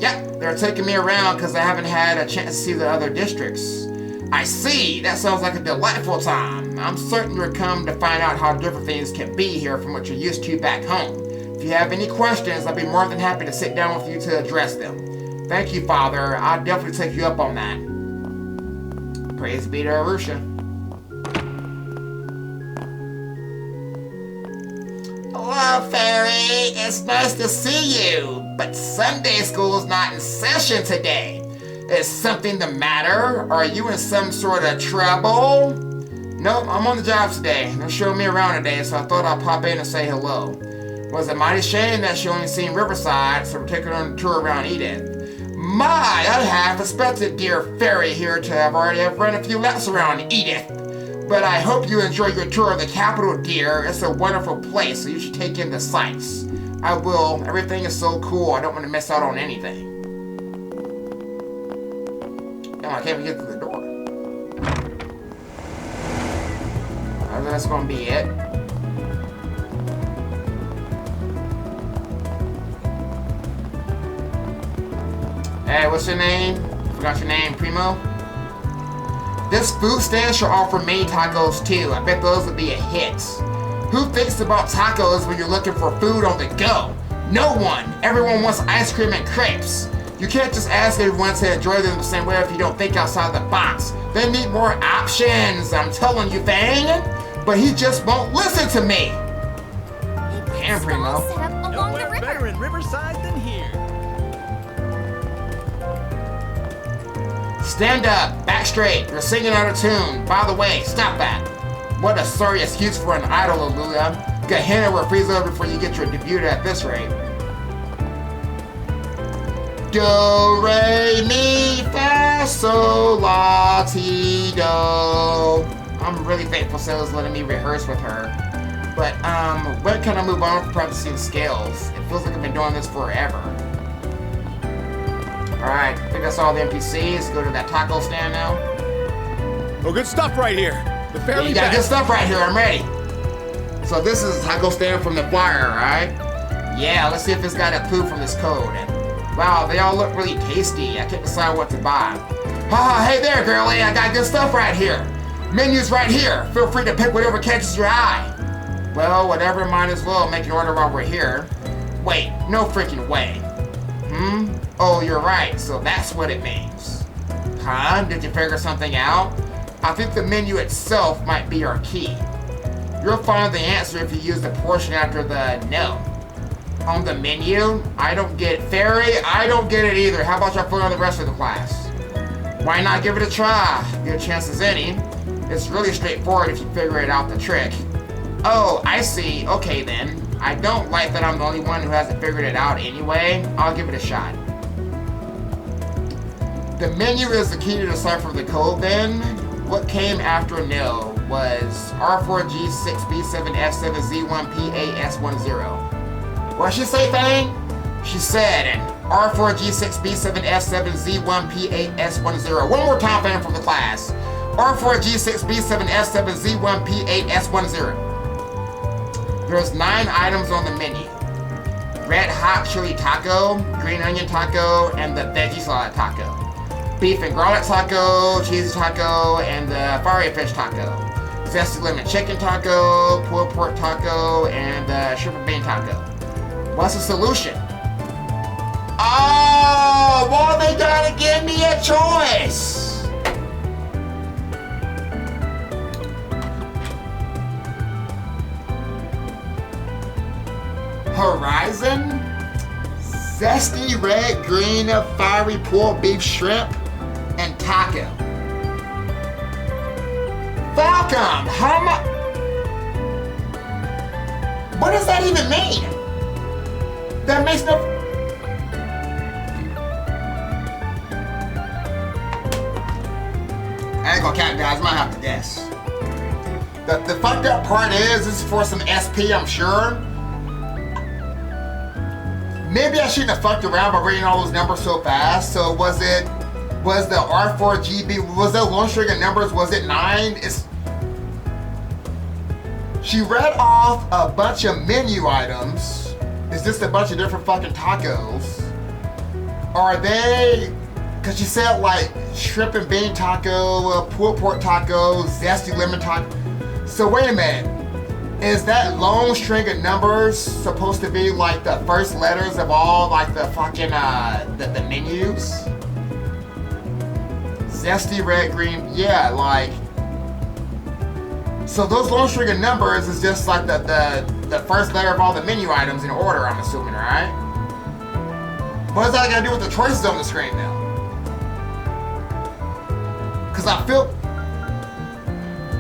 Yep, they're taking me around because I haven't had a chance to see the other districts. I see, that sounds like a delightful time. I'm certain you're come to find out how different things can be here from what you're used to back home. If you have any questions, I'll be more than happy to sit down with you to address them. Thank you, Father. I'll definitely take you up on that. Praise be to Arusha. Hello, Feri. It's nice to see you. But Sunday school is not in session today. Is something the matter? Are you in some sort of trouble? Nope, I'm on the job today. They're showing me around today, so I thought I'd pop in and say hello. Was a mighty shame that she only seen Riverside, so we're taking her on a tour around Edith. My, I half expected dear Feri here to have already run a few laps around Edith. But I hope you enjoy your tour of the capital, dear. It's a wonderful place, so you should take in the sights. I will. Everything is so cool, I don't want to miss out on anything. Damn, I can't even get through the door. That's gonna be it. Hey, what's your name? Forgot your name, Primo? This food stand should offer mini tacos too. I bet those would be a hit. Who thinks about tacos when you're looking for food on the go? No one. Everyone wants ice cream and crepes. You can't just ask everyone to enjoy them the same way if you don't think outside the box. They need more options, I'm telling you, Fang. But he just won't listen to me. Damn, Primo. Nowhere better in Riverside than here. Stand up, back straight. You're singing out of tune. By the way, stop that. What a sorry excuse for an idol, Aluya. Gehenna will freeze over before you get your debut at this rate. Do, re, mi, fa, sol, la, ti, do. I'm really thankful Sarah's letting me rehearse with her. But, when can I move on from practicing scales? It feels like I've been doing this forever. Alright, I think that's all the NPCs. Go to that taco stand now. Oh, good stuff right here. The Feri you got good stuff right here, I'm ready. So this is a taco stand from the flyer, right? Yeah, let's see if it's got a clue from this code. And, wow, they all look really tasty. I can't decide what to buy. Haha, hey there, girlie, I got good stuff right here. Menu's right here. Feel free to pick whatever catches your eye. Well, whatever, might as well make an order while we're here. Wait, no freaking way. Oh, you're right, so that's what it means. Huh? Did you figure something out? I think the menu itself might be our key. You'll find the answer if you use the portion after the no. On the menu? I don't get it. Feri, I don't get it either. How about y'all fill in the rest of the class? Why not give it a try? Good chance as any. It's really straightforward if you figure it out the trick. Oh, I see. Okay then. I don't like that I'm the only one who hasn't figured it out anyway. I'll give it a shot. The menu is the key to decipher the code then. What came after nil was R4G6B7F7Z1PAS10. What'd she say, Fang? She said R4G6B7F7Z1PAS10. One more time, Fang, from the class. R4G6B7F7Z1P8S10. There's 9 items on the menu. Red hot chili taco, green onion taco, and the veggie salad taco. Beef and garlic taco, cheesy taco, and the fiery fish taco. Zesty lemon chicken taco, pulled pork taco, and the shrimp and bean taco. What's the solution? Oh, well, they gotta give me a choice. Horizon, zesty red, green, fiery pulled beef shrimp, and taco. Falcom, how much? What does that even mean? That makes no. I ain't gonna count, guys. Might have to guess. The fucked up part is this is for some SP, I'm sure. Maybe I shouldn't have fucked around by reading all those numbers so fast. So was the R4GB, was the long string of numbers, was it 9? She read off a bunch of menu items. Is this a bunch of different fucking tacos? Are they, cause she said like shrimp and bean taco, pulled pork taco, zesty lemon taco. So wait a minute. Is that long string of numbers supposed to be like the first letters of all like the fucking the menus? Zesty, red, green, yeah, like. So those long string of numbers is just like the first letter of all the menu items in order, I'm assuming, right? What does that got to do with the choices on the screen now? Because I feel...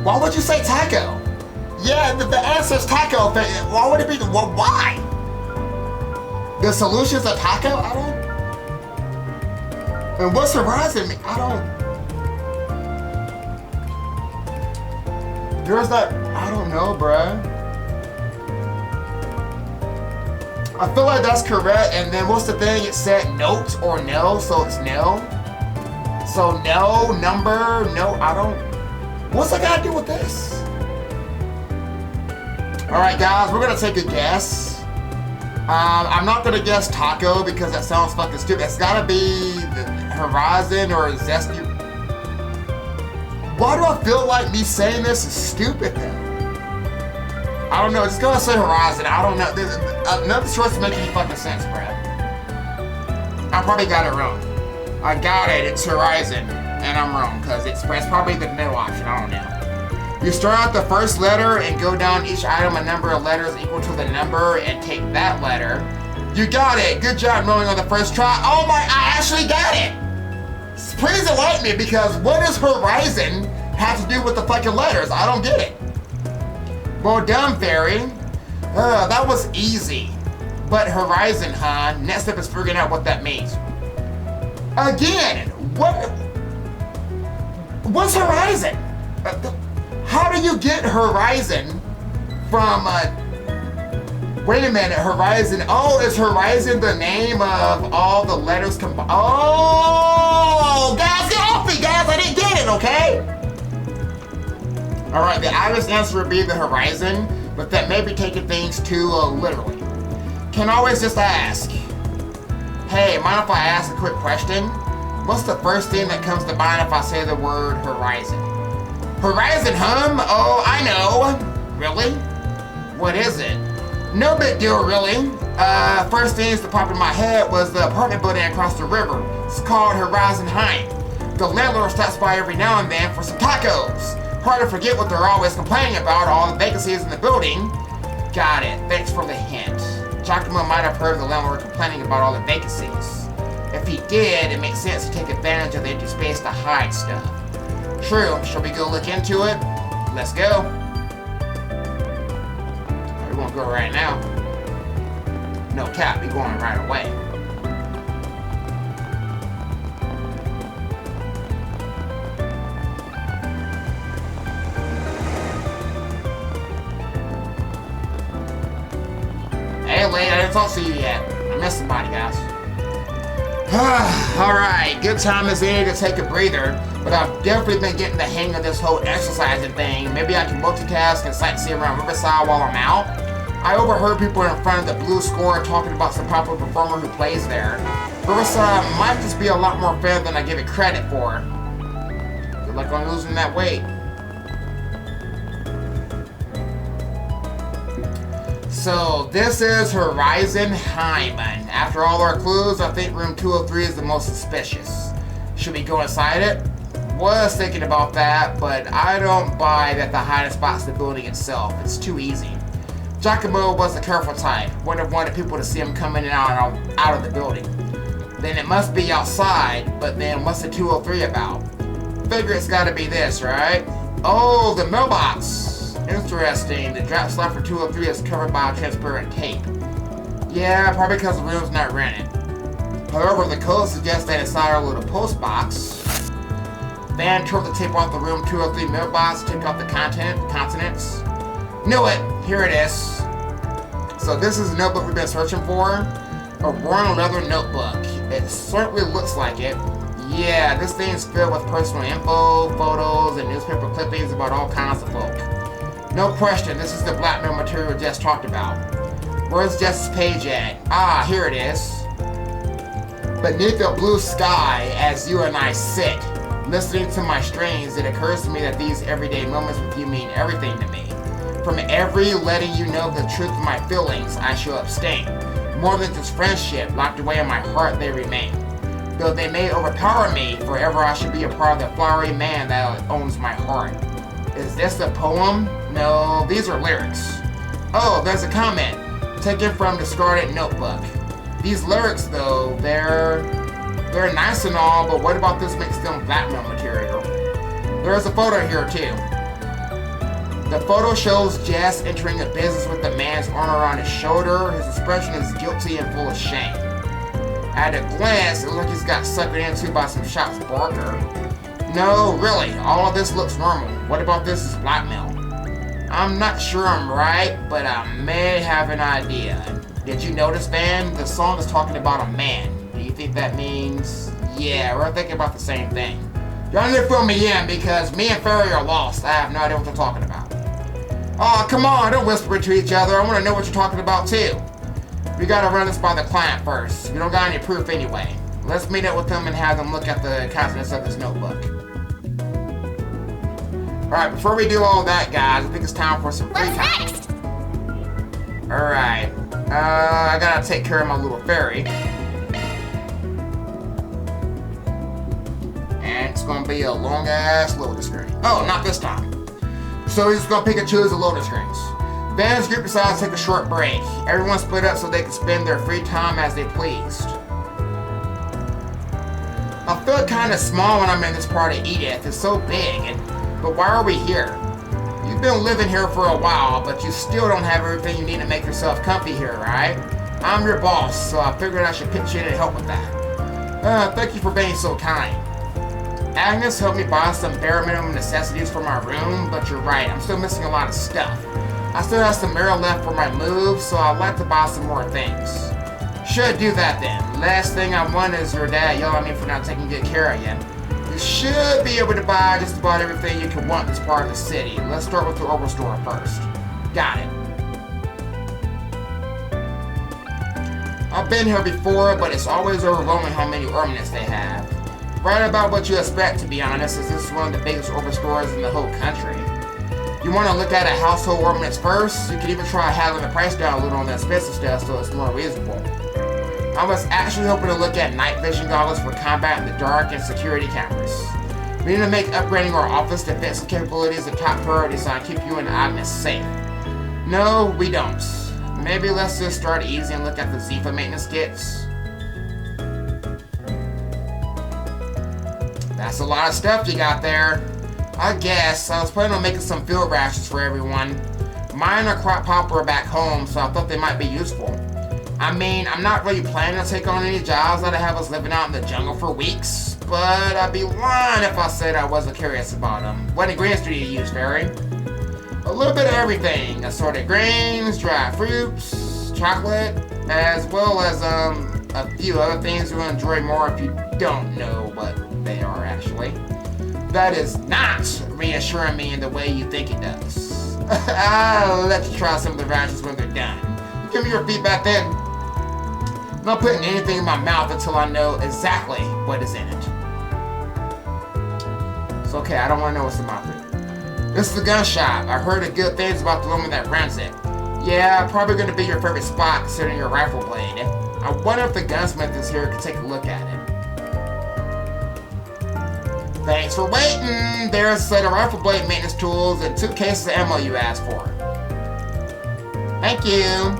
Why would you say taco? Yeah, the answer is taco. Why would it be... Well, why? The solution's a taco? I don't... And what's Horizon? I don't... There's that... I don't know, bruh. I feel like that's correct, and then what's the thing? It said note or no, so it's no. So no, number, no, I don't... What's that got to do with this? Alright guys, we're gonna take a guess. I'm not gonna guess taco because that sounds fucking stupid. It's gotta be the Horizon or Zesty. Why do I feel like me saying this is stupid though? I don't know, just gonna say Horizon. I don't know. None of the choices make any fucking sense, Brad. I probably got it wrong. I got it, it's Horizon. And I'm wrong, because it's probably the middle option, I don't know. You start out the first letter and go down each item a number of letters equal to the number and take that letter. You got it! Good job knowing on the first try. Oh my, I actually got it! Please enlighten me, because what does Horizon have to do with the fucking letters? I don't get it. Well done, Feri. That was easy. But Horizon, huh? Next step is figuring out what that means. Again, what's Horizon? How do you get Horizon from, wait a minute, Horizon. Oh, is Horizon the name of all the letters combined? Oh, guys, get off me, guys. I didn't get it, okay? All right, the obvious answer would be the Horizon, but that may be taking things too literally. Can always just ask, hey, mind if I ask a quick question? What's the first thing that comes to mind if I say the word Horizon? Horizon, oh, I know. Really? What is it? No big deal, really. First things that popped in my head was the apartment building across the river. It's called Horizon Heim. The landlord stops by every now and then for some tacos. Hard to forget what they're always complaining about, all the vacancies in the building. Got it, thanks for the hint. Giacomo might have heard the landlord complaining about all the vacancies. If he did, it makes sense to take advantage of the empty space to hide stuff. True, shall we go look into it? Let's go. We won't go right now. No cap, we're going right away. Hey, lady, I didn't talk to you yet. I missed somebody, guys. Alright, good time is in to take a breather, but I've definitely been getting the hang of this whole exercising thing. Maybe I can multitask and sightsee around Riverside while I'm out. I overheard people in front of the Blue Score talking about some popular performer who plays there. Riverside might just be a lot more fair than I give it credit for. Good luck on losing that weight. So, this is Horizon Hyman. After all our clues, I think room 203 is the most suspicious. Should we go inside it? Was thinking about that, but I don't buy that the hiding spot's the building itself. It's too easy. Giacomo was a careful type. Wouldn't have wanted people to see him coming in and out of the building. Then it must be outside, but then what's the 203 about? Figure it's gotta be this, right? Oh, the mailbox. Interesting. The drop slot for 203 is covered by transparent tape. Yeah, probably because the room's not rented. However, the code suggests that inside our little post box. Van tore the tape off the room 203 mailbox, took out the contents. Knew it! Here it is. So this is the notebook we've been searching for. A worn leather notebook. It certainly looks like it. Yeah, this thing's filled with personal info, photos, and newspaper clippings about all kinds of folk. No question, this is the blackmail material Jess talked about. Where's Jess's page at? Ah, here it is. Beneath the blue sky, as you and I sit, listening to my strains, it occurs to me that these everyday moments with you mean everything to me. From every letting you know the truth of my feelings, I shall abstain. More than just friendship, locked away in my heart they remain. Though they may overpower me, forever I should be a part of the flowery man that owns my heart. Is this a poem? No, these are lyrics. Oh, there's a comment, taken from discarded notebook. These lyrics, though, they're nice and all, but what about this makes them blackmail material? There's a photo here, too. The photo shows Jess entering a business with the man's arm around his shoulder. His expression is guilty and full of shame. At a glance, it looks like he's got suckered into by some shots Barker. No, really, all of this looks normal. What about this is blackmail? I'm not sure I'm right, but I may have an idea. Did you notice, Van? The song is talking about a man. Do you think that means... Yeah, we're thinking about the same thing. Y'all need to fill me in because me and Feri are lost. I have no idea what they're talking about. Oh, come on, don't whisper to each other. I want to know what you're talking about, too. We gotta run this by the client first. We don't got any proof anyway. Let's meet up with them and have them look at the contents of this notebook. Alright, before we do all that, guys, I think it's time for some free time. Next? Alright. I gotta take care of my little Feri. And it's gonna be a long-ass loading screen. Oh, not this time. So we're just gonna pick and choose the loading screens. Van's group decides to take a short break. Everyone split up so they can spend their free time as they pleased. I feel kind of small when I'm in this part of Edith. It's so big, but why are we here? You've been living here for a while, but you still don't have everything you need to make yourself comfy here, right? I'm your boss, so I figured I should pitch in and help with that. Thank you for being so kind. Agnes helped me buy some bare minimum necessities for my room, but you're right, I'm still missing a lot of stuff. I still have some mirror left for my move, so I'd like to buy some more things. Should do that then. Last thing I want is your dad yelling at me for not taking good care of you. You should be able to buy just about everything you can want in this part of the city. Let's start with the Orbital store first. Got it. I've been here before, but it's always overwhelming how many ornaments they have. Right about what you expect, to be honest, as this is one of the biggest Orbital stores in the whole country. You want to look at a household ornaments first? You can even try having the price down a little on the expensive stuff so it's more reasonable. I was actually hoping to look at night vision goggles for combat in the dark and security cameras. We need to make upgrading our office defensive capabilities a top priority so I keep you and Agnes safe. No, we don't. Maybe let's just start easy and look at the Zifa maintenance kits. That's a lot of stuff you got there. I guess. I was planning on making some field rations for everyone. Mine are quite popular back home, so I thought they might be useful. I mean, I'm not really planning to take on any jobs that'll have us living out in the jungle for weeks, but I'd be lying if I said I wasn't curious about them. What ingredients do you use, Feri? A little bit of everything. Assorted grains, dried fruits, chocolate, as well as a few other things you'll enjoy more if you don't know what they are actually. That is not reassuring me in the way you think it does. I'll let you try some of the rations when they're done. Give me your feedback then. I'm not putting anything in my mouth until I know exactly what is in it. It's okay, I don't want to know what's in my food. This is the gun shop. I heard the good things about the woman that runs it. Yeah, probably going to be your favorite spot considering your rifle blade. I wonder if the gunsmith is here to take a look at it. Thanks for waiting! There's a set of rifle blade maintenance tools and 2 cases of ammo you asked for. Thank you.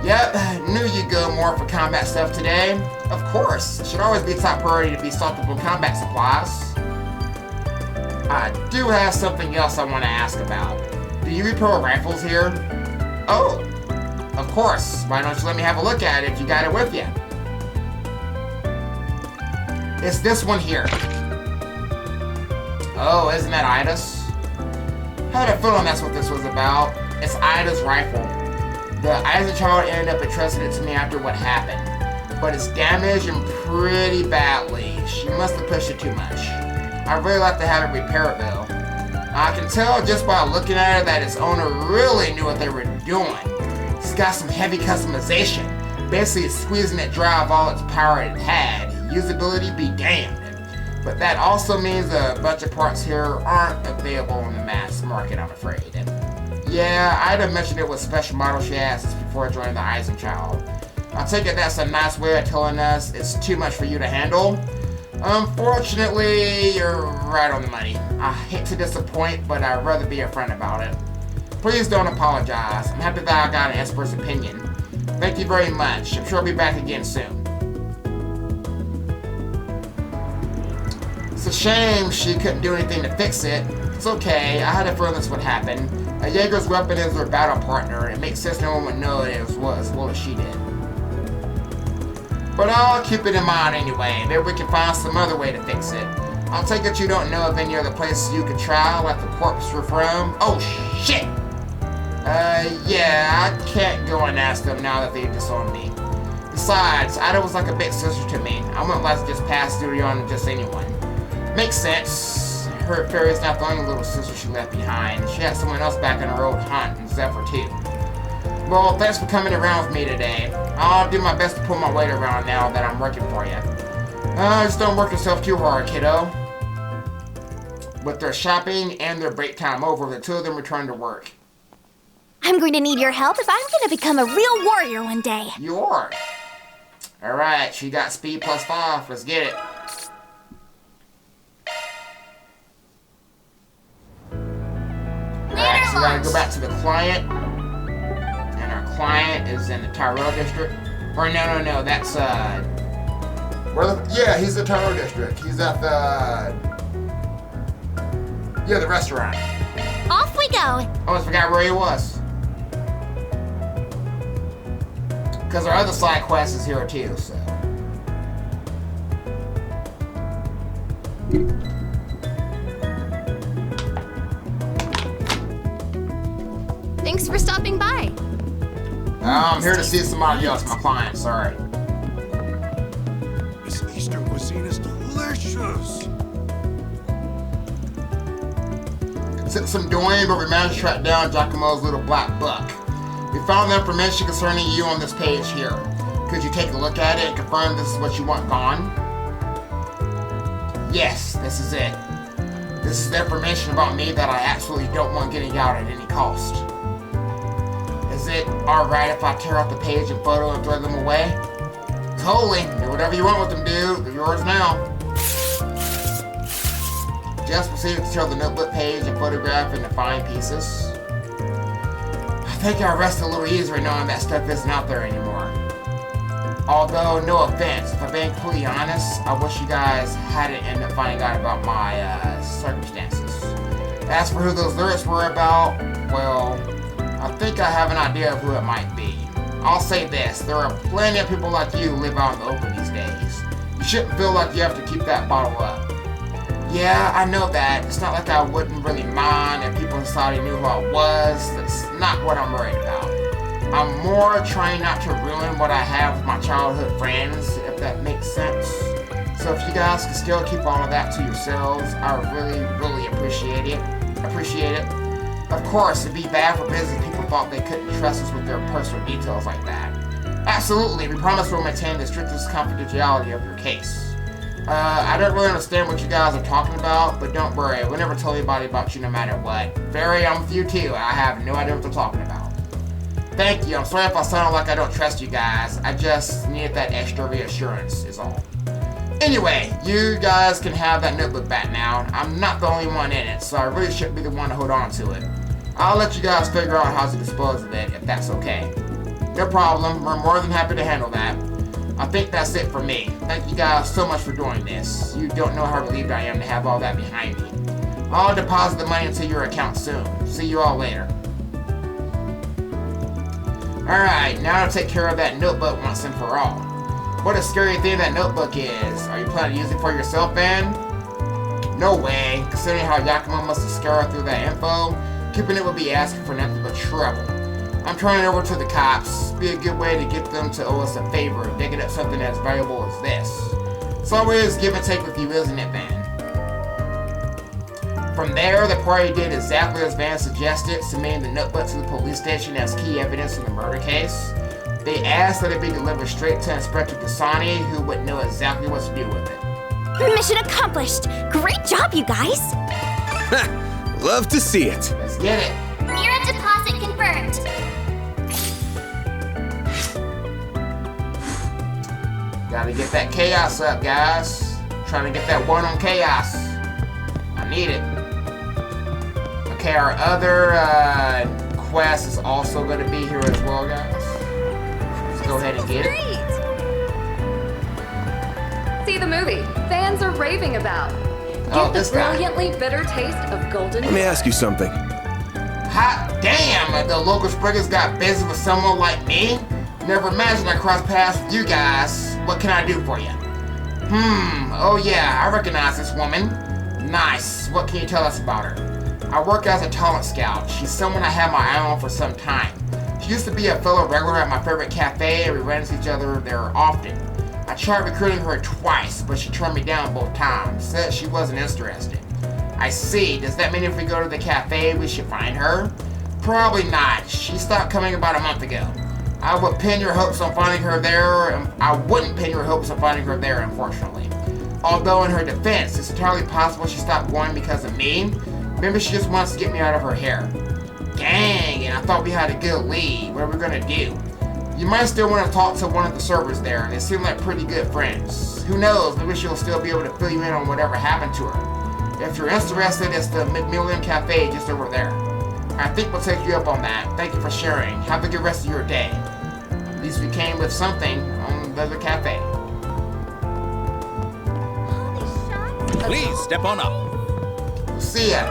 Yep, knew you'd go more for combat stuff today. Of course, it should always be a top priority to be stocked up on combat supplies. I do have something else I want to ask about. Do you repair rifles here? Oh, of course. Why don't you let me have a look at it if you got it with you? It's this one here. Oh, isn't that Ida's? I had a feeling that's what this was about. It's Ida's rifle. The Ida child ended up entrusting it to me after what happened. But it's damaged and pretty badly. She must have pushed it too much. I'd really like to have it repaired though. I can tell just by looking at it that its owner really knew what they were doing. It's got some heavy customization. Basically it's squeezing it dry of all its power it had. Usability be damned. But that also means a bunch of parts here aren't available in the mass market, I'm afraid. Yeah, I'd have mentioned it was special model she has before joining the Eisenchild. I'll take it that's a nice way of telling us it's too much for you to handle. Unfortunately, you're right on the money. I hate to disappoint, but I'd rather be upfront about it. Please don't apologize. I'm happy that I got an expert's opinion. Thank you very much. I'm sure I'll be back again soon. It's a shame she couldn't do anything to fix it. It's okay. I had a feeling this would happen. A Jaeger's weapon is her battle partner, and it makes sense no one would know it as well as she did. But I'll keep it in mind anyway. Maybe we can find some other way to fix it. I'll take it you don't know of any other places you could try, like the corpse you're from. Oh, shit! Yeah, I can't go and ask them now that they disowned me. Besides, Ida was like a big sister to me. I wouldn't like to just pass duty on to just anyone. Makes sense. Her Feri's not the only little sister she left behind. She had someone else back in her old hunt, and Zephyr too. Well, thanks for coming around with me today. I'll do my best to pull my weight around now that I'm working for you. Just don't work yourself too hard, kiddo. With their shopping and their break time over, the two of them return to work. I'm going to need your help if I'm going to become a real warrior one day. You are. Alright, she got speed +5. Let's get it. Alright, so we gotta go back to the client. And our client is in the Tyrell district. Or no, that's yeah, he's the Tyrell district. He's at the restaurant. Off we go. I almost forgot where he was. Because our other side quest is here too, so. Thanks for stopping by. I'm here to see somebody else, my client, sorry. This Easter cuisine is delicious. It took some doing, but we managed to track down Giacomo's little black buck. We found the information concerning you on this page here. Could you take a look at it and confirm this is what you want gone? Yes, this is it. This is the information about me that I absolutely don't want getting out at any cost. Is it alright if I tear out the page and photo and throw them away? Totally. Do whatever you want with them, dude. They're yours now. Just proceeded to tear the notebook page and photograph and define pieces. I think I rest a little easier knowing that stuff isn't out there anymore. Although, no offense, if I'm being completely honest, I wish you guys hadn't ended up finding out about my circumstances. As for who those lyrics were about, well, I think I have an idea of who it might be. I'll say this, there are plenty of people like you who live out in the open these days. You shouldn't feel like you have to keep that bottle up. Yeah, I know that. It's not like I wouldn't really mind if people in society knew who I was. That's not what I'm worried about. I'm more trying not to ruin what I have with my childhood friends, if that makes sense. So if you guys can still keep all of that to yourselves, I really appreciate it. Of course, it'd be bad for business if people thought they couldn't trust us with their personal details like that. Absolutely, we promise we'll maintain the strictest confidentiality of your case. I don't really understand what you guys are talking about, but don't worry, we'll never tell anybody about you no matter what. Feri, I'm with you too. I have no idea what they're talking about. Thank you. I'm sorry if I sound like I don't trust you guys. I just needed that extra reassurance, is all. Anyway, you guys can have that notebook back now. I'm not the only one in it, so I really shouldn't be the one to hold on to it. I'll let you guys figure out how to dispose of it, if that's okay. No problem. We're more than happy to handle that. I think that's it for me. Thank you guys so much for doing this. You don't know how relieved I am to have all that behind me. I'll deposit the money into your account soon. See you all later. Alright, now to take care of that notebook once and for all. What a scary thing that notebook is. Are you planning to use it for yourself, Ben? No way. Considering how Giacomo must have scoured through that info, keeping it would be asking for nothing but trouble. I'm turning it over to the cops. Be a good way to get them to owe us a favor, digging up something as valuable as this. It's always give and take with you, isn't it, Van? From there, the party did exactly as Van suggested, submitting the notebook to the police station as key evidence in the murder case. They asked that it be delivered straight to Inspector Dasani, who would know exactly what to do with it. Mission accomplished! Great job, you guys! Love to see it. Let's get it. Mira deposited deposit confirmed. Gotta get that chaos up, guys. Trying to get that 1 on chaos. I need it. Okay, our other quest is also going to be here as well, guys. Let's go ahead and get it. See the movie. Fans are raving about. Oh, Get this the guy. brilliantly bitter taste of golden. Let me ask you something. Hot damn! The local spriggans got busy with someone like me. Never imagined I crossed paths with you guys. What can I do for you? Oh yeah, I recognize this woman. Nice. What can you tell us about her? I work as a talent scout. She's someone I had my eye on for some time. She used to be a fellow regular at my favorite cafe, and we ran into each other there often. I tried recruiting her twice, but she turned me down both times. Said she wasn't interested. I see. Does that mean if we go to the cafe, we should find her? Probably not. She stopped coming about a month ago. I would pin your hopes on finding her there. I wouldn't pin your hopes on finding her there, unfortunately. Although in her defense, it's entirely possible she stopped going because of me. Maybe she just wants to get me out of her hair. Dang, and I thought we had a good lead. What are we gonna do? You might still want to talk to one of the servers there. They seem like pretty good friends. Who knows, maybe she'll still be able to fill you in on whatever happened to her. If you're interested, it's the McMillian Cafe just over there. I think we'll take you up on that. Thank you for sharing. Have a good rest of your day. At least we came with something on the other cafe. Please step on up. See ya.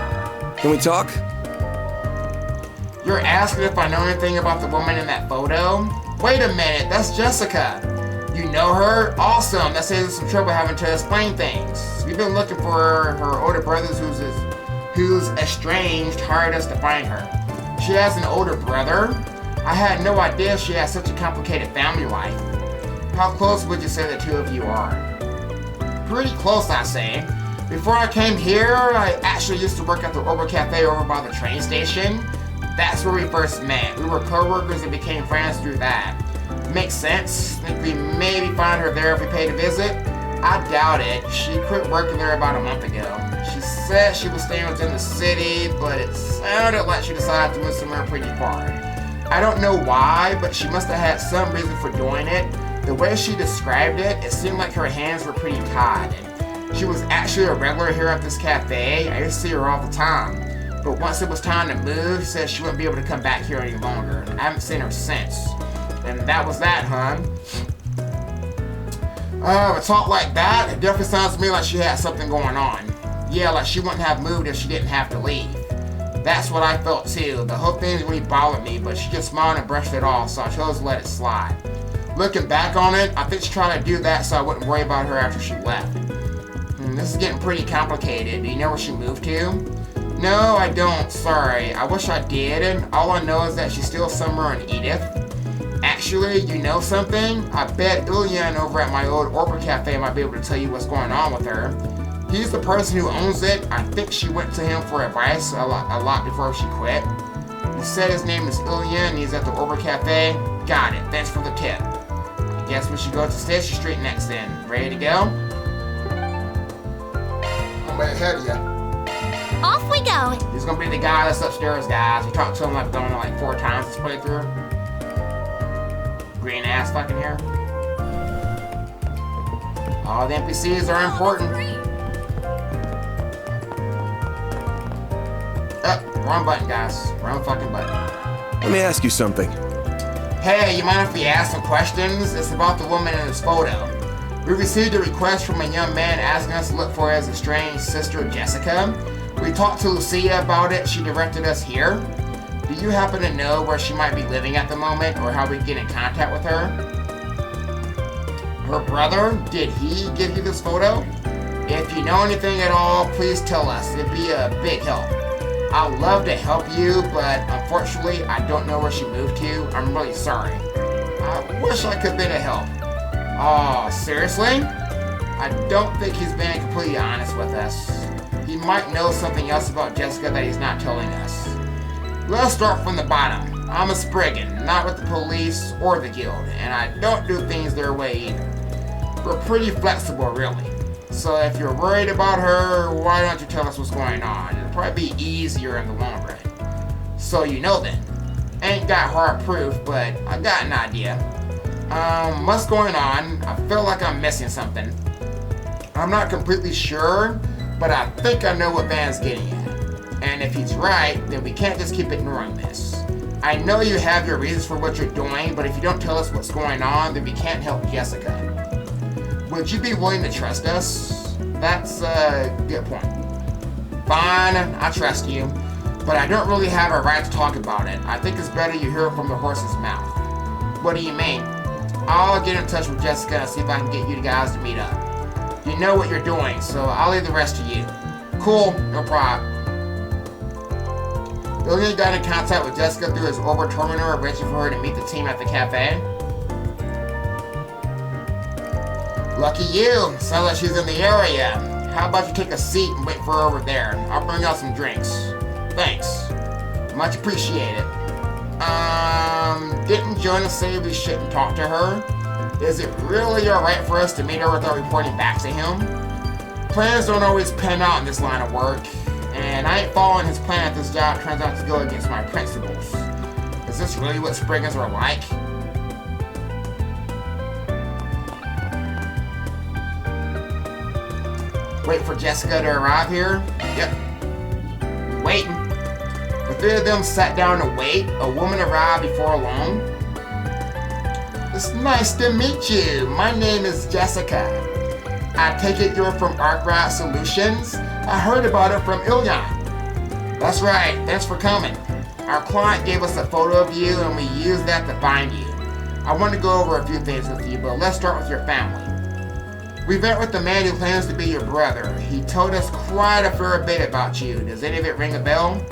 Can we talk? You're asking if I know anything about the woman in that photo? Wait a minute, that's Jessica. You know her? Awesome. That saves us some trouble having to explain things. We've been looking for her older brothers who's estranged hired us to find her. She has an older brother? I had no idea she had such a complicated family life. How close would you say the two of you are? Pretty close, I say. Before I came here, I actually used to work at the Orba Cafe over by the train station. That's where we first met. We were co-workers and became friends through that. Makes sense. Think we maybe find her there if we paid a visit? I doubt it. She quit working there about a month ago. She said she was staying within the city, but it sounded like she decided to move somewhere pretty far. I don't know why, but she must have had some reason for doing it. The way she described it, it seemed like her hands were pretty tied. And she was actually a regular here at this cafe. I used to see her all the time. But once it was time to move, she said she wouldn't be able to come back here any longer. I haven't seen her since. And that was that, huh? A talk like that, it definitely sounds to me like she had something going on. Yeah, like she wouldn't have moved if she didn't have to leave. That's what I felt too. The whole thing really bothered me, but she just smiled and brushed it off, so I chose to let it slide. Looking back on it, I think she tried to do that so I wouldn't worry about her after she left. This is getting pretty complicated. Do you know where she moved to? No, I don't. Sorry. I wish I did, and all I know is that she's still somewhere in Edith. Actually, you know something? I bet Ilyan over at my old Orba Cafe might be able to tell you what's going on with her. He's the person who owns it. I think she went to him for advice a lot before she quit. He said his name is Ilyan and he's at the Orba Cafe. Got it. Thanks for the tip. I guess we should go to Station Street next then. Ready to go? I'm way ahead of you. Off we go. He's gonna be the guy that's upstairs, guys. We talked to him like going like 4 times this playthrough. Green ass fucking hair. All the NPCs are important. Wrong button, guys. Wrong fucking button. Let me ask you something. Hey, you mind if we ask some questions? It's about the woman in this photo. We received a request from a young man asking us to look for his estranged sister, Jessica. We talked to Lucia about it. She directed us here. Do you happen to know where she might be living at the moment or how we can get in contact with her? Her brother? Did he give you this photo? If you know anything at all, please tell us. It'd be a big help. I'd love to help you, but unfortunately, I don't know where she moved to. I'm really sorry. I wish I could have been a help. Oh, seriously? I don't think he's being completely honest with us. He might know something else about Jessica that he's not telling us. Let's start from the bottom. I'm a spriggan, not with the police or the guild, and I don't do things their way either. We're pretty flexible, really. So if you're worried about her, why don't you tell us what's going on? It'll probably be easier in the long run. So you know then. Ain't got hard proof, but I got an idea. What's going on? I feel like I'm missing something. I'm not completely sure, but I think I know what Van's getting at. And if he's right, then we can't just keep ignoring this. I know you have your reasons for what you're doing, but if you don't tell us what's going on, then we can't help Jessica. Would you be willing to trust us? That's a good point. Fine, I trust you, but I don't really have a right to talk about it. I think it's better you hear it from the horse's mouth. What do you mean? I'll get in touch with Jessica and see if I can get you guys to meet up. You know what you're doing, so I'll leave the rest to you. Cool, no problem. Billion got in contact with Jessica through his Orbit terminal, arranging for her to meet the team at the cafe. Lucky you. Sounds like she's in the area. How about you take a seat and wait for her over there? I'll bring out some drinks. Thanks. Much appreciated. Didn't Jonas say we shouldn't talk to her? Is it really alright for us to meet her without reporting back to him? Plans don't always pan out in this line of work, and I ain't following his plan if this job turns out to go against my principles. Is this really what spriggans are like? Wait for Jessica to arrive here? Yep. Waiting. The three of them sat down to wait. A woman arrived before long. It's nice to meet you. My name is Jessica. I take it you're from ArcRat Solutions? I heard about it from Ilya. That's right. Thanks for coming. Our client gave us a photo of you and we used that to find you. I want to go over a few things with you, but let's start with your family. We met with the man who claims to be your brother. He told us quite a fair bit about you. Does any of it ring a bell?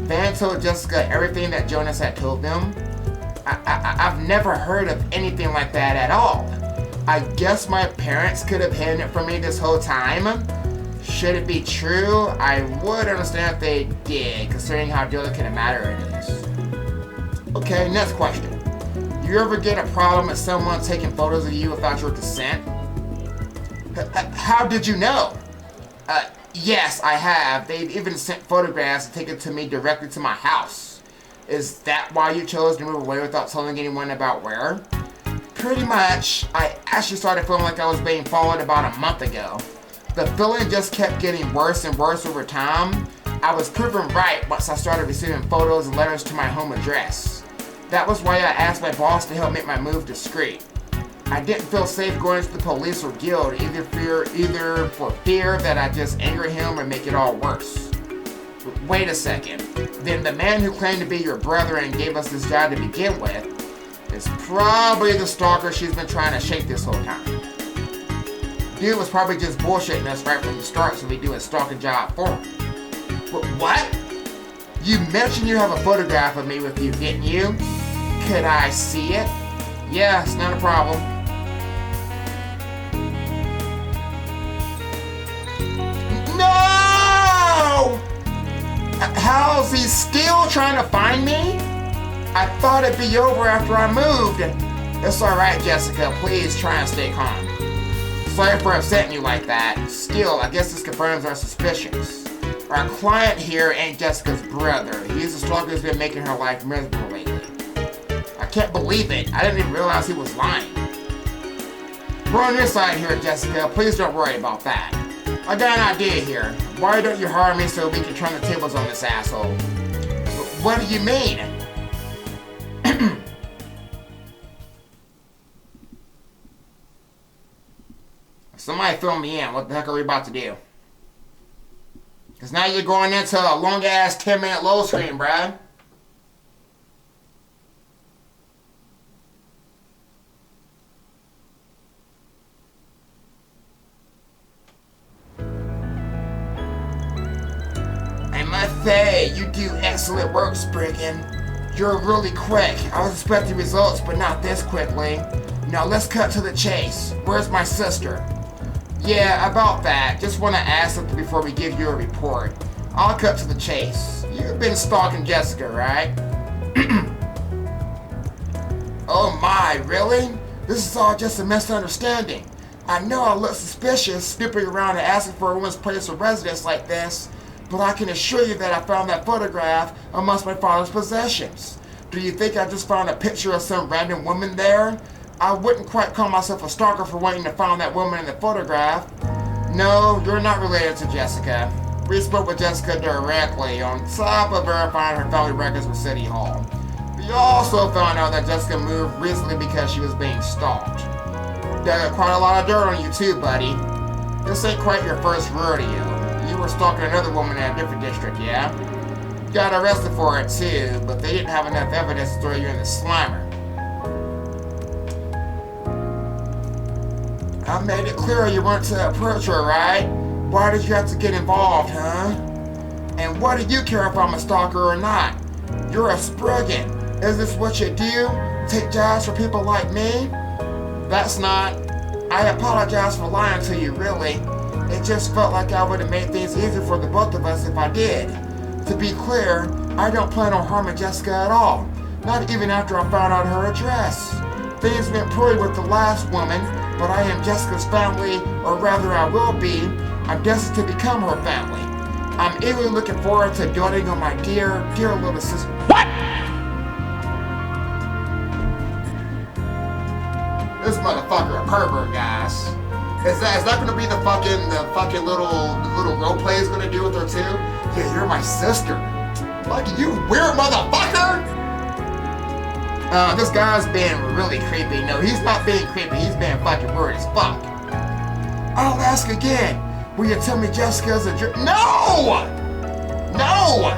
Van told Jessica everything that Jonas had told them. I've never heard of anything like that at all. I guess my parents could have hidden it from me this whole time. Should it be true, I would understand if they did, considering how delicate a matter it is. Okay, next question. You ever get a problem with someone taking photos of you without your consent? How did you know? Yes, I have. They've even sent photographs and taken to me directly to my house. Is that why you chose to move away without telling anyone about where? Pretty much. I actually started feeling like I was being followed about a month ago. The feeling just kept getting worse and worse over time. I was proven right once I started receiving photos and letters to my home address. That was why I asked my boss to help make my move discreet. I didn't feel safe going to the police or guild, either for fear that I'd just anger him or make it all worse. Wait a second. Then the man who claimed to be your brother and gave us this job to begin with is probably the stalker she's been trying to shake this whole time. Dude was probably just bullshitting us right from the start so we do a stalking job for him. What? You mentioned you have a photograph of me with you, didn't you? Could I see it? Yeah, it's not a problem. No! How's he still trying to find me? I thought it'd be over after I moved. It's alright, Jessica. Please try and stay calm. Sorry for upsetting you like that. Still, I guess this confirms our suspicions. Our client here ain't Jessica's brother. He's the stalker who's been making her life miserable lately. I can't believe it. I didn't even realize he was lying. We're on your side here, Jessica. Please don't worry about that. I got an idea here. Why don't you hire me so we can turn the tables on this asshole? What do you mean? Somebody fill me in. What the heck are we about to do? Because now you're going into a long-ass 10-minute load screen, Brad. I must say, you do excellent work, Spriggan. You're really quick. I was expecting results, but not this quickly. Now let's cut to the chase. Where's my sister? Yeah, about that. Just want to ask something before we give you a report. I'll cut to the chase. You've been stalking Jessica, right? Oh my, really? This is all just a misunderstanding. I know I look suspicious snooping around and asking for a woman's place of residence like this, but I can assure you that I found that photograph amongst my father's possessions. Do you think I just found a picture of some random woman there? I wouldn't quite call myself a stalker for wanting to find that woman in the photograph. No, you're not related to Jessica. We spoke with Jessica directly on top of verifying her family records with City Hall. We also found out that Jessica moved recently because she was being stalked. Got quite a lot of dirt on you too, buddy. This ain't quite your first rodeo. You were stalking another woman in a different district, yeah? Got arrested for it too, but they didn't have enough evidence to throw you in the slimer. I made it clear you weren't to approach her, right? Why did you have to get involved, huh? And what do you care if I'm a stalker or not? You're a spriggan. Is this what you do? Take jobs for people like me? That's not. I apologize for lying to you, really. It just felt like I would have made things easier for the both of us if I did. To be clear, I don't plan on harming Jessica at all. Not even after I found out her address. Things went poorly with the last woman, but I am Jessica's family, or rather I will be. I'm destined to become her family. I'm eagerly looking forward to doting on my dear little sister. What? This motherfucker a pervert, guys. Is that gonna be the fucking little role play he's gonna do with her too? Yeah, you're my sister. Fuck you, weird motherfucker! This guy's being really creepy. No, he's not being creepy. He's being fucking weird as fuck. I'll ask again. Will you tell me Jessica's a jerk? No! No!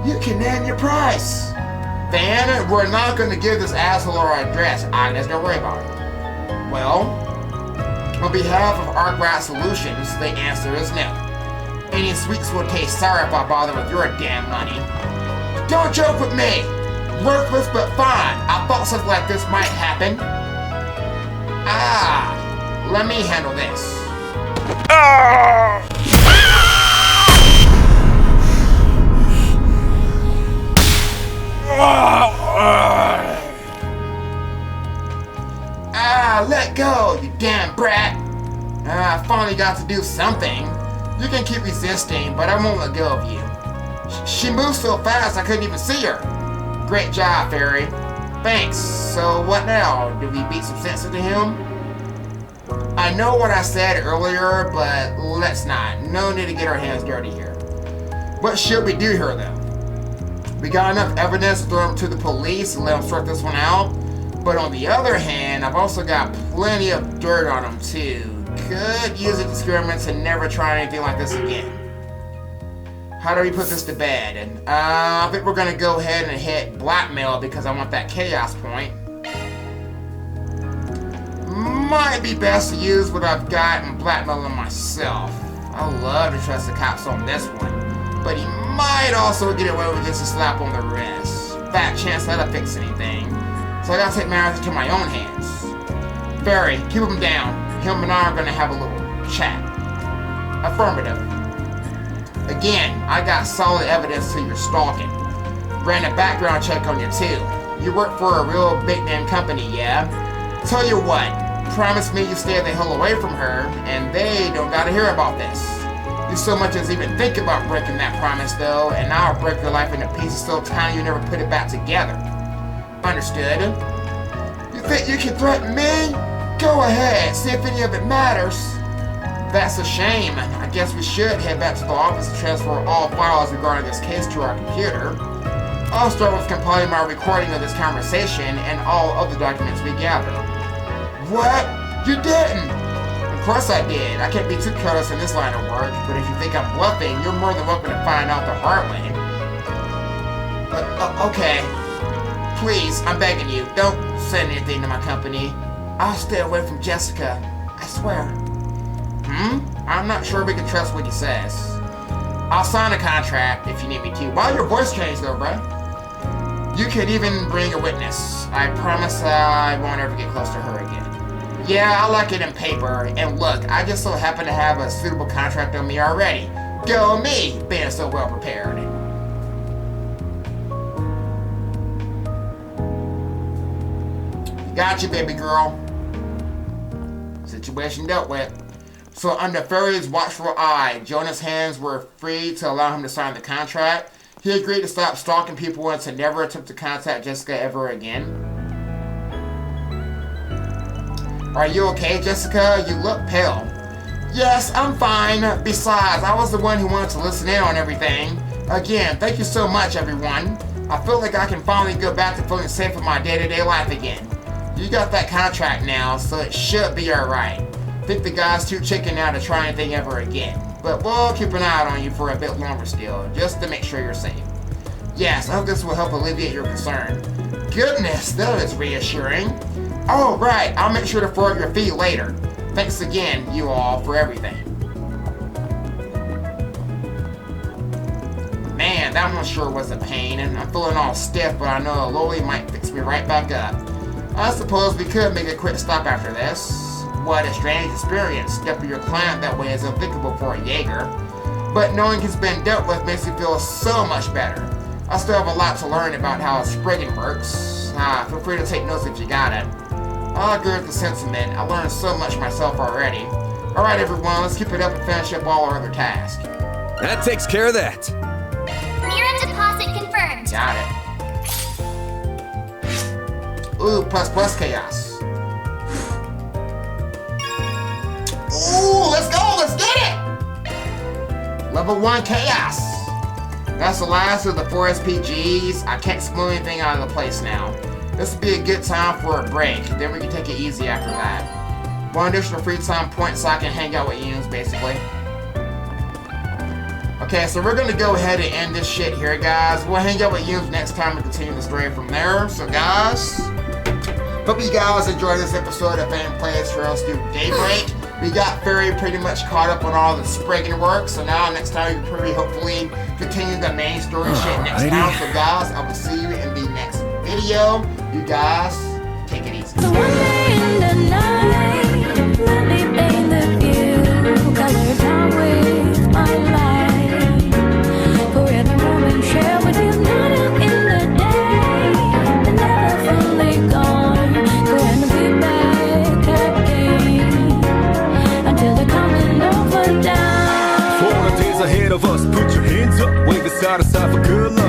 You can name your price. Fan, we're not going to give this asshole our address. Agnes, don't worry about it. Well, on behalf of Arkwright Solutions, the answer is no. Any sweets will taste sour if I bother with your damn money. Don't joke with me. Worthless but fine. I thought something like this might happen. Let me handle this. Let go, you damn brat. I finally got to do something. You can keep resisting, but I won't let go of you. She moves so fast I couldn't even see her. Great job, Feri. Thanks. So what now? Do we beat some sense into him? I know what I said earlier, but let's not. No need to get our hands dirty here. What should we do here, though? We got enough evidence to throw him to the police and let him sort this one out. But on the other hand, I've also got plenty of dirt on him, too. Could use it to scare him into never trying anything like this again. How do we put this to bed? And I think we're gonna go ahead and hit blackmail because I want that chaos point. Might be best to use what I've got and blackmailing myself. I love to trust the cops on this one, but he might also get away with just a slap on the wrist. Fat chance that'll fix anything. So I gotta take matters into my own hands. Feri, keep him down. Him and I are gonna have a little chat. Affirmative. Again, I got solid evidence to your stalking. Ran a background check on you too. You work for a real big name company, yeah? Tell you what, promise me you stay the hell away from her, and they don't gotta hear about this. You so much as even think about breaking that promise though, and I'll break your life into pieces so tiny you never put it back together. Understood? You think you can threaten me? Go ahead, see if any of it matters. That's a shame. I guess we should head back to the office to transfer all files regarding this case to our computer. I'll start with compiling my recording of this conversation and all other documents we gather. What? You didn't? Of course I did. I can't be too careless in this line of work, but if you think I'm bluffing, you're more than welcome to find out the hard way. Okay. Please, I'm begging you, don't send anything to my company. I'll stay away from Jessica. I swear. I'm not sure we can trust what he says. I'll sign a contract if you need me to. Why your voice changed though, bruh? You could even bring a witness. I promise I won't ever get close to her again. Yeah, I like it in paper. And look, I just so happen to have a suitable contract on me already. Go me, being so well prepared. Gotcha, baby girl. Situation dealt with. So under Feri's watchful eye, Jonah's hands were free to allow him to sign the contract. He agreed to stop stalking people and to never attempt to contact Jessica ever again. Are you okay, Jessica? You look pale. Yes, I'm fine. Besides, I was the one who wanted to listen in on everything. Again, thank you so much, everyone. I feel like I can finally go back to feeling safe in my day-to-day life again. You got that contract now, so it should be alright. I think the guy's too chicken now to try anything ever again. But we'll keep an eye on you for a bit longer still, just to make sure you're safe. Yes, I hope this will help alleviate your concern. Goodness, that is reassuring. Oh, right, I'll make sure to forward your fee later. Thanks again, you all, for everything. Man, that one sure was a pain, and I'm feeling all stiff, but I know Loli might fix me right back up. I suppose we could make a quick stop after this. What a strange experience. Stepping your client that way is unthinkable for a Jaeger. But knowing he's been dealt with makes me feel so much better. I still have a lot to learn about how a spriggan works. Feel free to take notes if you got it. I agree with the sentiment. I learned so much myself already. Alright everyone, let's keep it up and finish up all our other tasks. That takes care of that. Mirror deposit confirmed. Got it. Ooh, plus chaos. Ooh, let's go, let's get it! Level 1 chaos. That's the last of the 4 SPGs. I can't spoil anything out of the place now. This would be a good time for a break, then we can take it easy after that. One additional free time point so I can hang out with Yunes, basically. Okay, so we're gonna go ahead and end this shit here, guys. We'll hang out with Yunes next time and continue the story from there. So, guys, hope you guys enjoyed this episode of Fang Plays Trails through Daybreak. We got Feri pretty much caught up on all the spriggan work, so now next time we can hopefully continue the main story shit next time. So, guys, I will see you in the next video. You guys, take it easy. So one day in the night, let me paint the view, color down with my light. For every moment share with you, not out in the day, they're never fully gone. Gonna be back again, until they're coming over down. For the days ahead of us, put your hands up, wave it side to side for good luck.